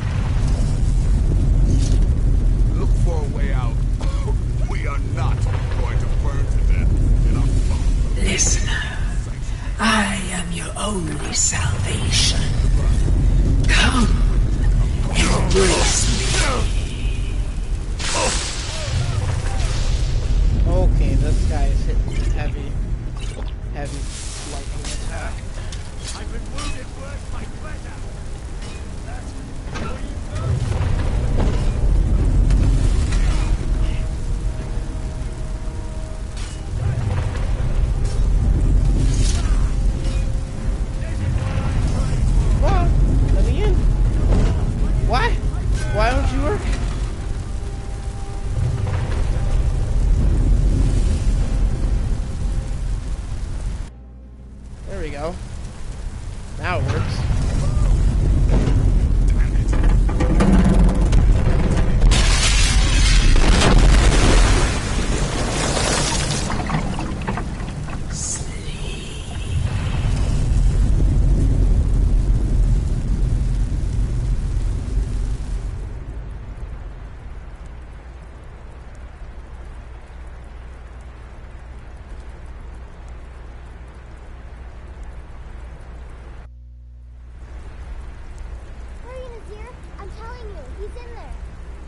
Look for a way out. We are not going to burn to death in our bomb. Listener, I am your only salvation. Come, embrace me. Okay, this guy is hitting heavy lightning attack. I've been wounded worse by pleasure. Come on, let me in. Why? Why don't you work? There we go. Now it works.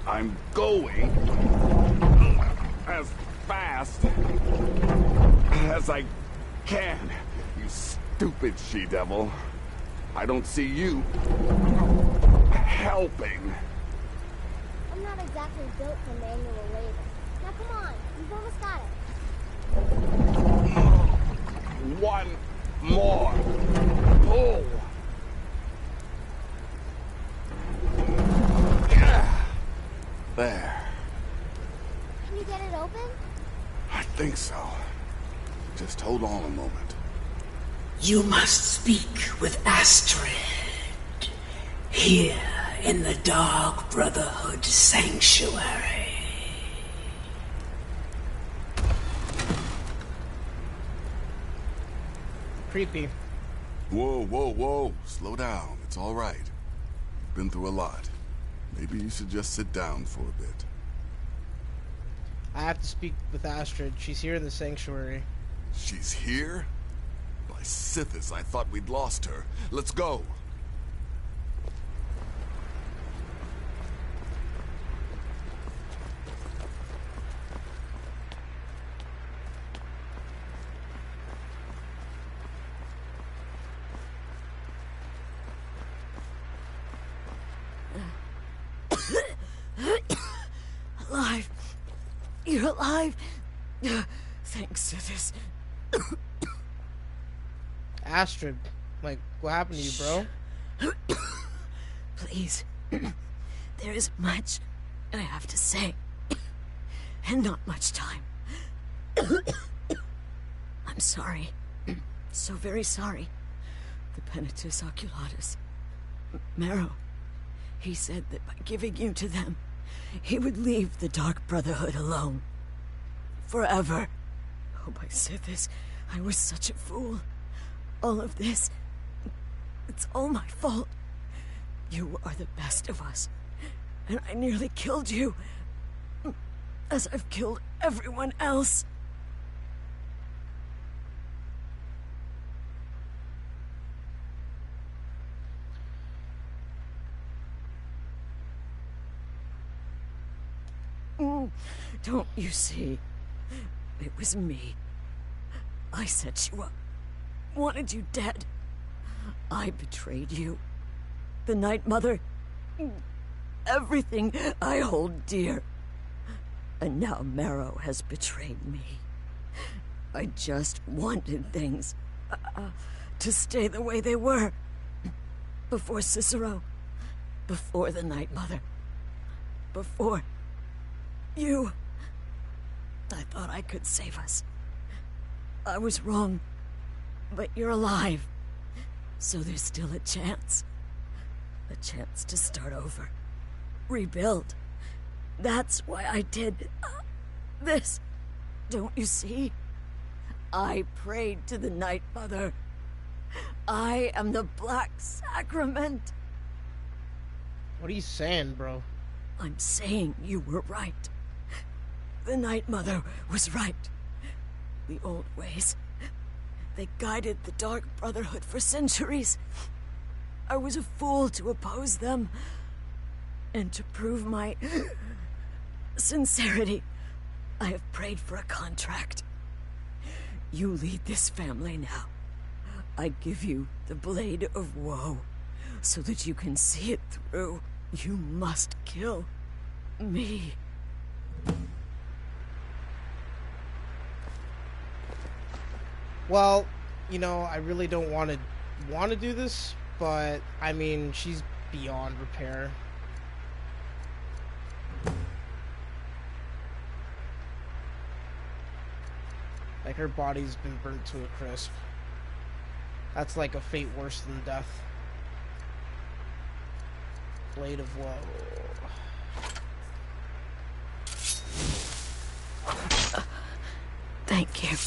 I'm going as fast as I can, you stupid she-devil. I don't see you helping. I'm not exactly built for manual labor. Now come on, you've almost got it. One more pull. There. Can you get it open? I think so. Just hold on a moment. You must speak with Astrid. Here in the Dark Brotherhood Sanctuary. Creepy. Whoa, whoa, whoa. Slow down. It's all right. You've been through a lot. Maybe you should just sit down for a bit. I have to speak with Astrid. She's here in the sanctuary. She's here? By Sithis, I thought we'd lost her. Let's go. Alive. You're alive. Thanks to this. Astrid, like, what happened to you, bro? Please. There is much I have to say. And not much time. I'm sorry. So very sorry. The Penitus Oculatus. Marrow. He said that by giving you to them, he would leave the Dark Brotherhood alone. Forever. Oh, my Sithis, I was such a fool. All of this, it's all my fault. You are the best of us, and I nearly killed you, as I've killed everyone else. Don't you see? It was me. I set you up. Wanted you dead. I betrayed you. The Night Mother. Everything I hold dear. And now Marrow has betrayed me. I just wanted things to stay the way they were. Before Cicero. Before the Night Mother. Before you. I thought I could save us. I was wrong. But you're alive. So there's still a chance. A chance to start over. Rebuild. That's why I did this. Don't you see? I prayed to the Night Mother. I am the Black Sacrament. What are you saying, bro? I'm saying you were right. The Night Mother was right. The old ways, they guided the Dark Brotherhood for centuries. I was a fool to oppose them. And to prove my sincerity, I have prayed for a contract. You lead this family now. I give you the Blade of Woe, so that you can see it through. You must kill me. Well, you know, I really don't want to do this, but I mean, she's beyond repair. Like, her body's been burnt to a crisp. That's like a fate worse than death. Blade of Woe. Thank you.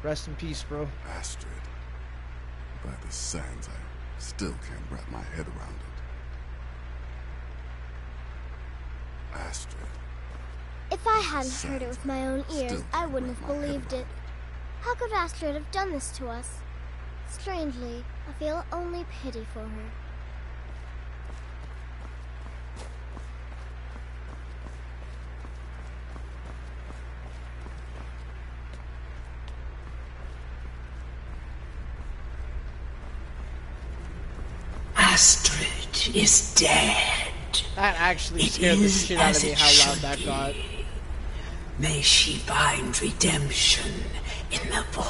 Rest in peace, bro. Astrid. By the sands, I still can't wrap my head around it. Astrid. If I hadn't heard it with my own ears, I wouldn't have believed it. How could Astrid have done this to us? Strangely, I feel only pity for her. Astrid is dead. That actually scared the shit out of me, how loud that got. May she find redemption in the void.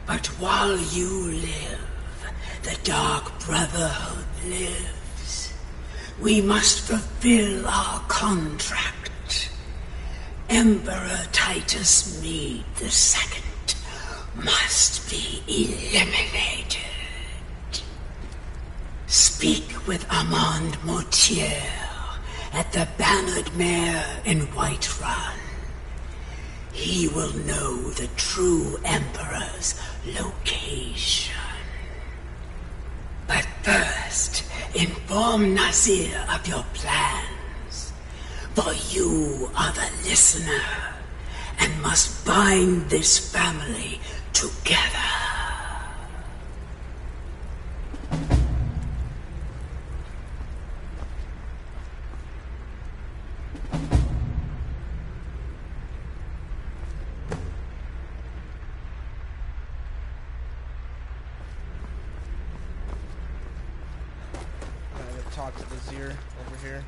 But while you live, the Dark Brotherhood lives. We must fulfill our contract. Emperor Titus Mede II must be eliminated. Speak with Armand Mortier at the Bannered Mare in Whiterun. He will know the true Emperor's location. But first, inform Nazir of your plans, for you are the listener and must bind this family together. Talk to the Zir over here.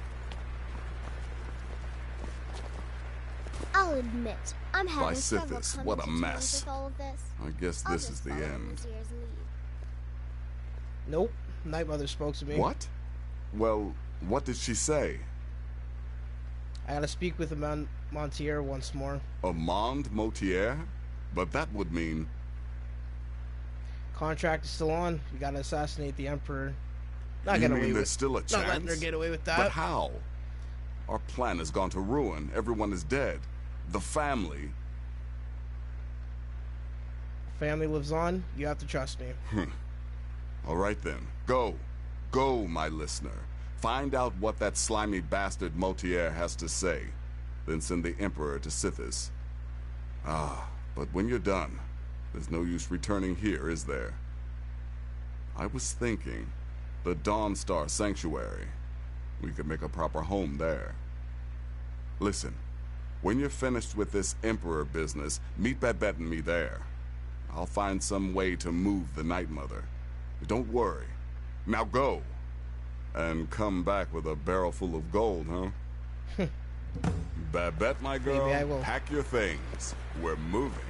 I'll admit, I'm having several Sithis, what a mess. with all of this. I guess this is the end. Nope. Night Mother spoke to me. What? Well, what did she say? I gotta speak with the Montier once more. Armand Mortier? But that would mean... Contract is still on. We gotta assassinate the Emperor. You mean there's still a chance? Not letting her get away with that. But how? Our plan has gone to ruin. Everyone is dead. The family. Family lives on. You have to trust me. All right then. Go. Go, my listener. Find out what that slimy bastard Mortier has to say. Then send the Emperor to Sithis. Ah, but when you're done, there's no use returning here, is there? I was thinking... the Dawnstar Sanctuary. We could make a proper home there. Listen, when you're finished with this Emperor business, meet Babette and me there. I'll find some way to move the Night Mother. Don't worry. Now go. And come back with a barrel full of gold, huh? Babette, my girl, maybe I will. Pack your things. We're moving.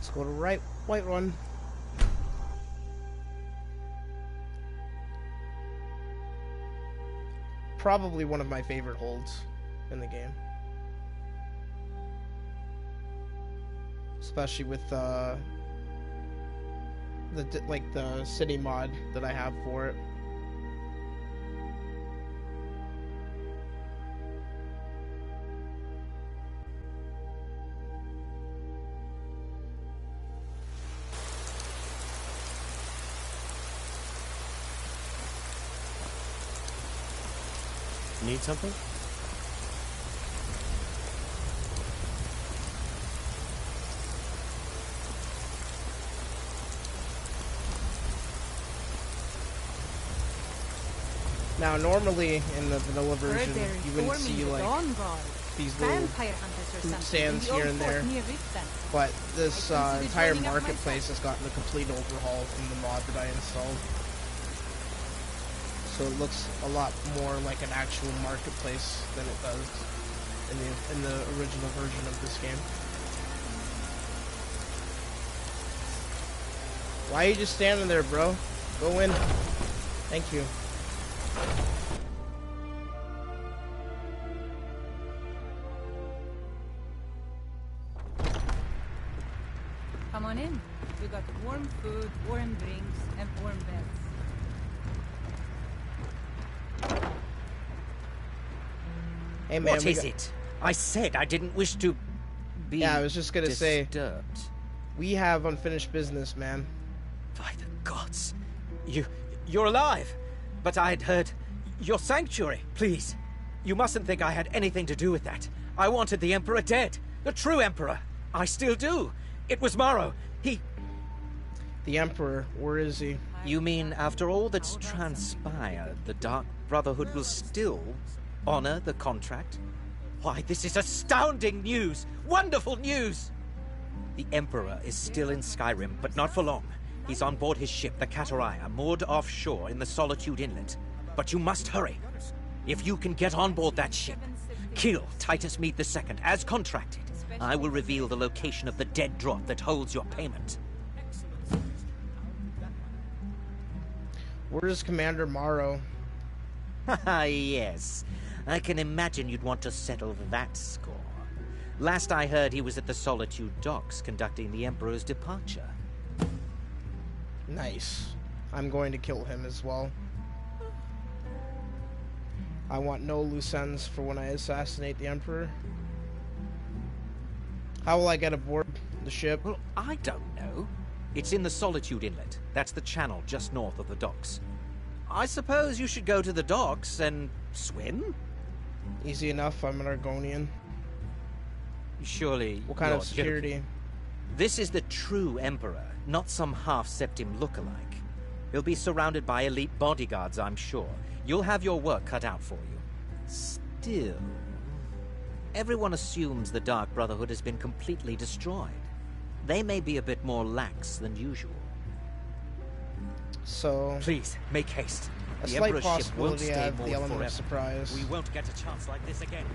Let's go to Whiterun. Probably one of my favorite holds in the game. Especially with the city mod that I have for it. Need something? Now, normally in the vanilla version, you wouldn't see like these little food stands here and there, but this entire marketplace has gotten a complete overhaul from the mod that I installed. So it looks a lot more like an actual marketplace than it does in the original version of this game. Why are you just standing there, bro? Go in. Thank you. Come on in. We got warm food, warm drinks, and warm beds. Hey man, what is it? I said I didn't wish to be. Yeah, I was just gonna disturbed. say. We have unfinished business, man. By the gods, you're alive. But I had heard your sanctuary. Please, you mustn't think I had anything to do with that. I wanted the Emperor dead, the true Emperor. I still do. It was Morrow. The Emperor. Where is he? You mean after all that's transpired, the Dark Brotherhood will still honor the contract? Why, this is astounding news! Wonderful news! The Emperor is still in Skyrim, but not for long. He's on board his ship, the Kataraya, moored offshore in the Solitude Inlet. But you must hurry. If you can get on board that ship, kill Titus Mead II, as contracted. I will reveal the location of the dead drop that holds your payment. Where's Commander Morrow? Haha, yes. I can imagine you'd want to settle that score. Last I heard, he was at the Solitude docks conducting the Emperor's departure. Nice. I'm going to kill him as well. I want no loose ends for when I assassinate the Emperor. How will I get aboard the ship? Well, I don't know. It's in the Solitude Inlet. That's the channel just north of the docks. I suppose you should go to the docks and swim? Easy enough, I'm an Argonian. Surely. What kind of security? Joking. This is the true Emperor, not some half-septim lookalike. He'll be surrounded by elite bodyguards, I'm sure. You'll have your work cut out for you. Still, everyone assumes the Dark Brotherhood has been completely destroyed. They may be a bit more lax than usual. So... Please, make haste. A The slight Emperor's ship won't possibility stay I have moored the element forever. of surprise. We won't get a chance like this again.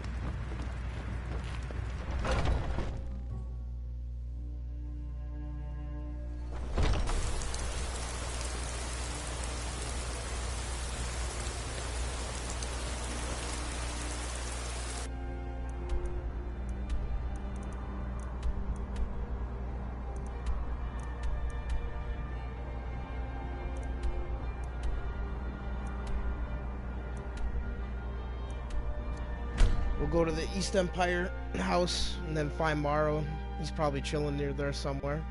We'll go to the East Empire house and then find Morrow. He's probably chilling near there somewhere.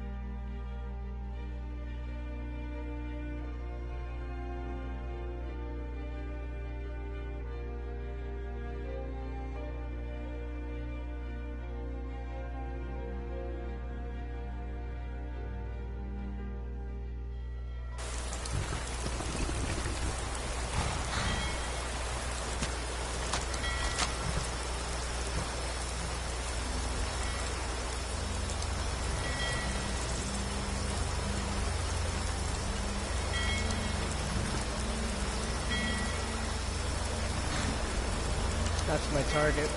That's my target.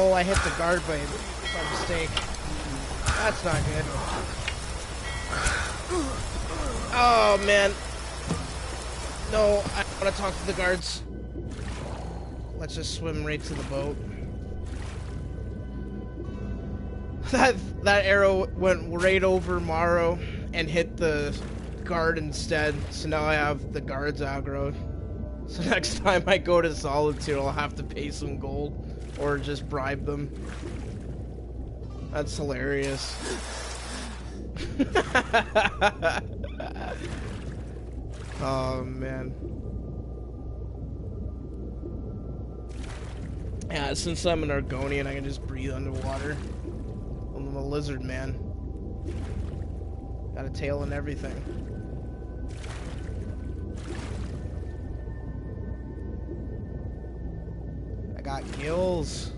Oh, I hit the guard by mistake. That's not good. Oh, man. No, I want to talk to the guards. Let's just swim right to the boat. That arrow went right over Morrow and hit the guard instead. So now I have the guards aggro. So next time I go to Solitude, I'll have to pay some gold or just bribe them. That's hilarious. Oh, man. Yeah, since I'm an Argonian, I can just breathe underwater. I'm a lizard man. Got a tail and everything. I got gills.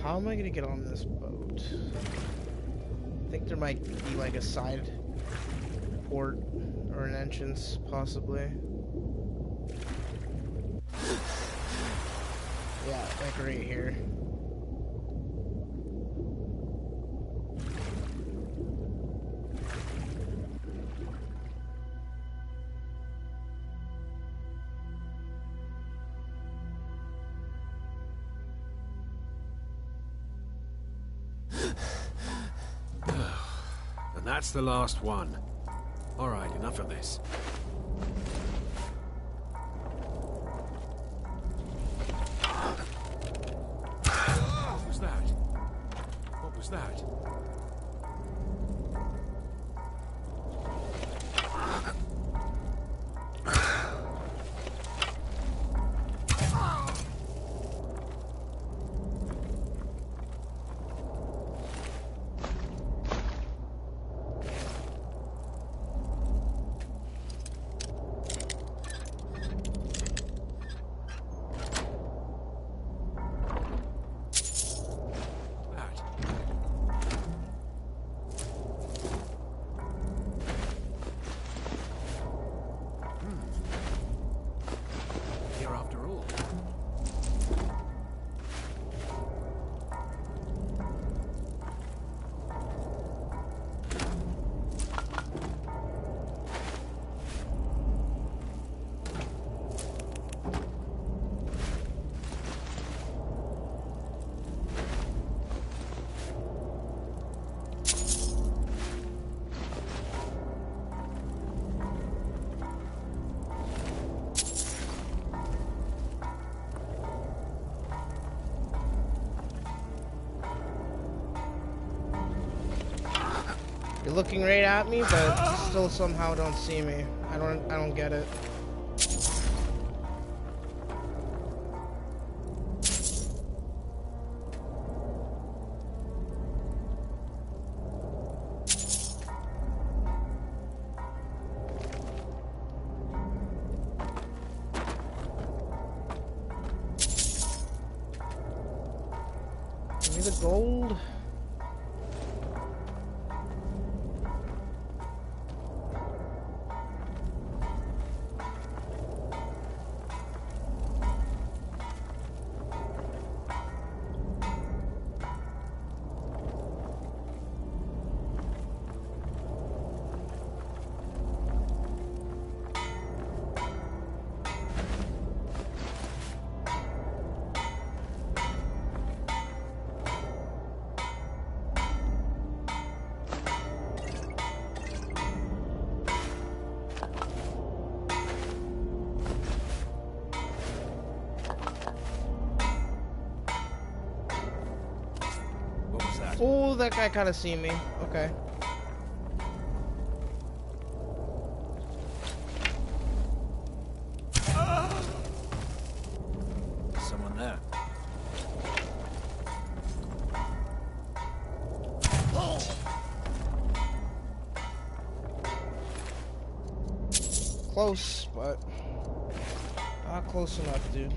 How am I gonna get on this boat? I think there might be like a side port or an entrance, possibly. Yeah, like right here. That's the last one. All right, enough of this. What was that? What was that? You're looking right at me, but still somehow don't see me. I don't get it. Give me the gold. Oh, that guy kind of see me. Okay. Someone there. Close, but Not close enough, dude.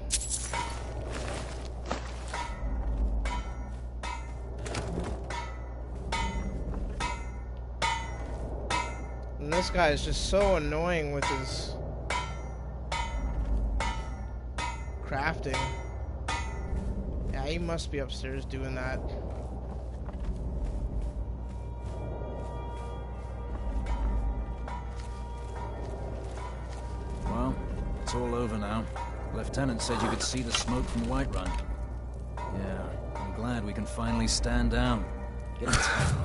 And this guy is just so annoying with his crafting. Yeah, he must be upstairs doing that. Well, it's all over now. Lieutenant said you could see the smoke from Whiterun. Yeah, I'm glad we can finally stand down. Get inside.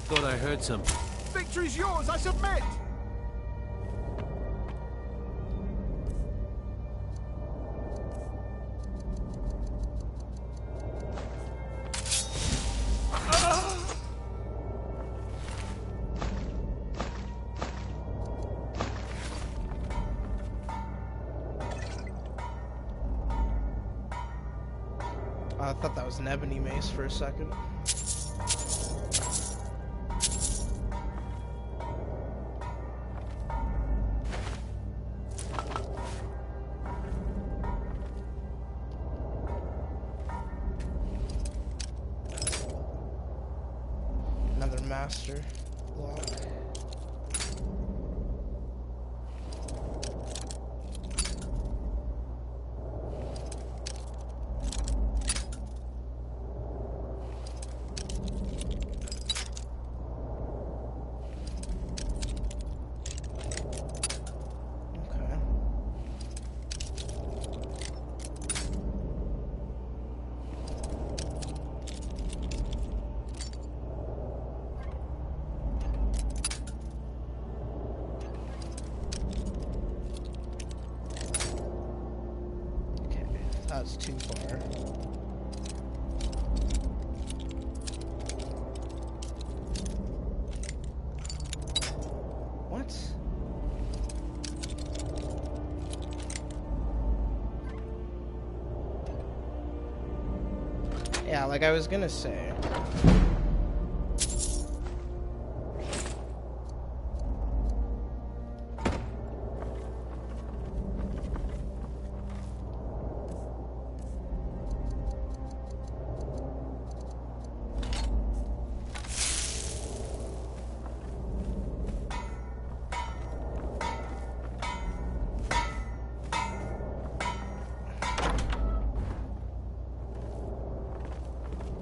Thought I heard something. Victory's yours, I submit! I thought that was an ebony mace for a second. Another master block. That's too far. What? Yeah, like I was gonna say.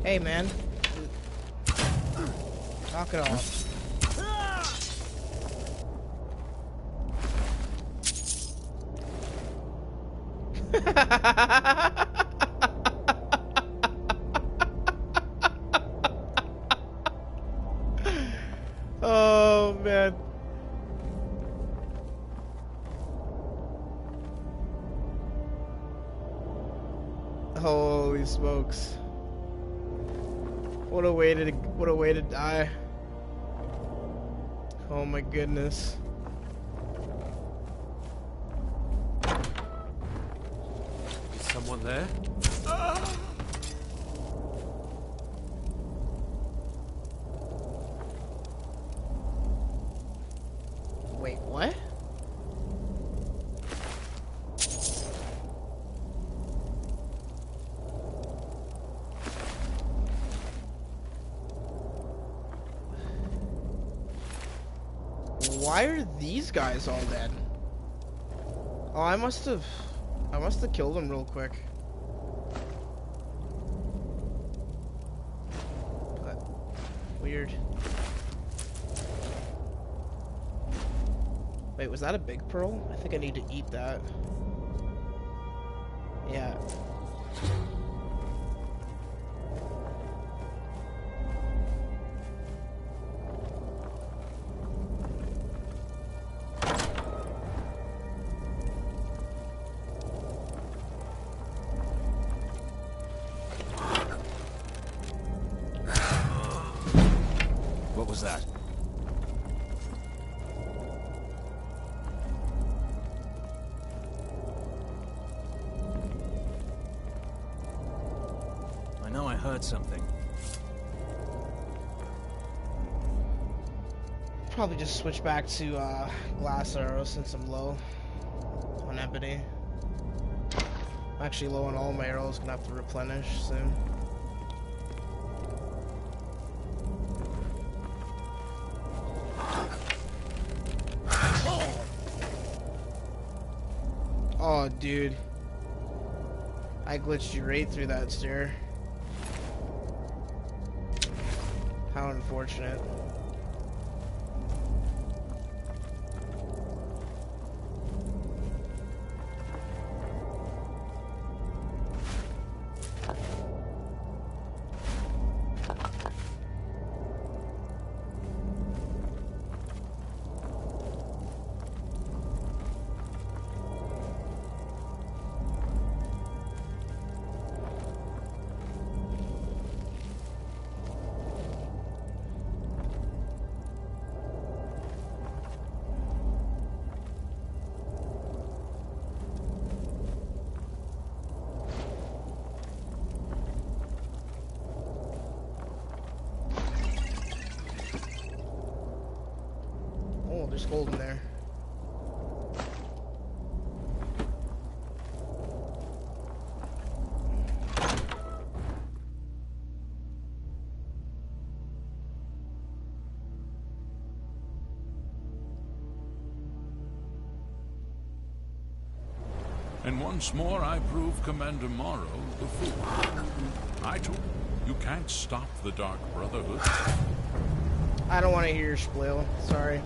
Hey, man. Knock it off. Oh, man. Holy smokes. What a way to die. Oh my goodness. Is someone there? Wait, what? Why are these guys all dead? Oh, I must have killed them real quick. But weird. Wait, was that a big pearl? I think I need to eat that. Yeah. What was that? I know I heard something. Probably just switch back to glass arrows since I'm low on ebony. I'm actually low on all my arrows, gonna have to replenish soon. Oh, dude. I glitched you right through that stair. How unfortunate. Oh, there's gold in there. And once more I prove Commander Morrow the fool. I told you can't stop the Dark Brotherhood. I don't want to hear your splill. Sorry.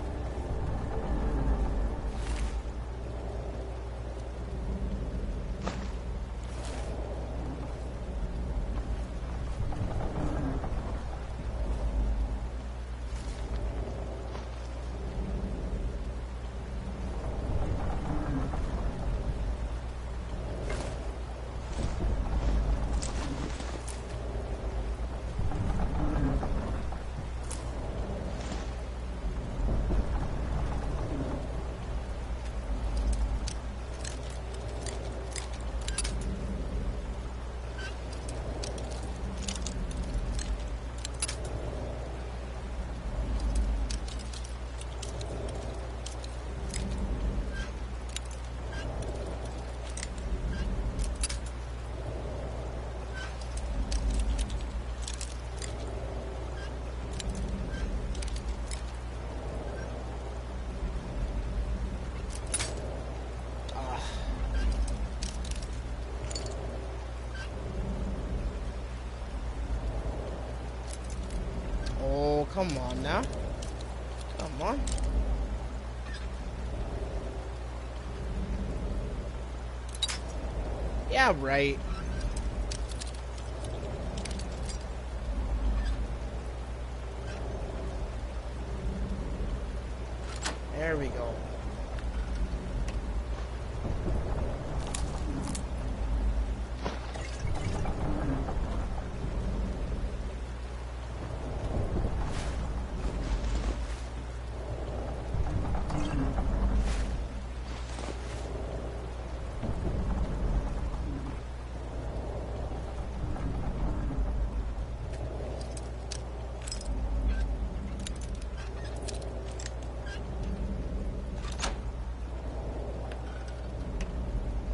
Oh, come on now. Come on. Yeah, right. There we go.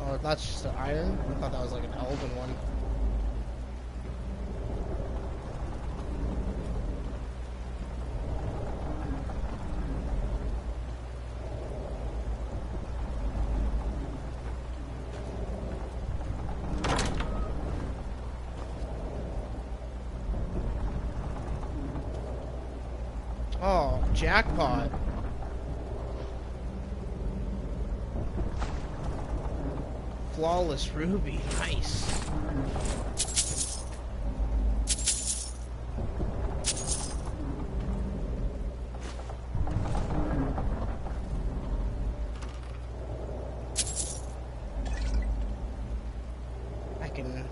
Oh, that's just an iron? I thought that was like an elven one. Oh, jackpot. flawless ruby. Nice. I can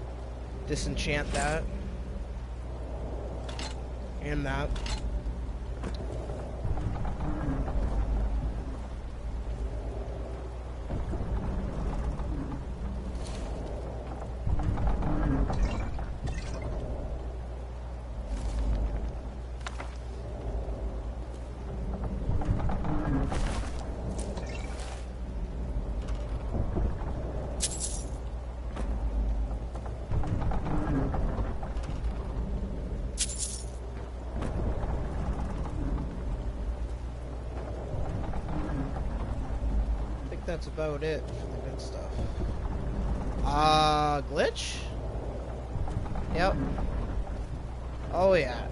disenchant that. And that. That's about it for the good stuff. Glitch? Yep. Oh yeah.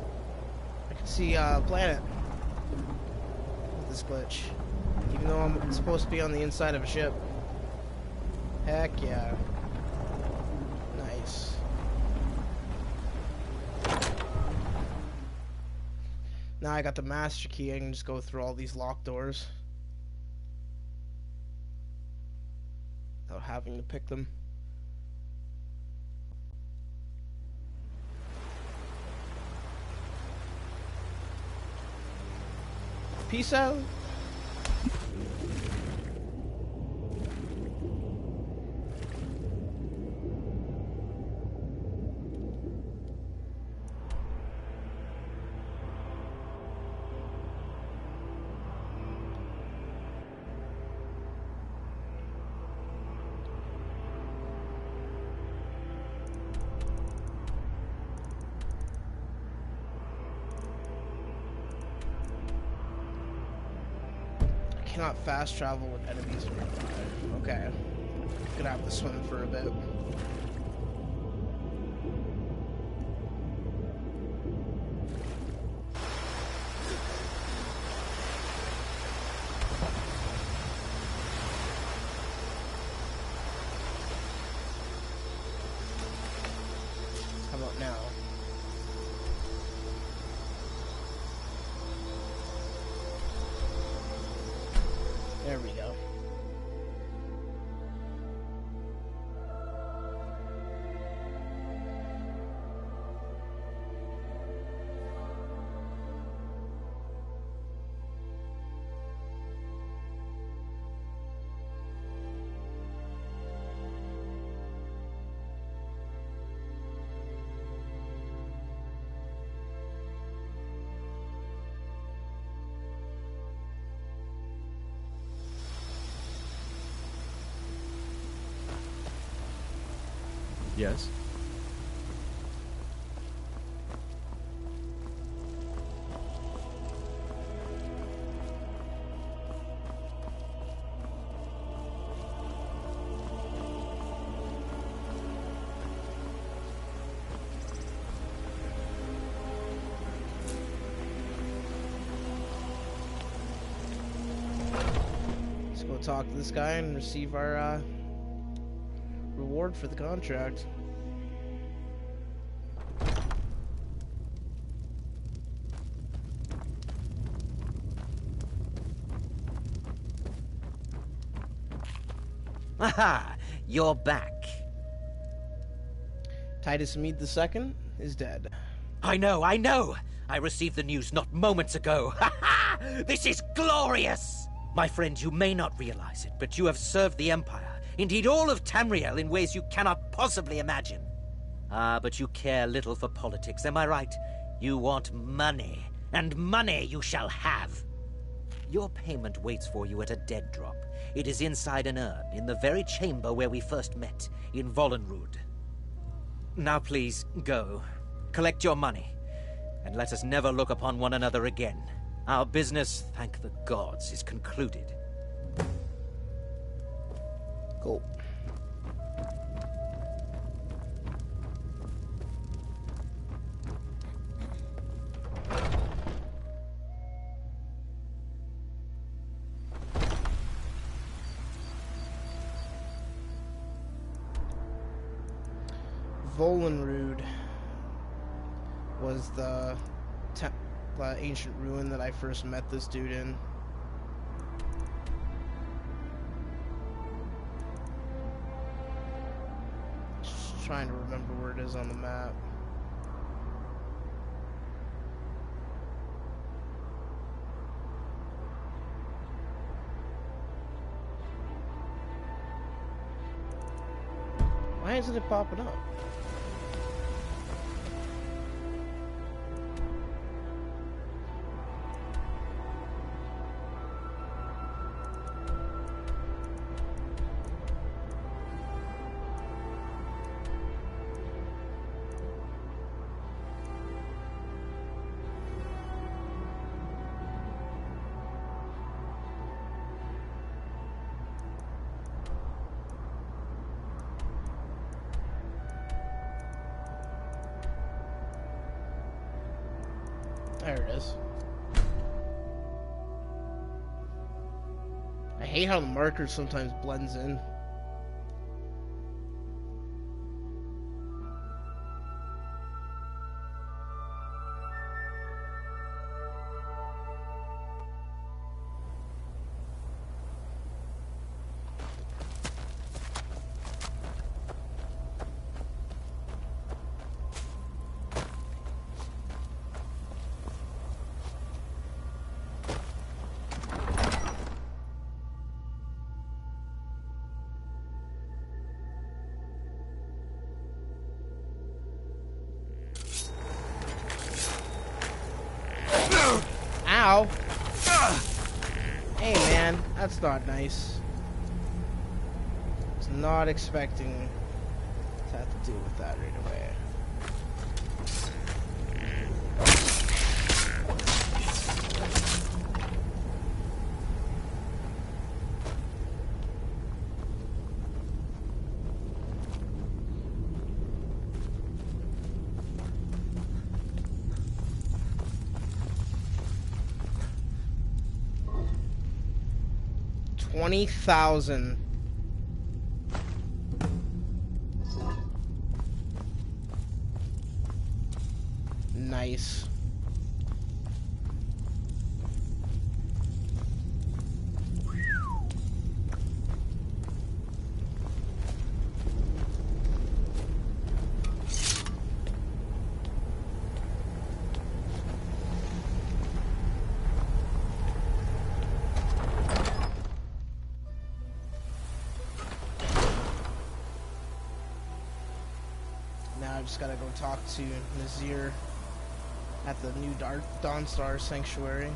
I can see planet with this glitch. Even though I'm supposed to be on the inside of a ship. Heck yeah. Nice. Now I got the master key, I can just go through all these locked doors without having to pick them. Peace out. Cannot fast travel with enemies nearby. Okay. Gonna have to swim for a bit. How about now? There we go. Yes? Let's go talk to this guy and receive our reward for the contract. Aha! You're back. Titus Mead II is dead. I know! I received the news not moments ago. Ha ha! This is glorious! My friend, you may not realize it, but you have served the Empire, indeed all of Tamriel, in ways you cannot possibly imagine. Ah, but you care little for politics, am I right? You want money, and money you shall have. Your payment waits for you at a dead drop. It is inside an urn, in the very chamber where we first met, in Vollenrud. Now please, go. Collect your money, and let us never look upon one another again. Our business, thank the gods, is concluded. Cool. Volenrud was the ancient ruin that I first met this dude in. Just trying to remember where it is on the map. Why isn't it popping up? There it is. I hate how the marker sometimes blends in. Ow! Hey man, that's not nice. Was not expecting to have to deal with that right away. $20,000. Nice. I just gotta go talk to Nazir at the new Dawnstar Sanctuary.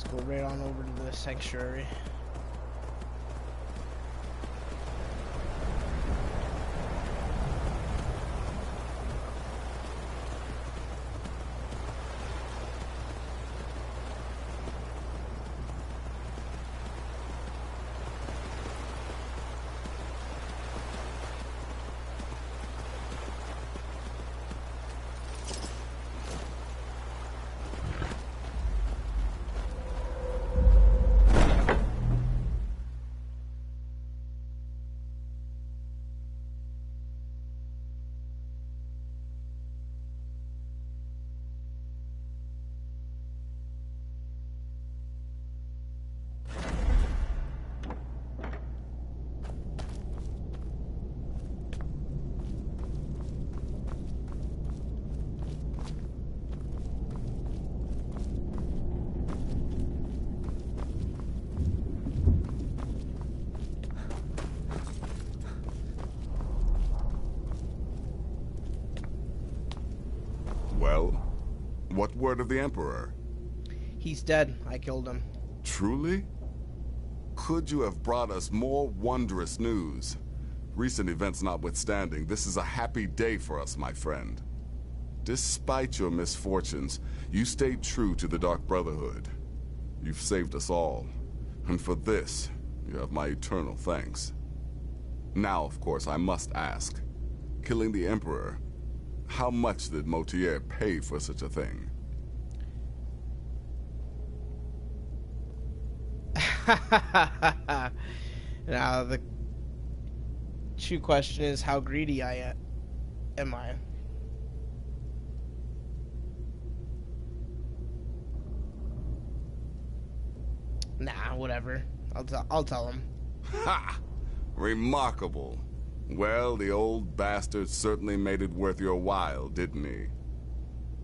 Go right on over to the sanctuary. Well, what word of the Emperor? He's dead. I killed him. Truly? Could you have brought us more wondrous news? Recent events notwithstanding, this is a happy day for us, my friend. Despite your misfortunes, you stayed true to the Dark Brotherhood. You've saved us all, and for this, you have my eternal thanks. Now, of course, I must ask, killing the Emperor, how much did Motier pay for such a thing? Now, the true question is, how greedy am I? Nah, whatever. I'll tell him. Ha! Remarkable. Well, the old bastard certainly made it worth your while, didn't he?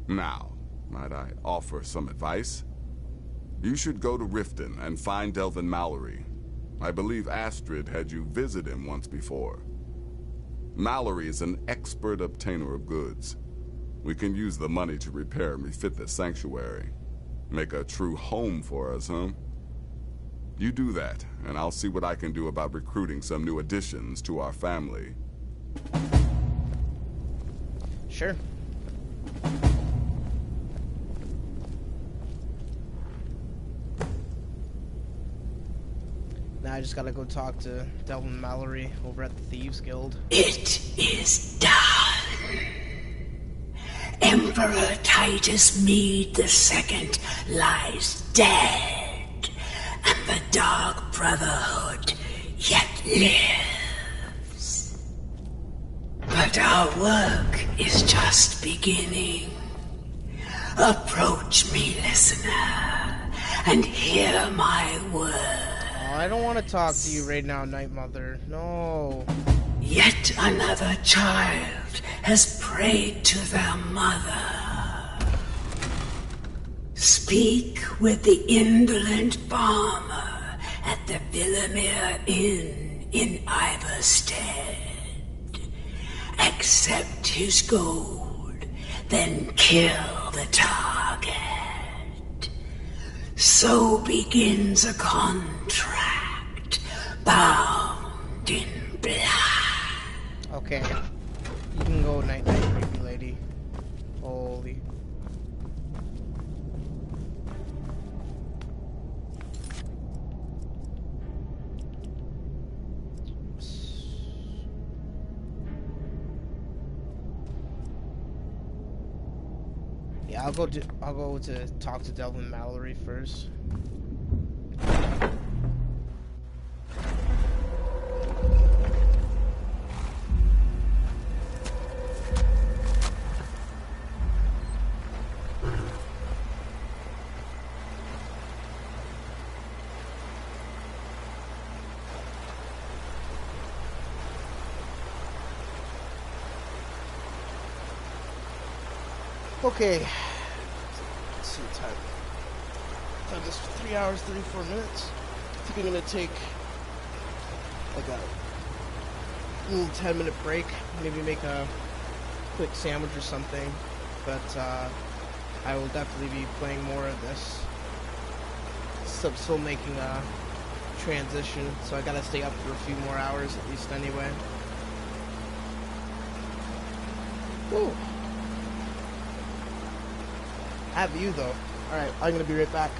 Now, might I offer some advice? You should go to Riften and find Delvin Mallory. I believe Astrid had you visit him once before. Mallory is an expert obtainer of goods. We can use the money to repair and refit this sanctuary. Make a true home for us, huh? You do that, and I'll see what I can do about recruiting some new additions to our family. Sure. Now I just gotta go talk to Delvin Mallory over at the Thieves Guild. It is done. Emperor Titus Mede II lies dead, and the Dark Brotherhood yet lives. But our work is just beginning. Approach me, listener, and hear my words. I don't want to talk to you right now, Night Mother. No. Yet another child has prayed to their mother. Speak with the indolent farmer at the Villamere Inn in Iverstead. Accept his gold, then kill the target. So begins a contract bound in blood. Okay. You can go night-night, creepy lady. Holy. Yeah, I'll go to talk to Delvin Mallory first. Okay. Let's see the time. Time is 3 hours, 34 minutes. I think I'm gonna take like a little 10-minute break. Maybe make a quick sandwich or something. But I will definitely be playing more of this. Still making a transition, so I gotta stay up for a few more hours at least anyway. Woo. Have you though? Alright, I'm gonna be right back.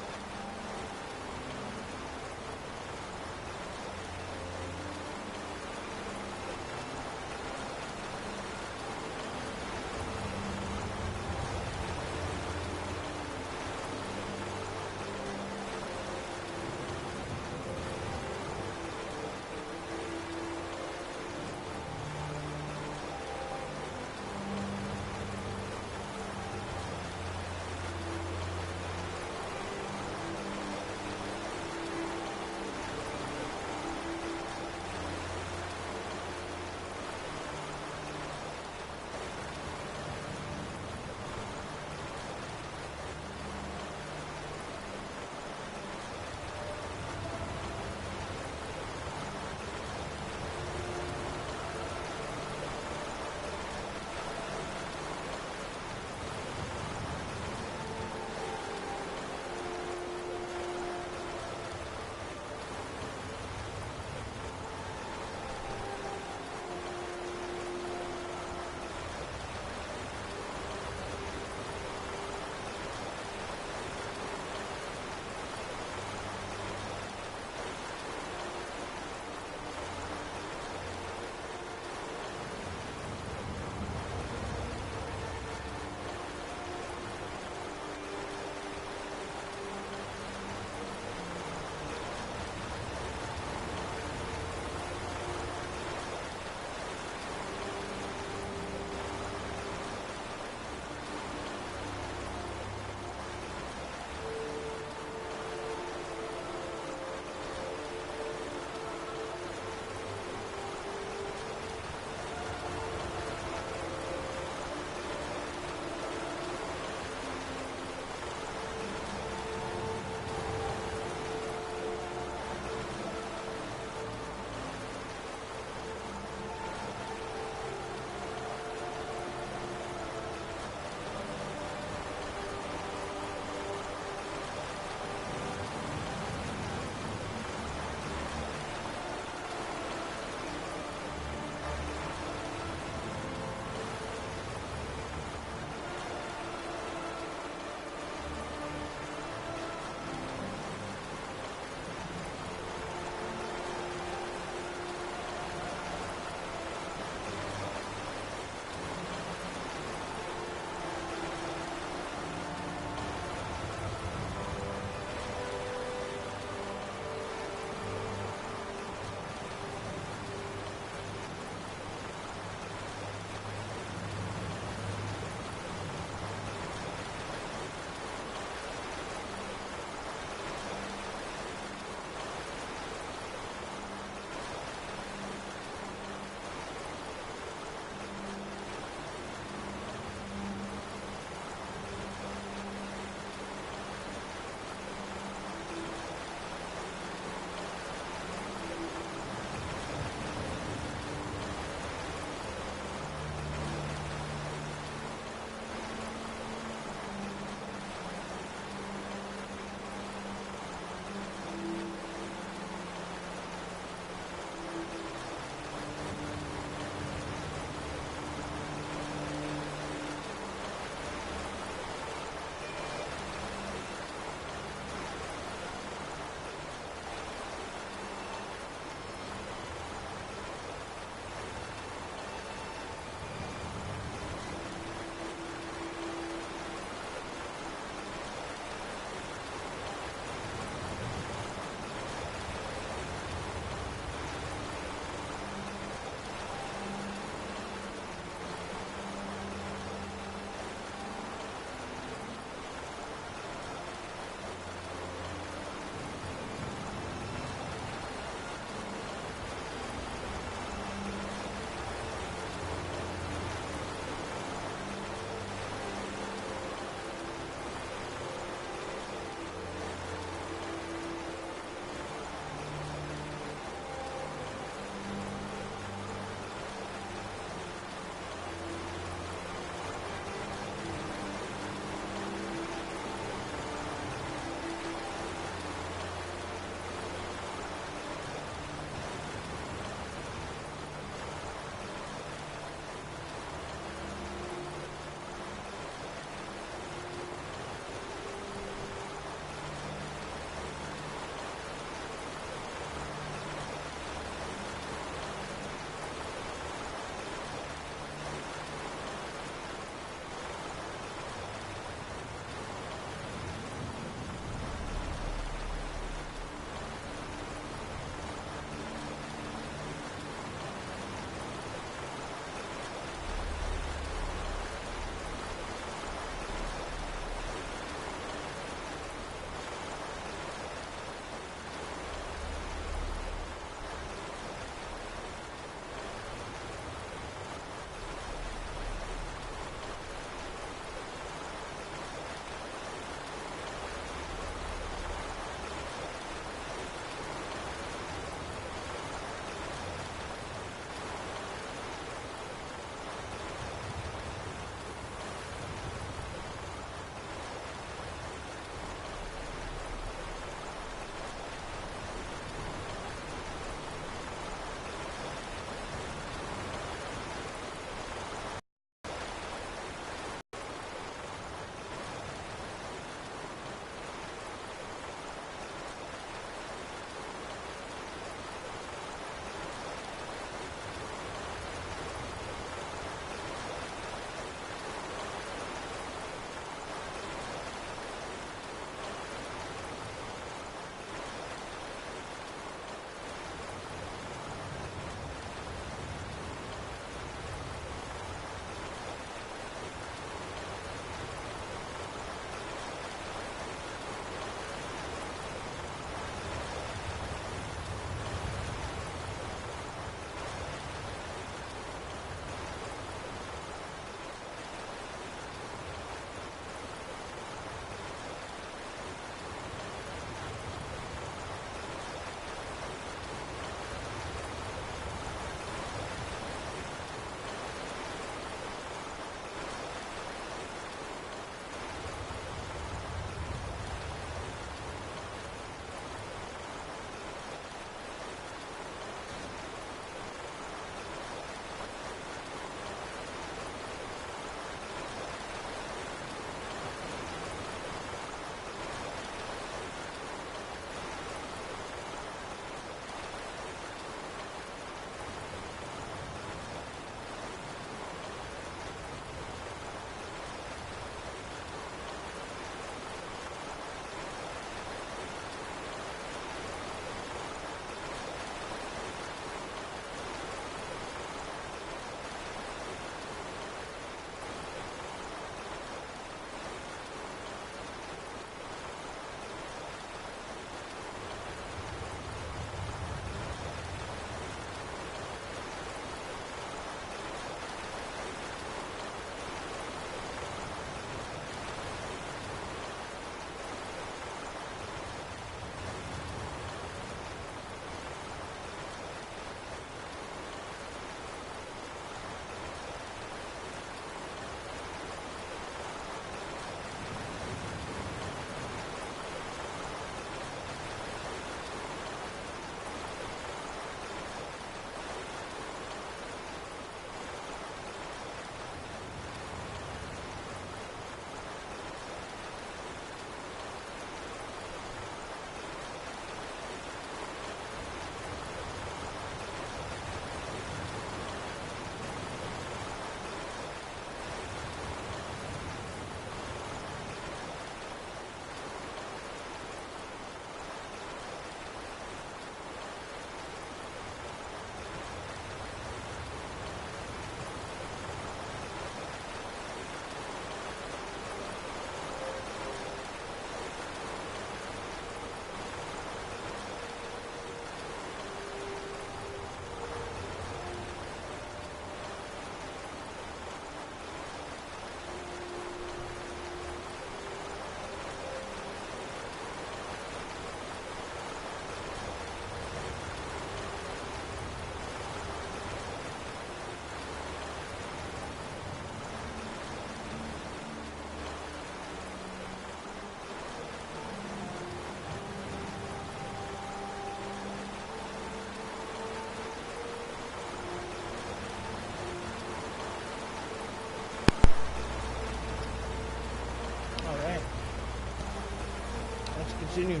continue.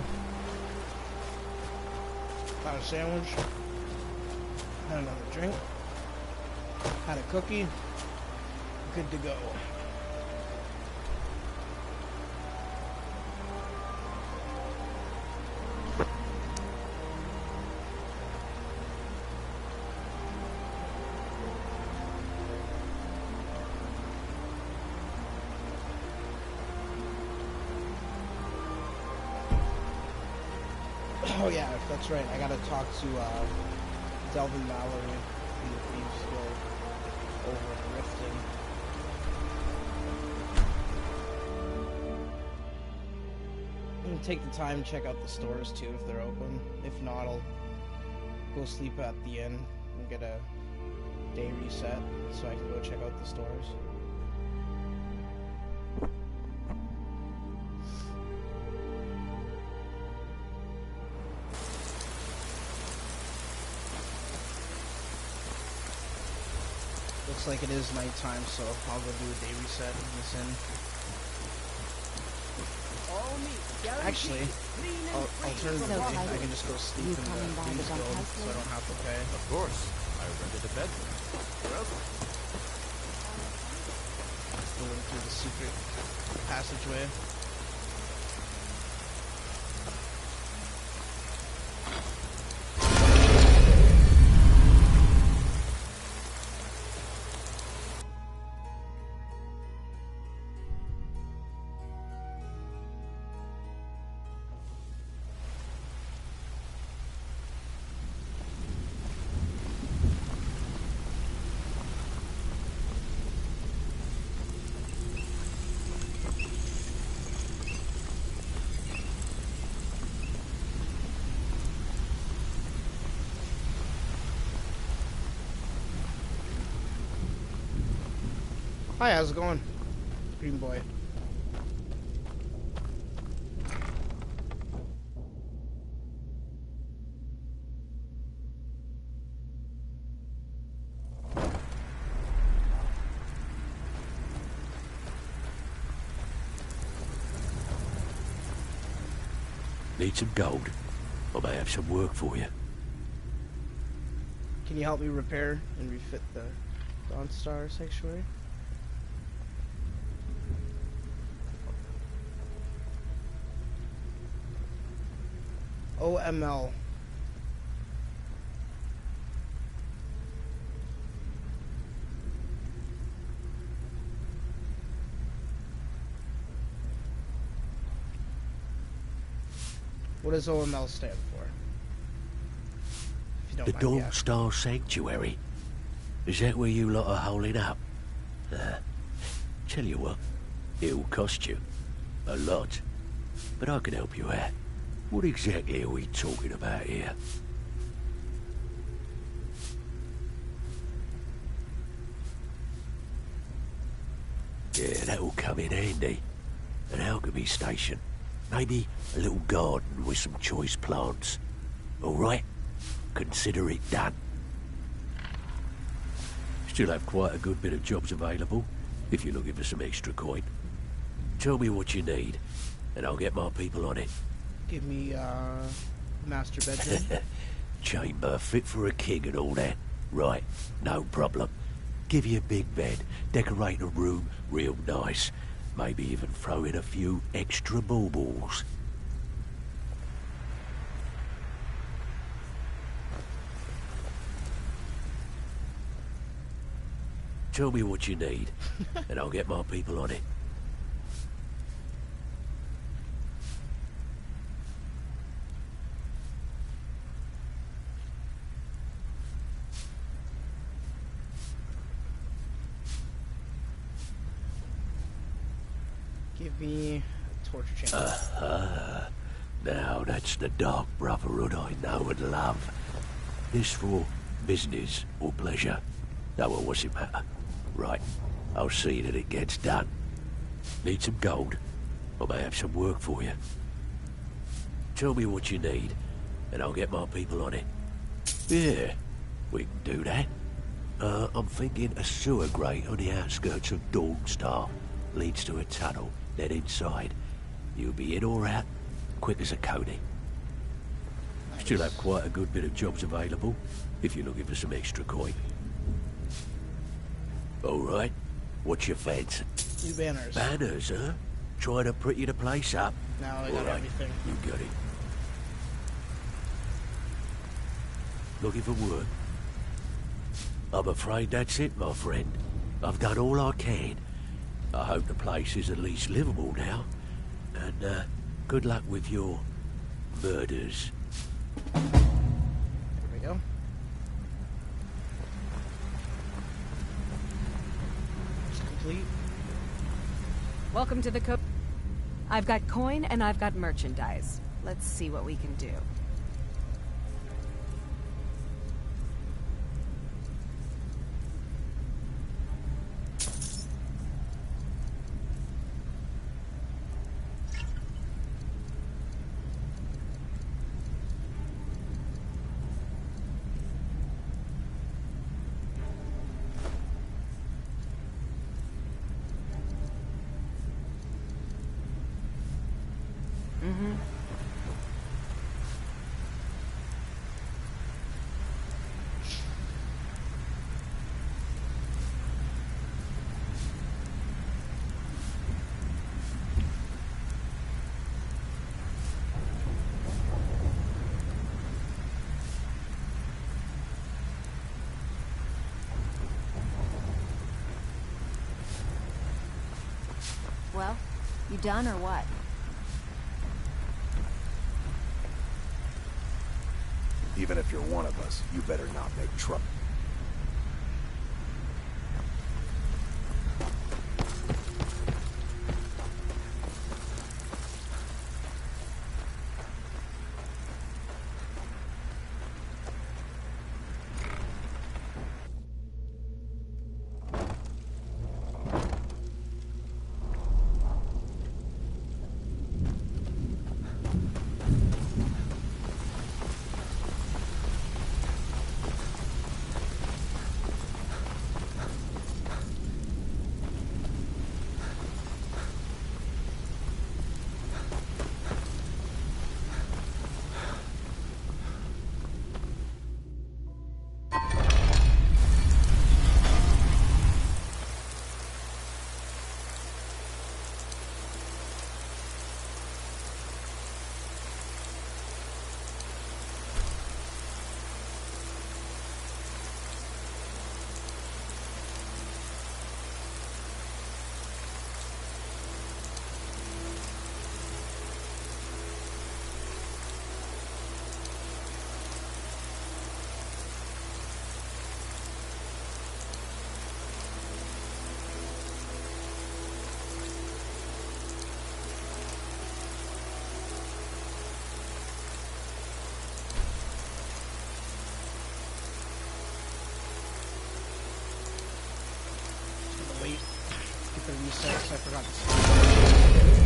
Got a sandwich. Had another drink. Had a cookie. Good to go. Oh yeah, that's right. I gotta talk to Delvin Mallory from the Thieves Guild over at Riften. I'm gonna take the time to check out the stores too if they're open. If not, I'll go sleep at the inn and get a day reset so I can go check out the stores. Looks like it is nighttime, so I'll go do a day reset in this inn. Actually, alternatively, I can just go sleep in the Thieves Guild so I don't have to pay. Of course. I rented a bedroom. Welcome. Going through the secret passageway. Hi, how's it going? Green boy. Need some gold? I may have some work for you. Can you help me repair and refit the Dawnstar Sanctuary? OML. What does OML stand for? If you The don't mind me Dawnstar Sanctuary. Is that where you lot are holding up? Tell you what, it'll cost you. A lot. But I can help you out. What exactly are we talking about here? Yeah, that'll come in handy. An alchemy station. Maybe a little garden with some choice plants. All right? Consider it done. Still have quite a good bit of jobs available, if you're looking for some extra coin. Tell me what you need, and I'll get my people on it. Give me, master bedroom. Chamber fit for a king and all that. Right, no problem. Give you a big bed, decorate a room real nice. Maybe even throw in a few extra baubles. Tell me what you need, and I'll get my people on it. Give me a torture chamber. Now that's the Dark Brotherhood I know and love. This for business or pleasure? No, well, what's it matter? Right, I'll see that it gets done. Need some gold? I may have some work for you. Tell me what you need, and I'll get my people on it. Yeah, we can do that. I'm thinking a sewer grate on the outskirts of Dawnstar. Leads to a tunnel, then inside. You'll be in or out? quick as a coney. Still have quite a good bit of jobs available, if you're looking for some extra coin. Alright, what's your fancy? New banners. Banners, huh? Trying to pretty the place up? Now I got everything. You got it. Looking for work? I'm afraid that's it, my friend. I've done all I can. I hope the place is at least livable now. And, good luck with your murders. There we go. It's complete. Welcome to the I've got coin and I've got merchandise. Let's see what we can do. Well, you done or what? Even if you're one of us, you better not make trouble. The resets, I forgot to see.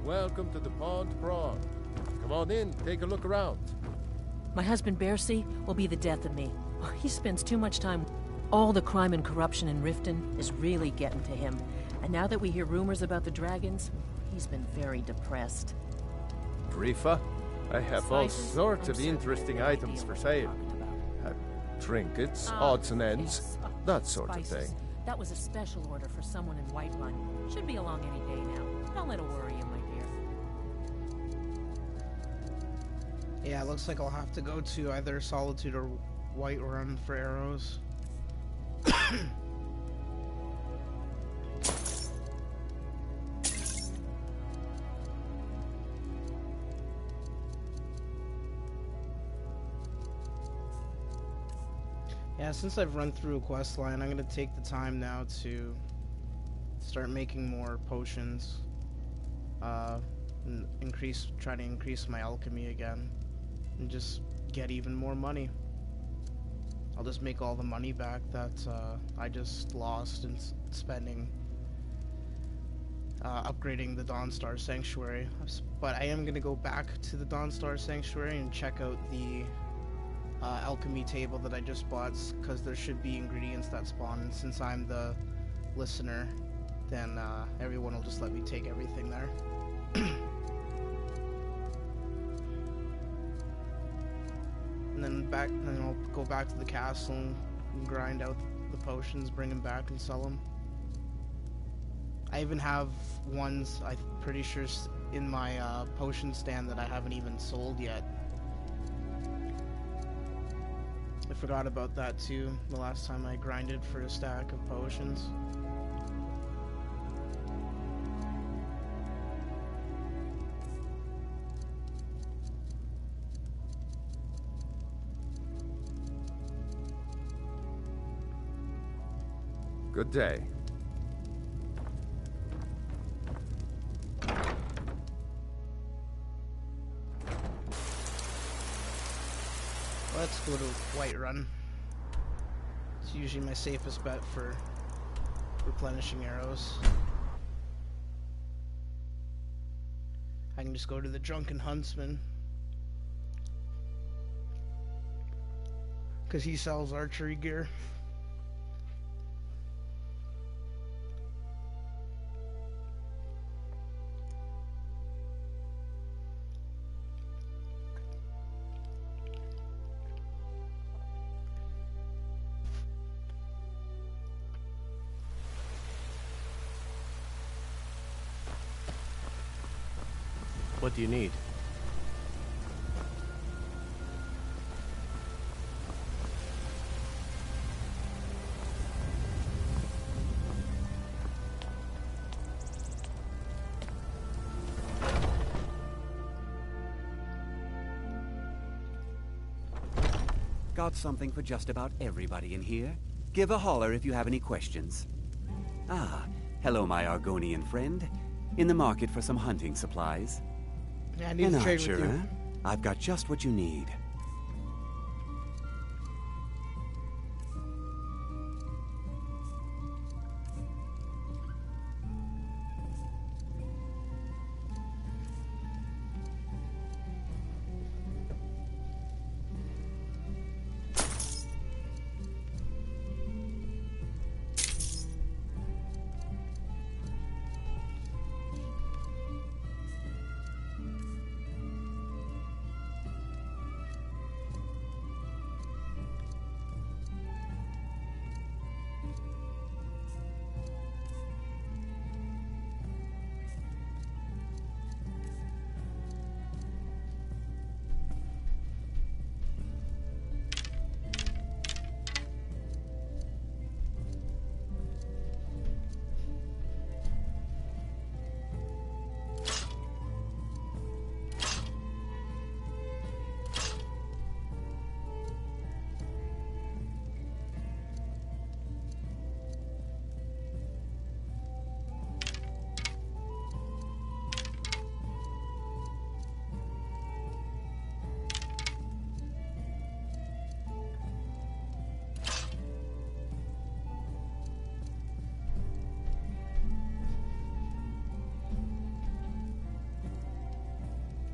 Welcome to the Pond Prawn. Come on in, take a look around. My husband Bercy will be the death of me. He spends too much time. All the crime and corruption in Riften is really getting to him. And now that we hear rumors about the dragons, he's been very depressed. Brifa, I have all sorts of interesting items for sale. Trinkets, odds and ends, that sort of thing. That was a special order for someone in Whiterun. Should be along any day now. Don't let it worry you, my dear. Yeah, it looks like I'll have to go to either Solitude or Whiterun for arrows. Yeah, since I've run through a quest line, I'm gonna take the time now to start making more potions. And try to increase my alchemy again, and just get even more money. I'll just make all the money back that I just lost in spending upgrading the Dawnstar Sanctuary. But I am gonna go back to the Dawnstar Sanctuary and check out the alchemy table that I just bought, because there should be ingredients that spawn, and since I'm the listener, then everyone will just let me take everything there. And then I'll go back to the castle and grind out the potions, bring them back and sell them. I even have ones, I'm pretty sure, in my potion stand that I haven't even sold yet. I forgot about that too, the last time I grinded for a stack of potions. Good day. Let's go to Whiterun. It's usually my safest bet for replenishing arrows. I can just go to the Drunken Huntsman, because he sells archery gear. What do you need? Got something for just about everybody in here. Give a holler if you have any questions. Ah, hello, my Argonian friend. In the market for some hunting supplies? Yeah, I need to trade with you. Huh? I've got just what you need.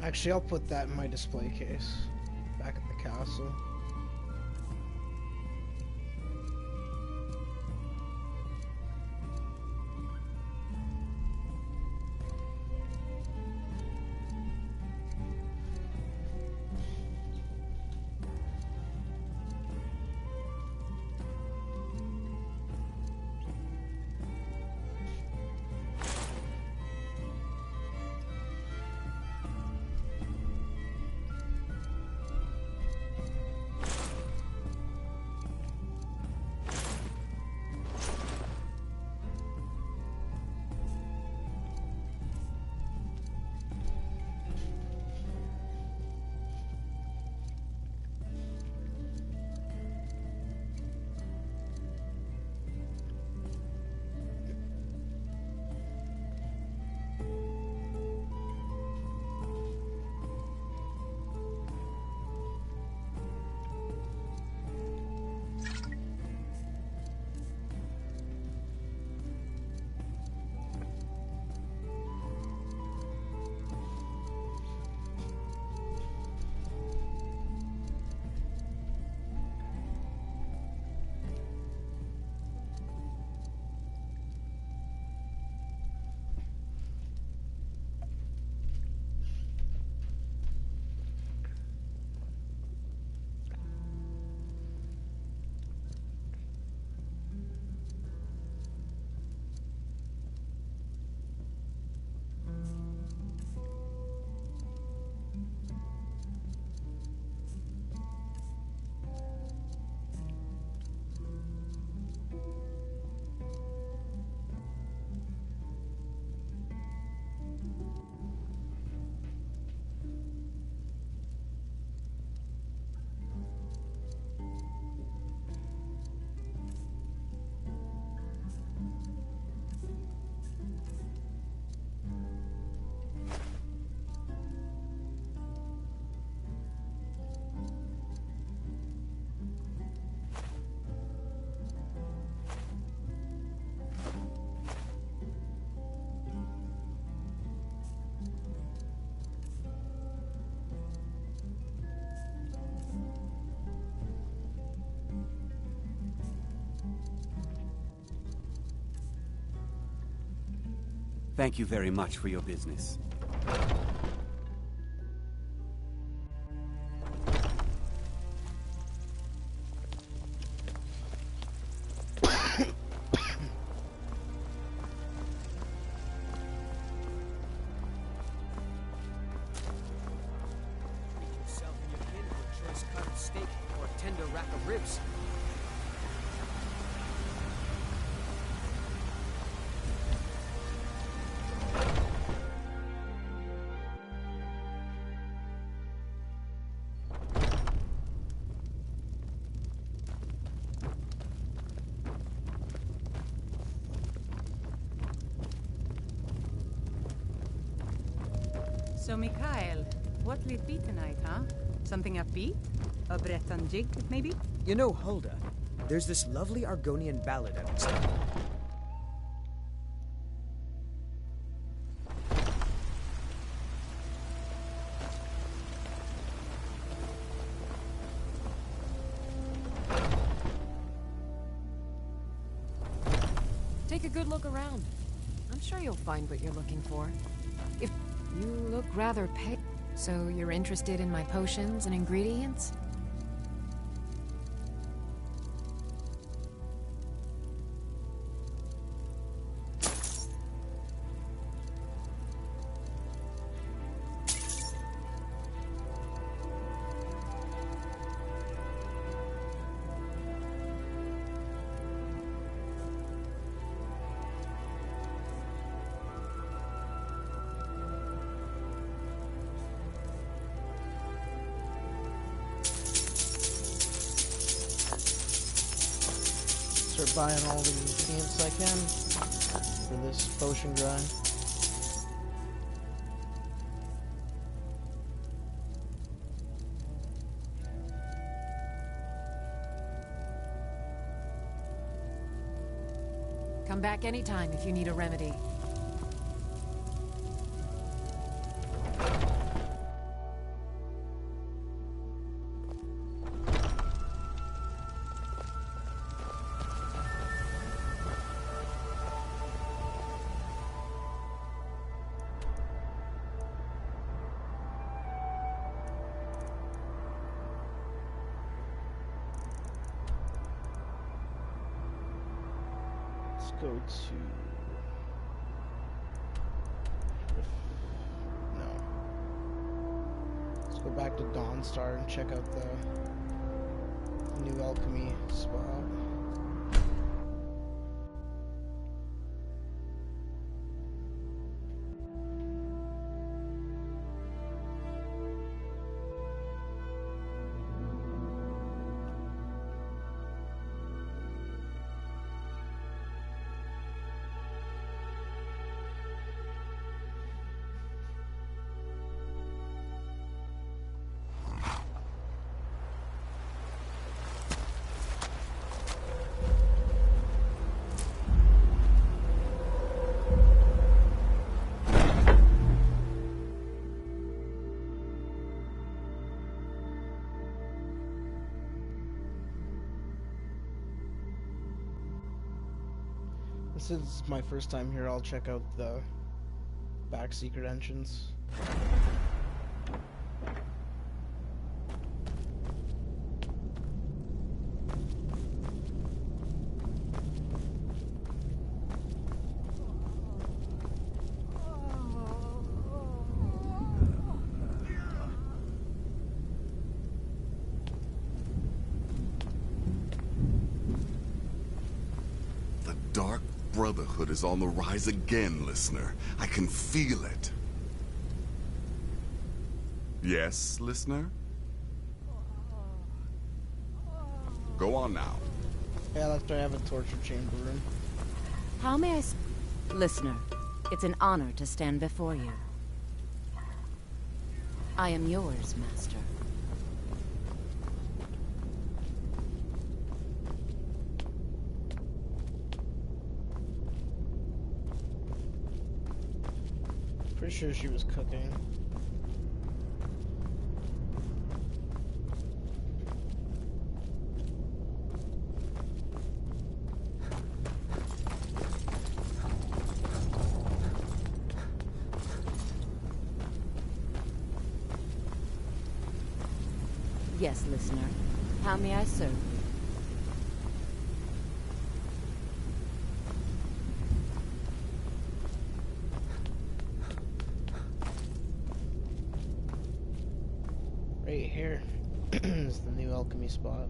Actually, I'll put that in my display case back at the castle. Thank you very much for your business. Yourself and your kin for a choice cut of steak or a tender rack of ribs. So, Mikhail, what will it be tonight, huh? Something upbeat? A Breton jig, maybe? You know, Hulda, there's this lovely Argonian ballad I was thinking. Take a good look around. I'm sure you'll find what you're looking for. If you look rather pale, so you're interested in my potions and ingredients? Start buying all the ingredients I can for this potion grind. Come back anytime if you need a remedy. Go to... No. Let's go back to Dawnstar and check out the new alchemy spot. Since it's my first time here, I'll check out the back secret entrance. The Dark Brotherhood is on the rise again, listener. I can feel it. Yes, listener? Go on now. Yeah, that's why I have a torture chamber room. How may I... Listener, it's an honor to stand before you. I am yours, Master. Pretty sure she was cooking. Yes, listener. How may I serve you? Right here is the new alchemy spot.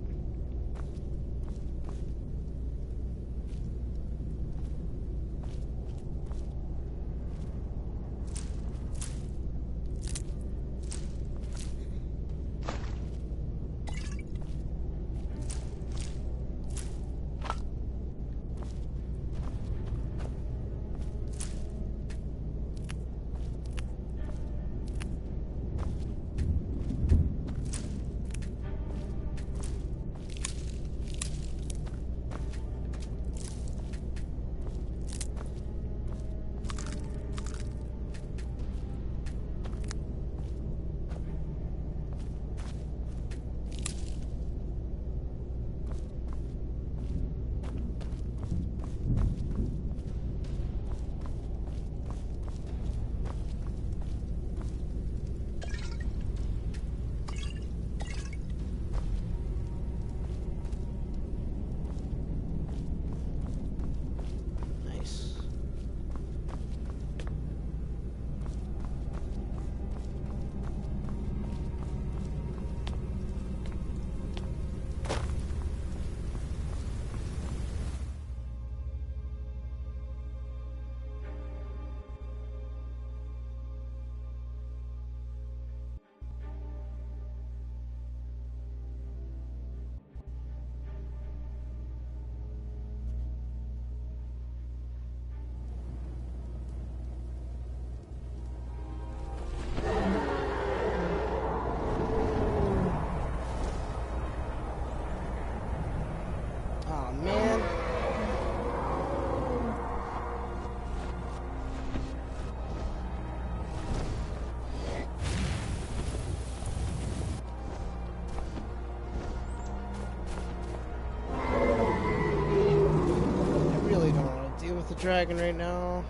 The dragon right now.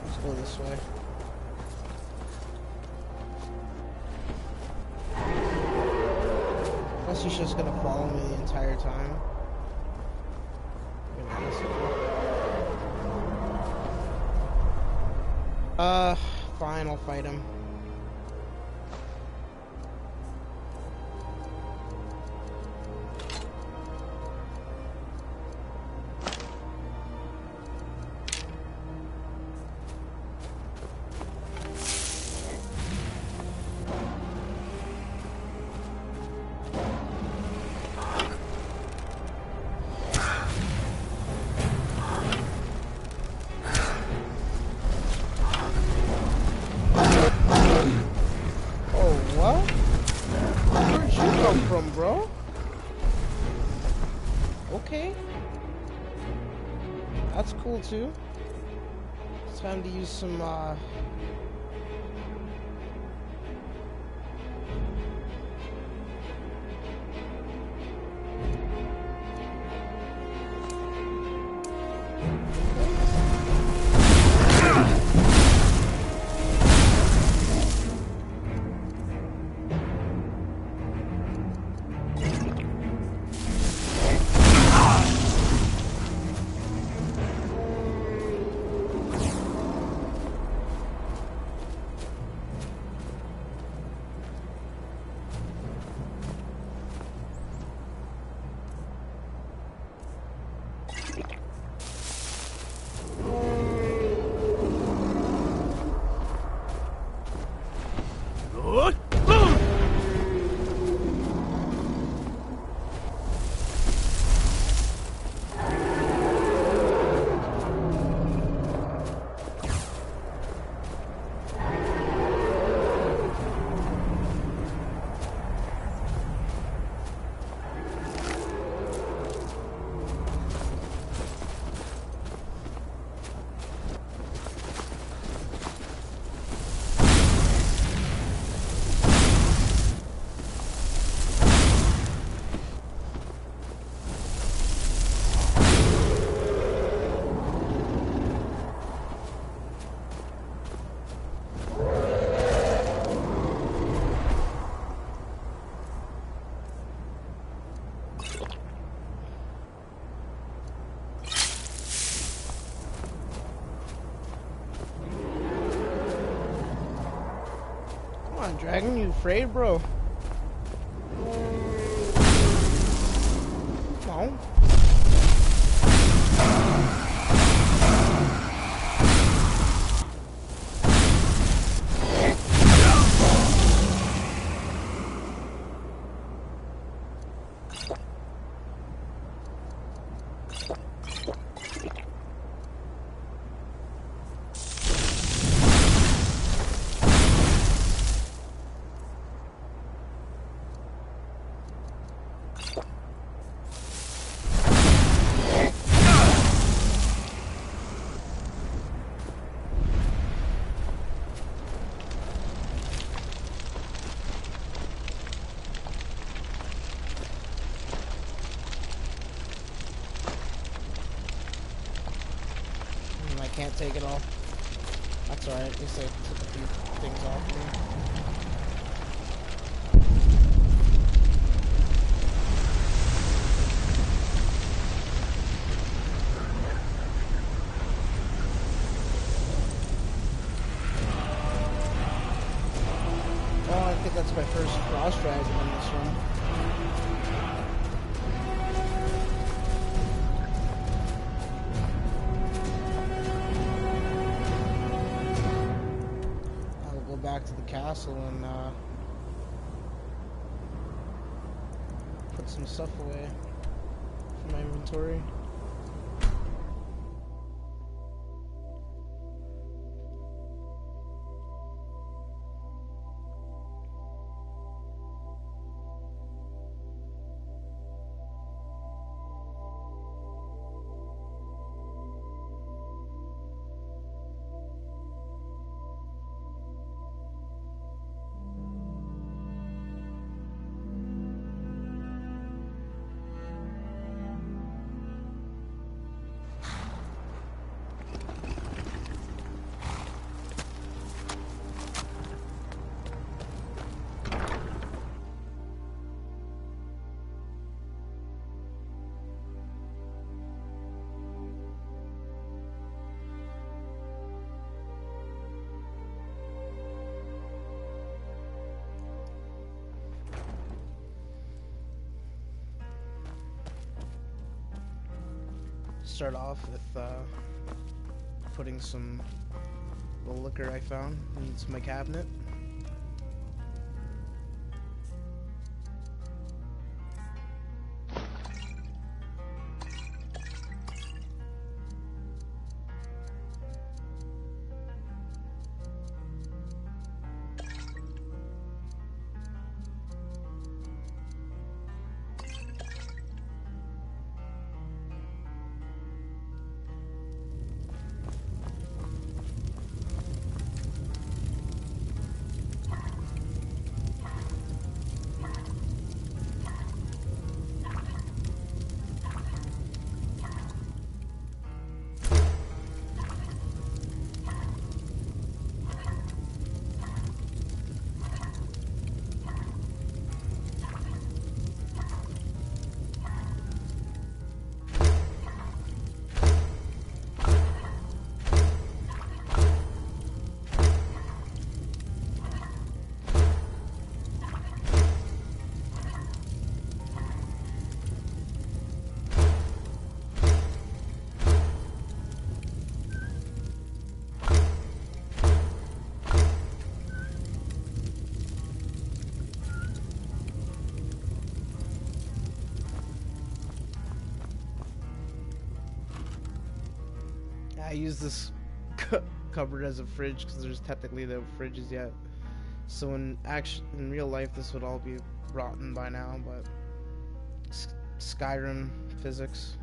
Let's go this way. Unless he's just gonna follow me the entire time. Fine, I'll fight him. Bro, okay, that's cool too. It's time to use some Dragon, you afraid, bro? No. Can't take it all. That's alright, at least I took a few things off of me. Well, I think that's my first cross dragon in this one. Back to the castle and put some stuff away from my inventory. Start off with putting some the liquor I found into my cabinet. I use this cupboard as a fridge because there's technically no fridges yet. So in real life, this would all be rotten by now. But Skyrim physics.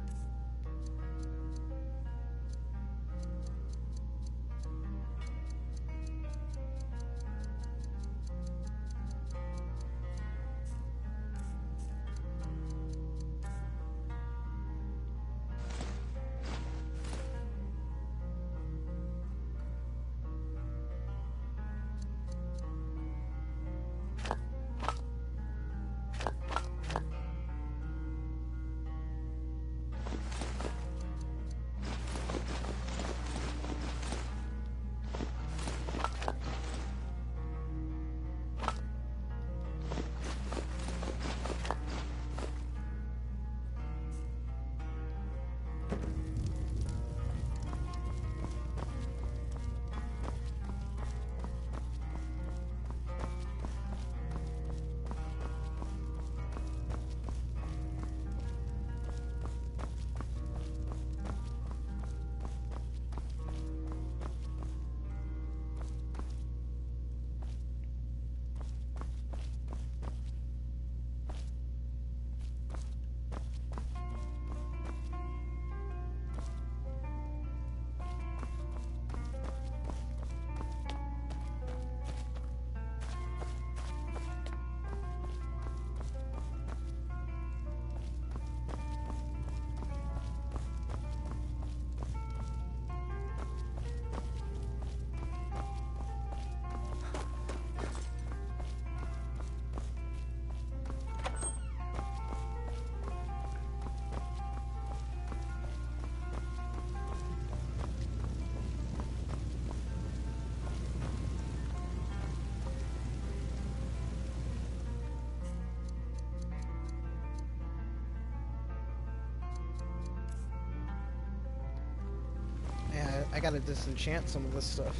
I gotta disenchant some of this stuff.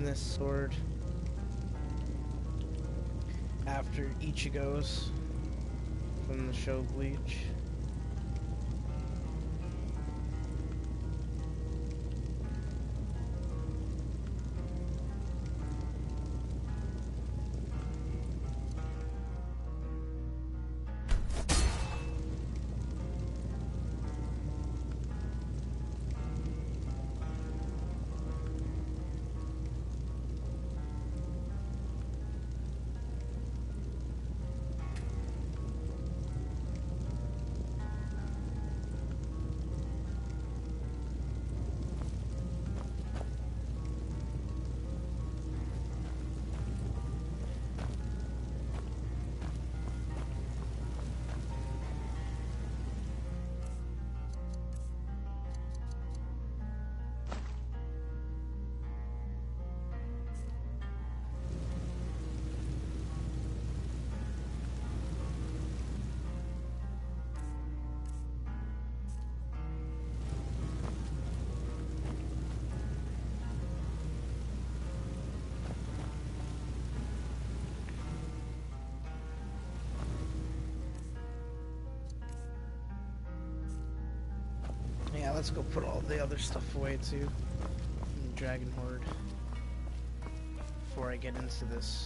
This sword after Ichigo's from the show Bleach. Yeah, let's go put all the other stuff away too. In the Dragon Horde. Before I get into this.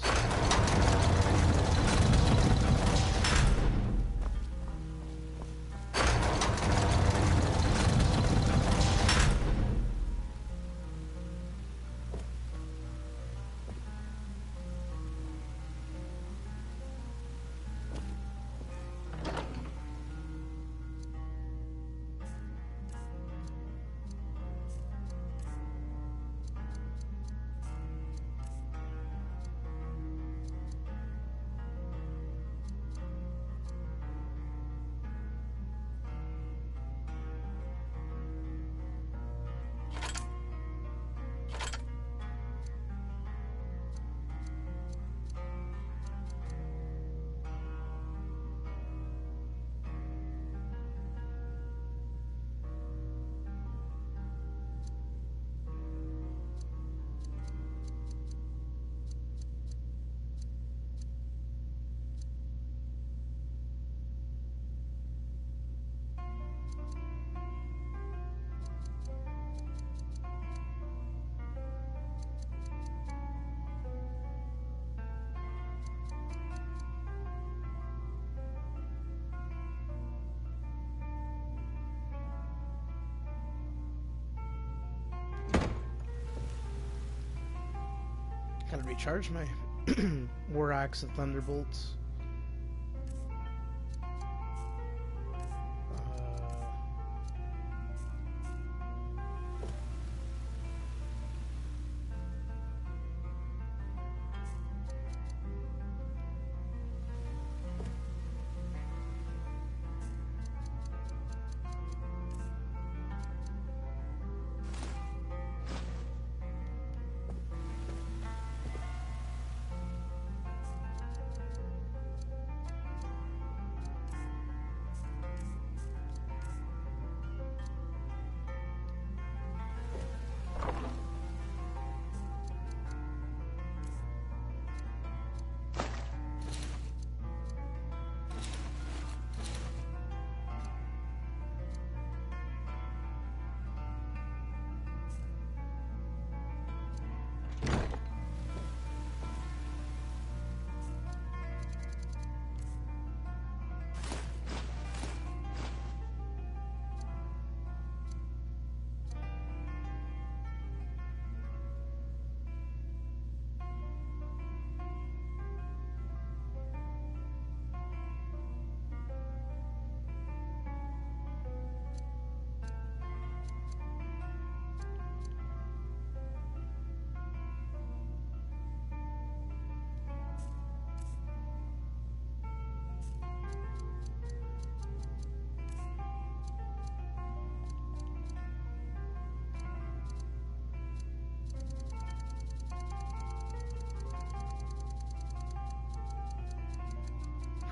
Gotta recharge my War Axe of Thunderbolts.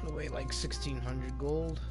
Put away like 1,600 gold.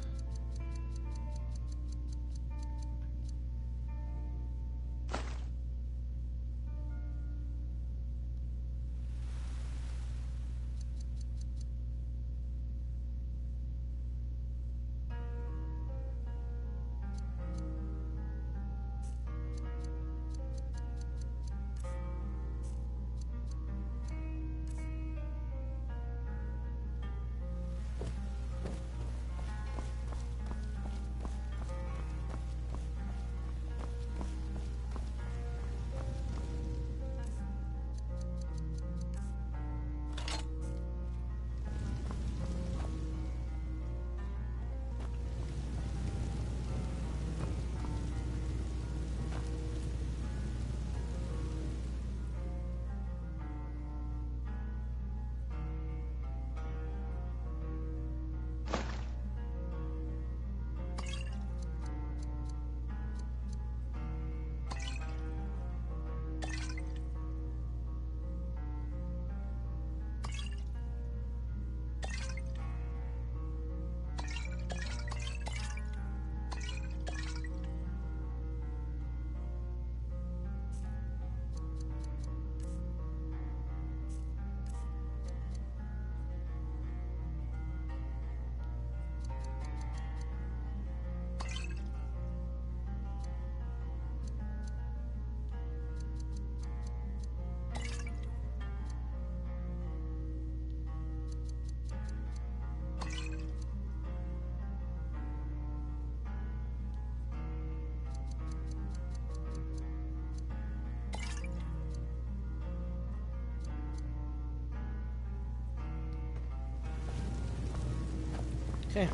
Okay,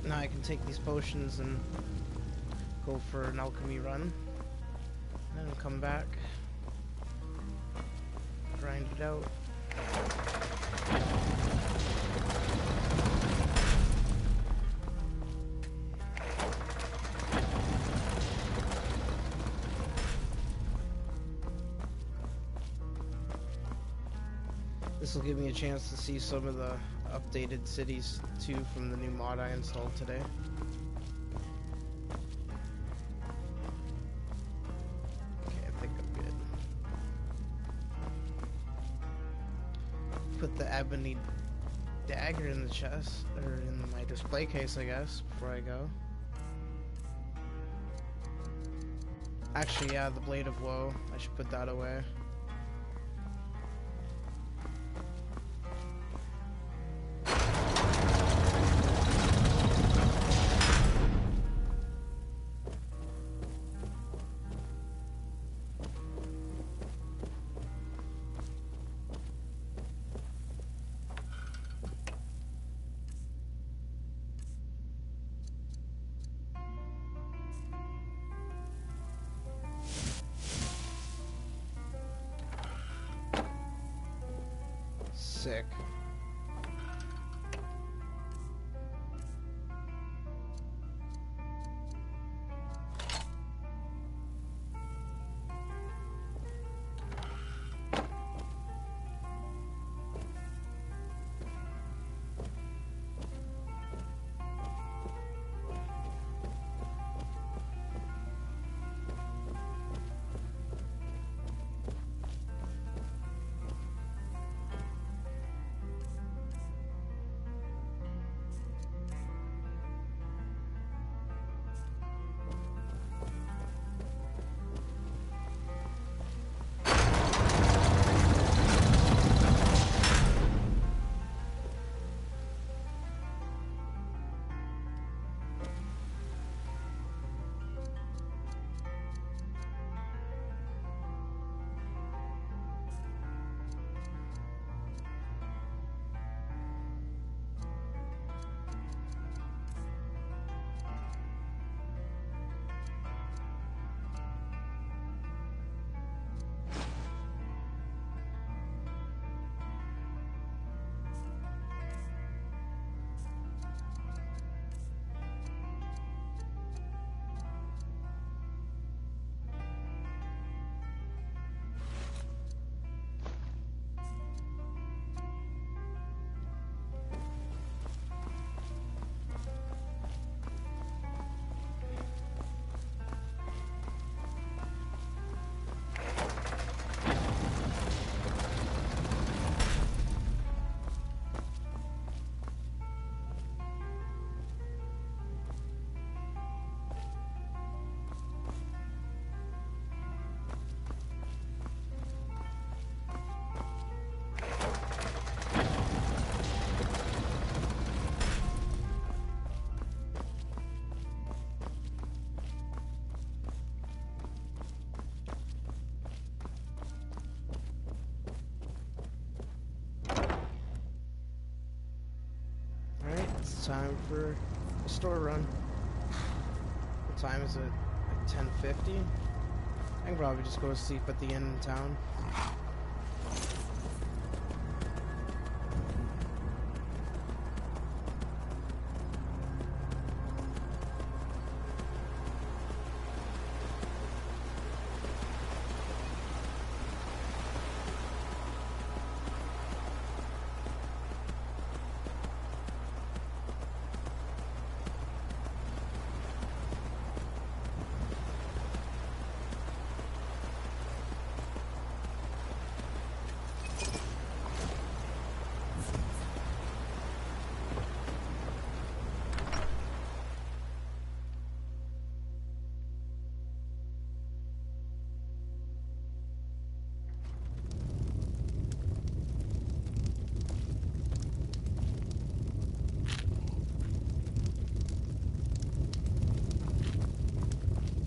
now I can take these potions and go for an alchemy run. And then come back, grind it out. This will give me a chance to see some of the updated cities too from the new mod I installed today. Okay, I think I'm good. Put the ebony dagger in the chest, or in my display case, I guess, before I go. Actually, yeah, the Blade of Woe. I should put that away. Sick. It's time for a store run. What time is it? Like 10:50? I can probably just go to sleep at the inn in town.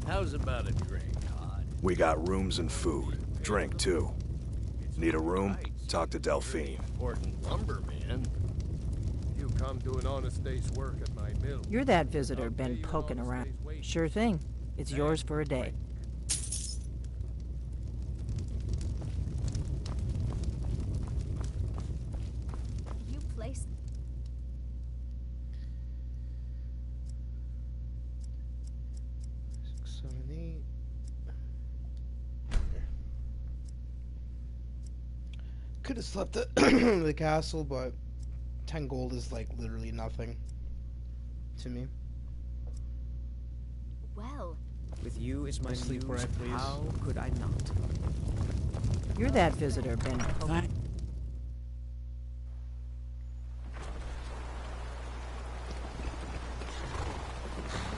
How's about a drink, Hod? We got rooms and food. Drink, too. Need a room? Talk to Delphine. Important lumberman. You come do an honest day's work at my mill. You're that visitor been poking around. Sure thing. It's yours for a day. You place. Could have slept at the castle, but 10 gold is like literally nothing to me. Well, with you as my sleep where I please. How could I not? You're that visitor been poking.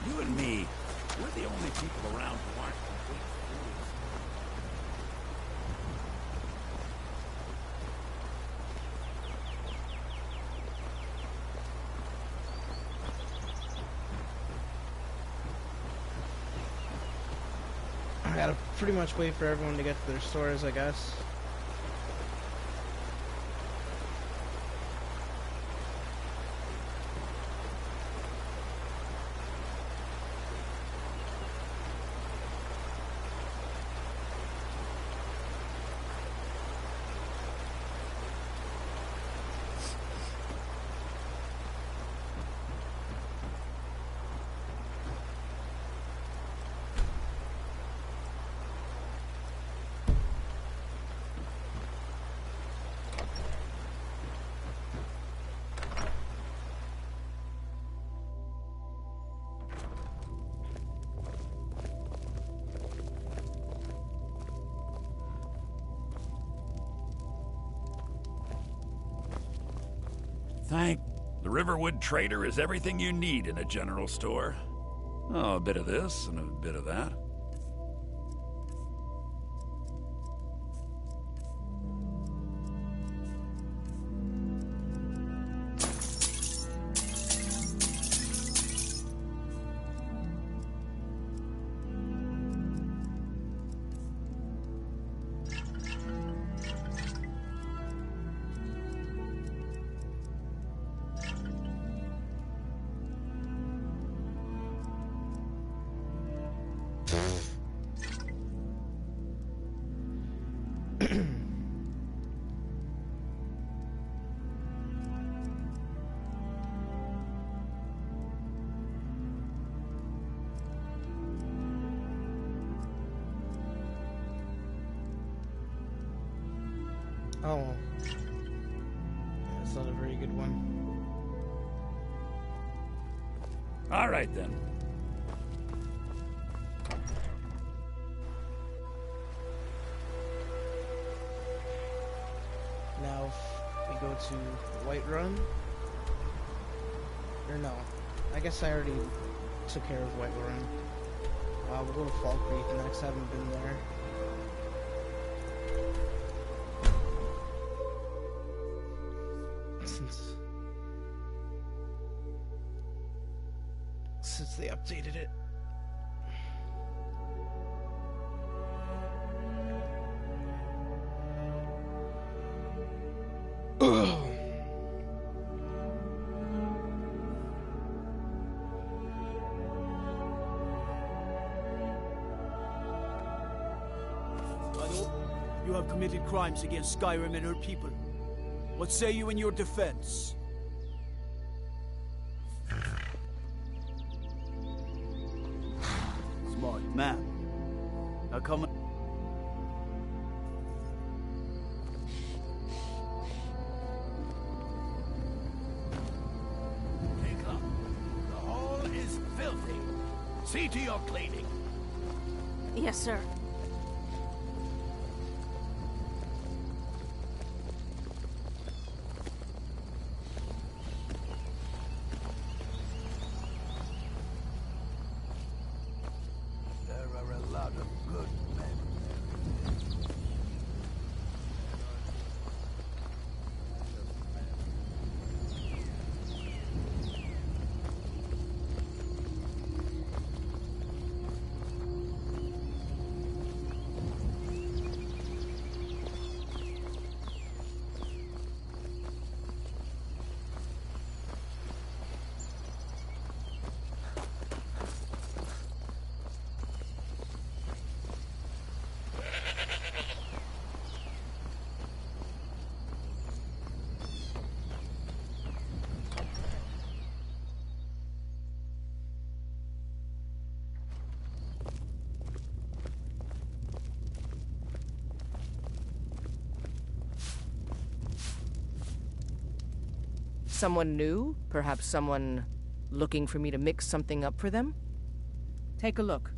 You and me, we're the only people around who aren't complete fools. I gotta pretty much wait for everyone to get to their stores, I guess. Thank... The Riverwood Trader is everything you need in a general store. Oh, a bit of this and a bit of that. Oh. That's not a very good one. All right, then. Now, if we go to Whiterun. Or no. I guess I already took care of Whiterun. We'll go to Fall Creek next. I haven't been there. Since they updated it. You have committed crimes against Skyrim and her people. What say you in your defense? Smart man. Now come. Take up. The hall is filthy. See to your cleaning. Yes, sir. Someone new? Perhaps someone looking for me to mix something up for them? Take a look.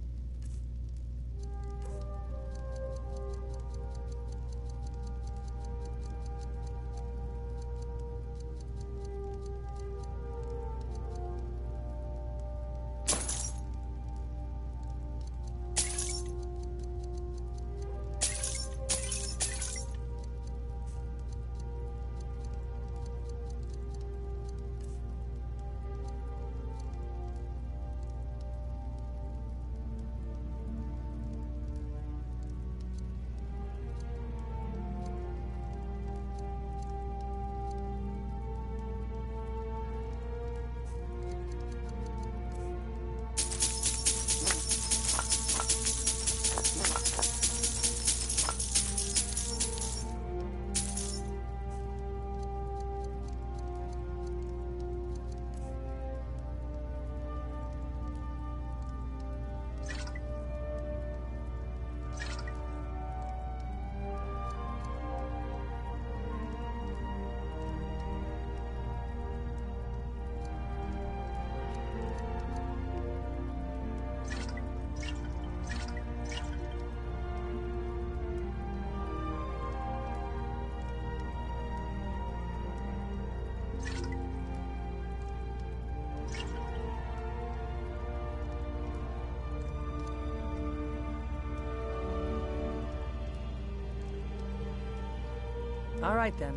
All right, then.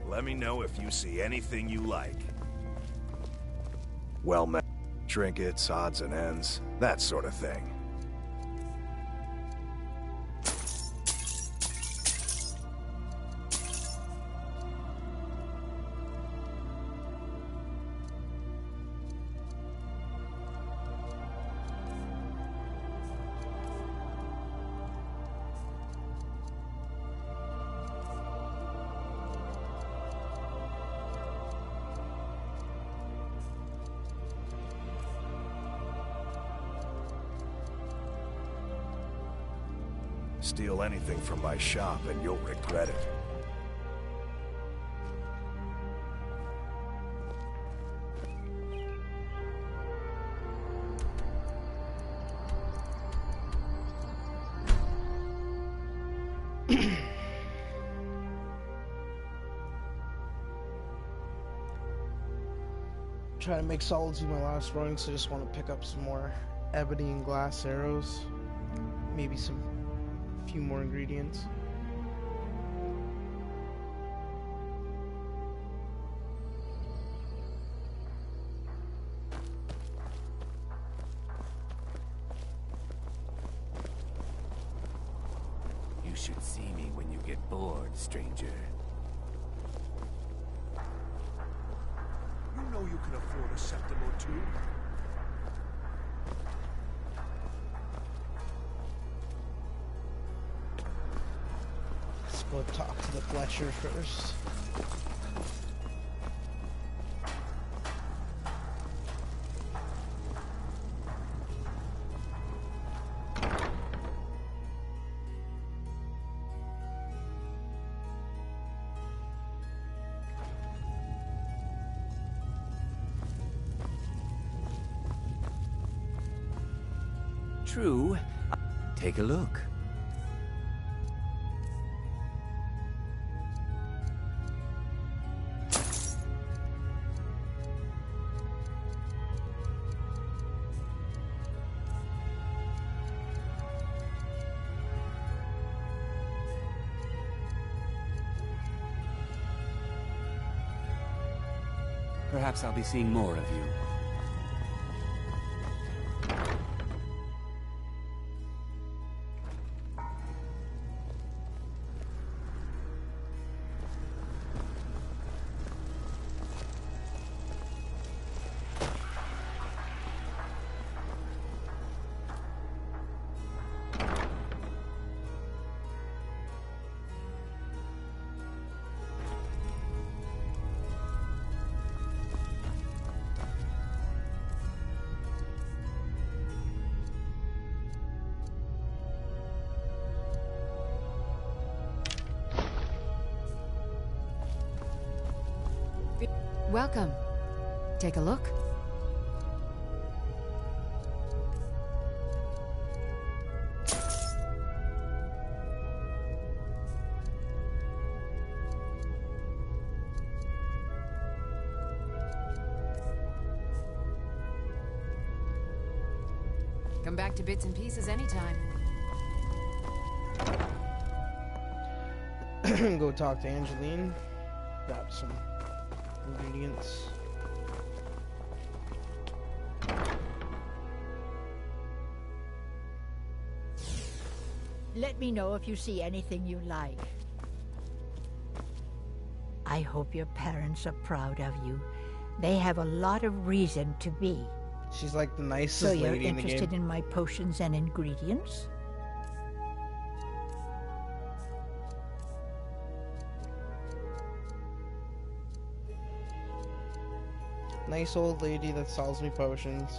Let me know if you see anything you like. Well met. Trinkets, odds and ends, that sort of thing. Steal anything from my shop and you'll regret it. Trying to make solids do my last run, so I just want to pick up some more ebony and glass arrows. Maybe some few more ingredients. You should see me when you get bored, stranger. You know you can afford a septim or two. Let's go talk to the Fletcher first. True. Take a look. Perhaps I'll be seeing more of you. Welcome. Take a look. Come back to Bits and Pieces anytime. Go talk to Angeline. Grab some ingredients. Let me know if you see anything you like. I hope your parents are proud of you. They have a lot of reason to be. She's like the nicest lady in the game. So you're interested in my potions and ingredients? Nice old lady that sells me potions.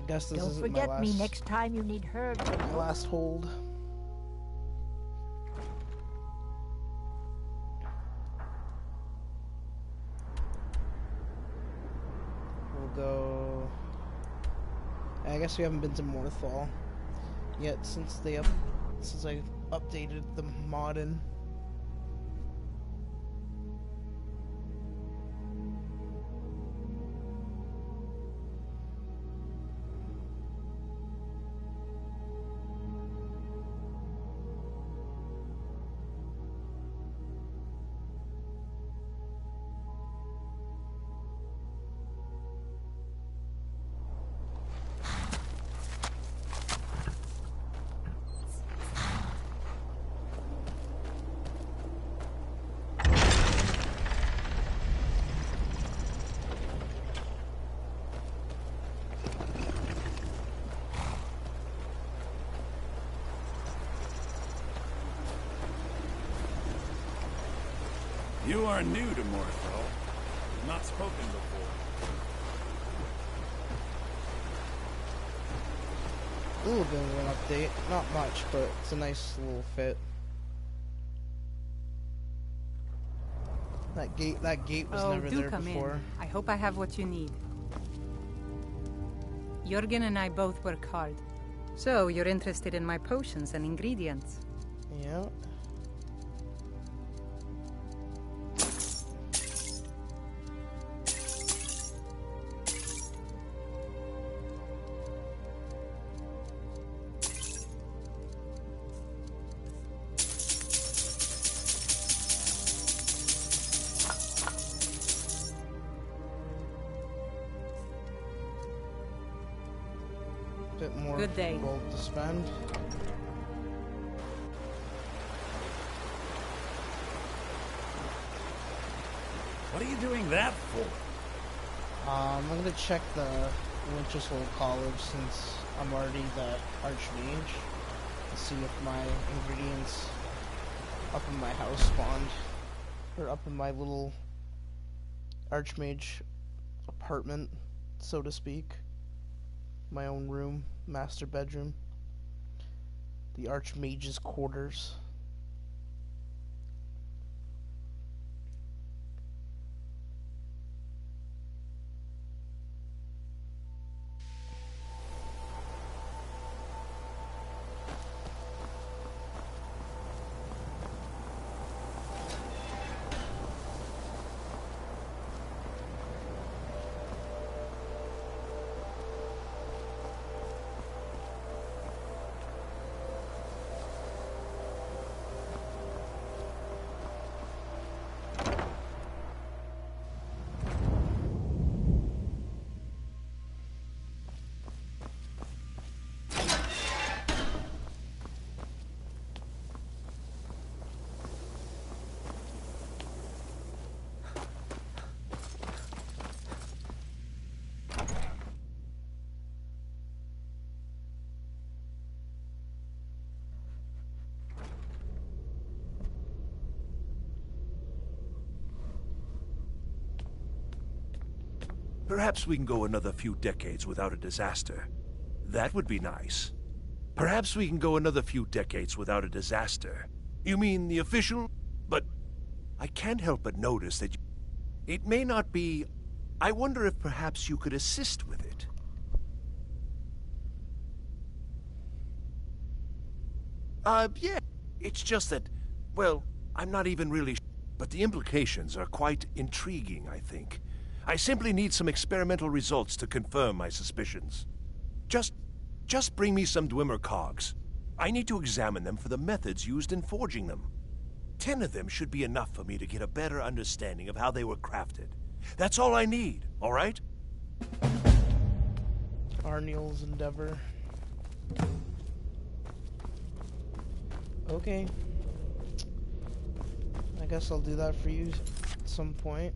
Guess this Don't isn't forget my me last, next time you need herbs. my last hold. We'll go. I guess we haven't been to Morthal yet since I updated the modin. You are new to Morthal. You've not spoken before. A little bit of an update. Not much, but it's a nice little fit. That gate was never do there come before. in. I hope I have what you need. Jürgen and I both work hard. So, you're interested in my potions and ingredients? Yeah. Bit more Good day. gold to spend. What are you doing that for? I'm gonna check the Winchester College since I'm already the Archmage to see if my ingredients up in my house spawned, or up in my little Archmage apartment, so to speak. My own room, master bedroom. The Archmage's quarters. Perhaps we can go another few decades without a disaster. That would be nice. Perhaps we can go another few decades without a disaster. You mean the official? But I can't help but notice that it may not be... I wonder if perhaps you could assist with it. Yeah. It's just that, well, I'm not even really... But the implications are quite intriguing, I think. I simply need some experimental results to confirm my suspicions. Just bring me some Dwemer cogs. I need to examine them for the methods used in forging them. 10 of them should be enough for me to get a better understanding of how they were crafted. That's all I need, all right? Arniel's endeavor. Okay. I guess I'll do that for you at some point.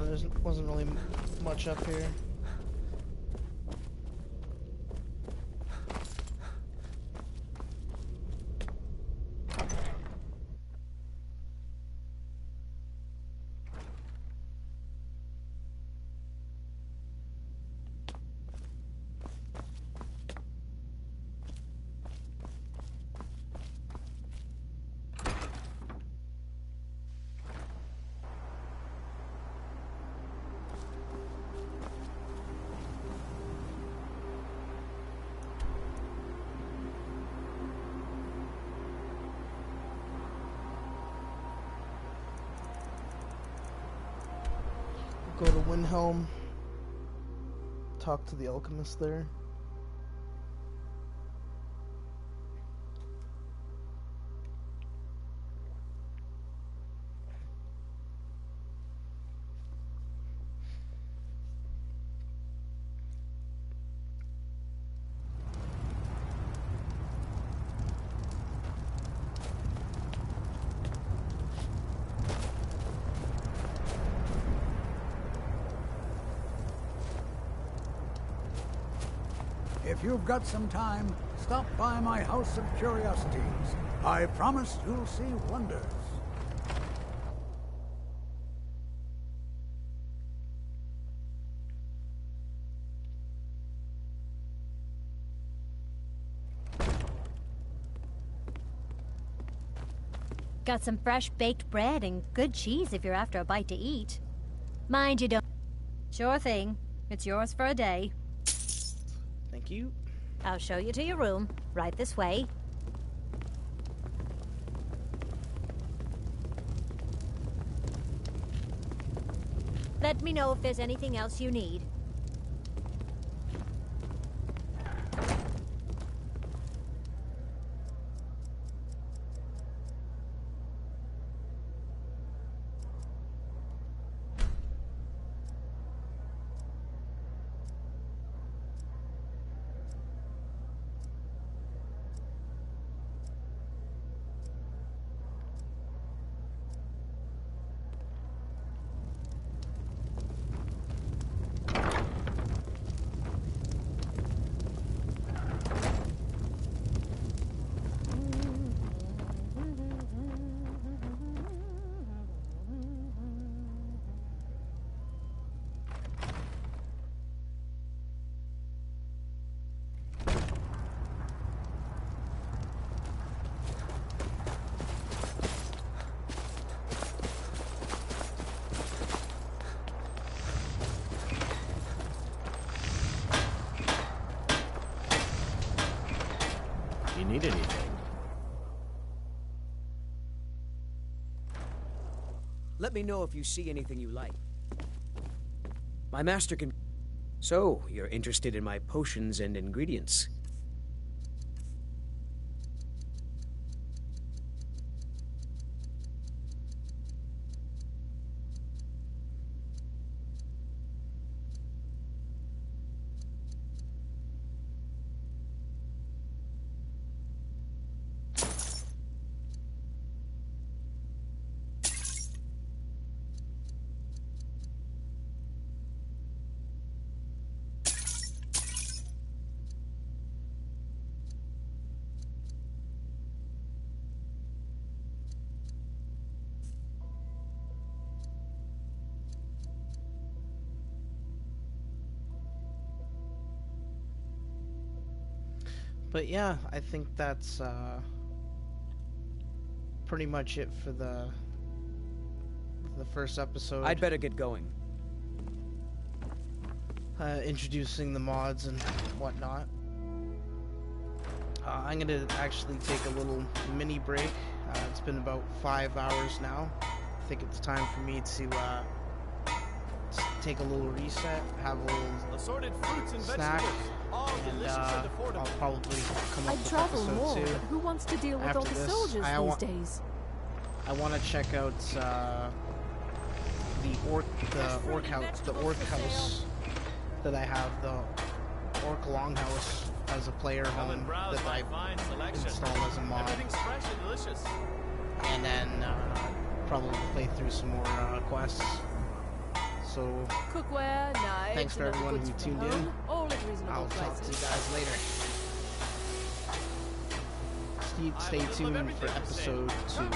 There wasn't really much up here. Go to Windhelm. Talk to the alchemist there. If you've got some time, stop by my House of Curiosities. I promise you'll see wonders. Got some fresh baked bread and good cheese if you're after a bite to eat. Mind you don't. Sure thing. It's yours for a day. Thank you. I'll show you to your room. Right this way. Let me know if there's anything else you need. Need anything? Let me know if you see anything you like. My master can... So, you're interested in my potions and ingredients? But yeah, I think that's pretty much it for the first episode. I'd better get going. Introducing the mods and whatnot. I'm gonna actually take a little mini break. It's been about 5 hours now. I think it's time for me to take a little reset, have a little assorted fruits and snack, vegetables, all delicious and affordable. I'll probably come up I'd with travel episode more, 2. but who wants to deal with After all the this, soldiers these days? I want to check out the orc house that I have, the orc longhouse as a player home that I installed as a mod. Fresh and delicious. And then probably play through some more quests. So Cookware, knives, thanks for and other everyone goods who from tuned home, in. all at reasonable I'll talk to you prices. guys later. Stay tuned for episode 2.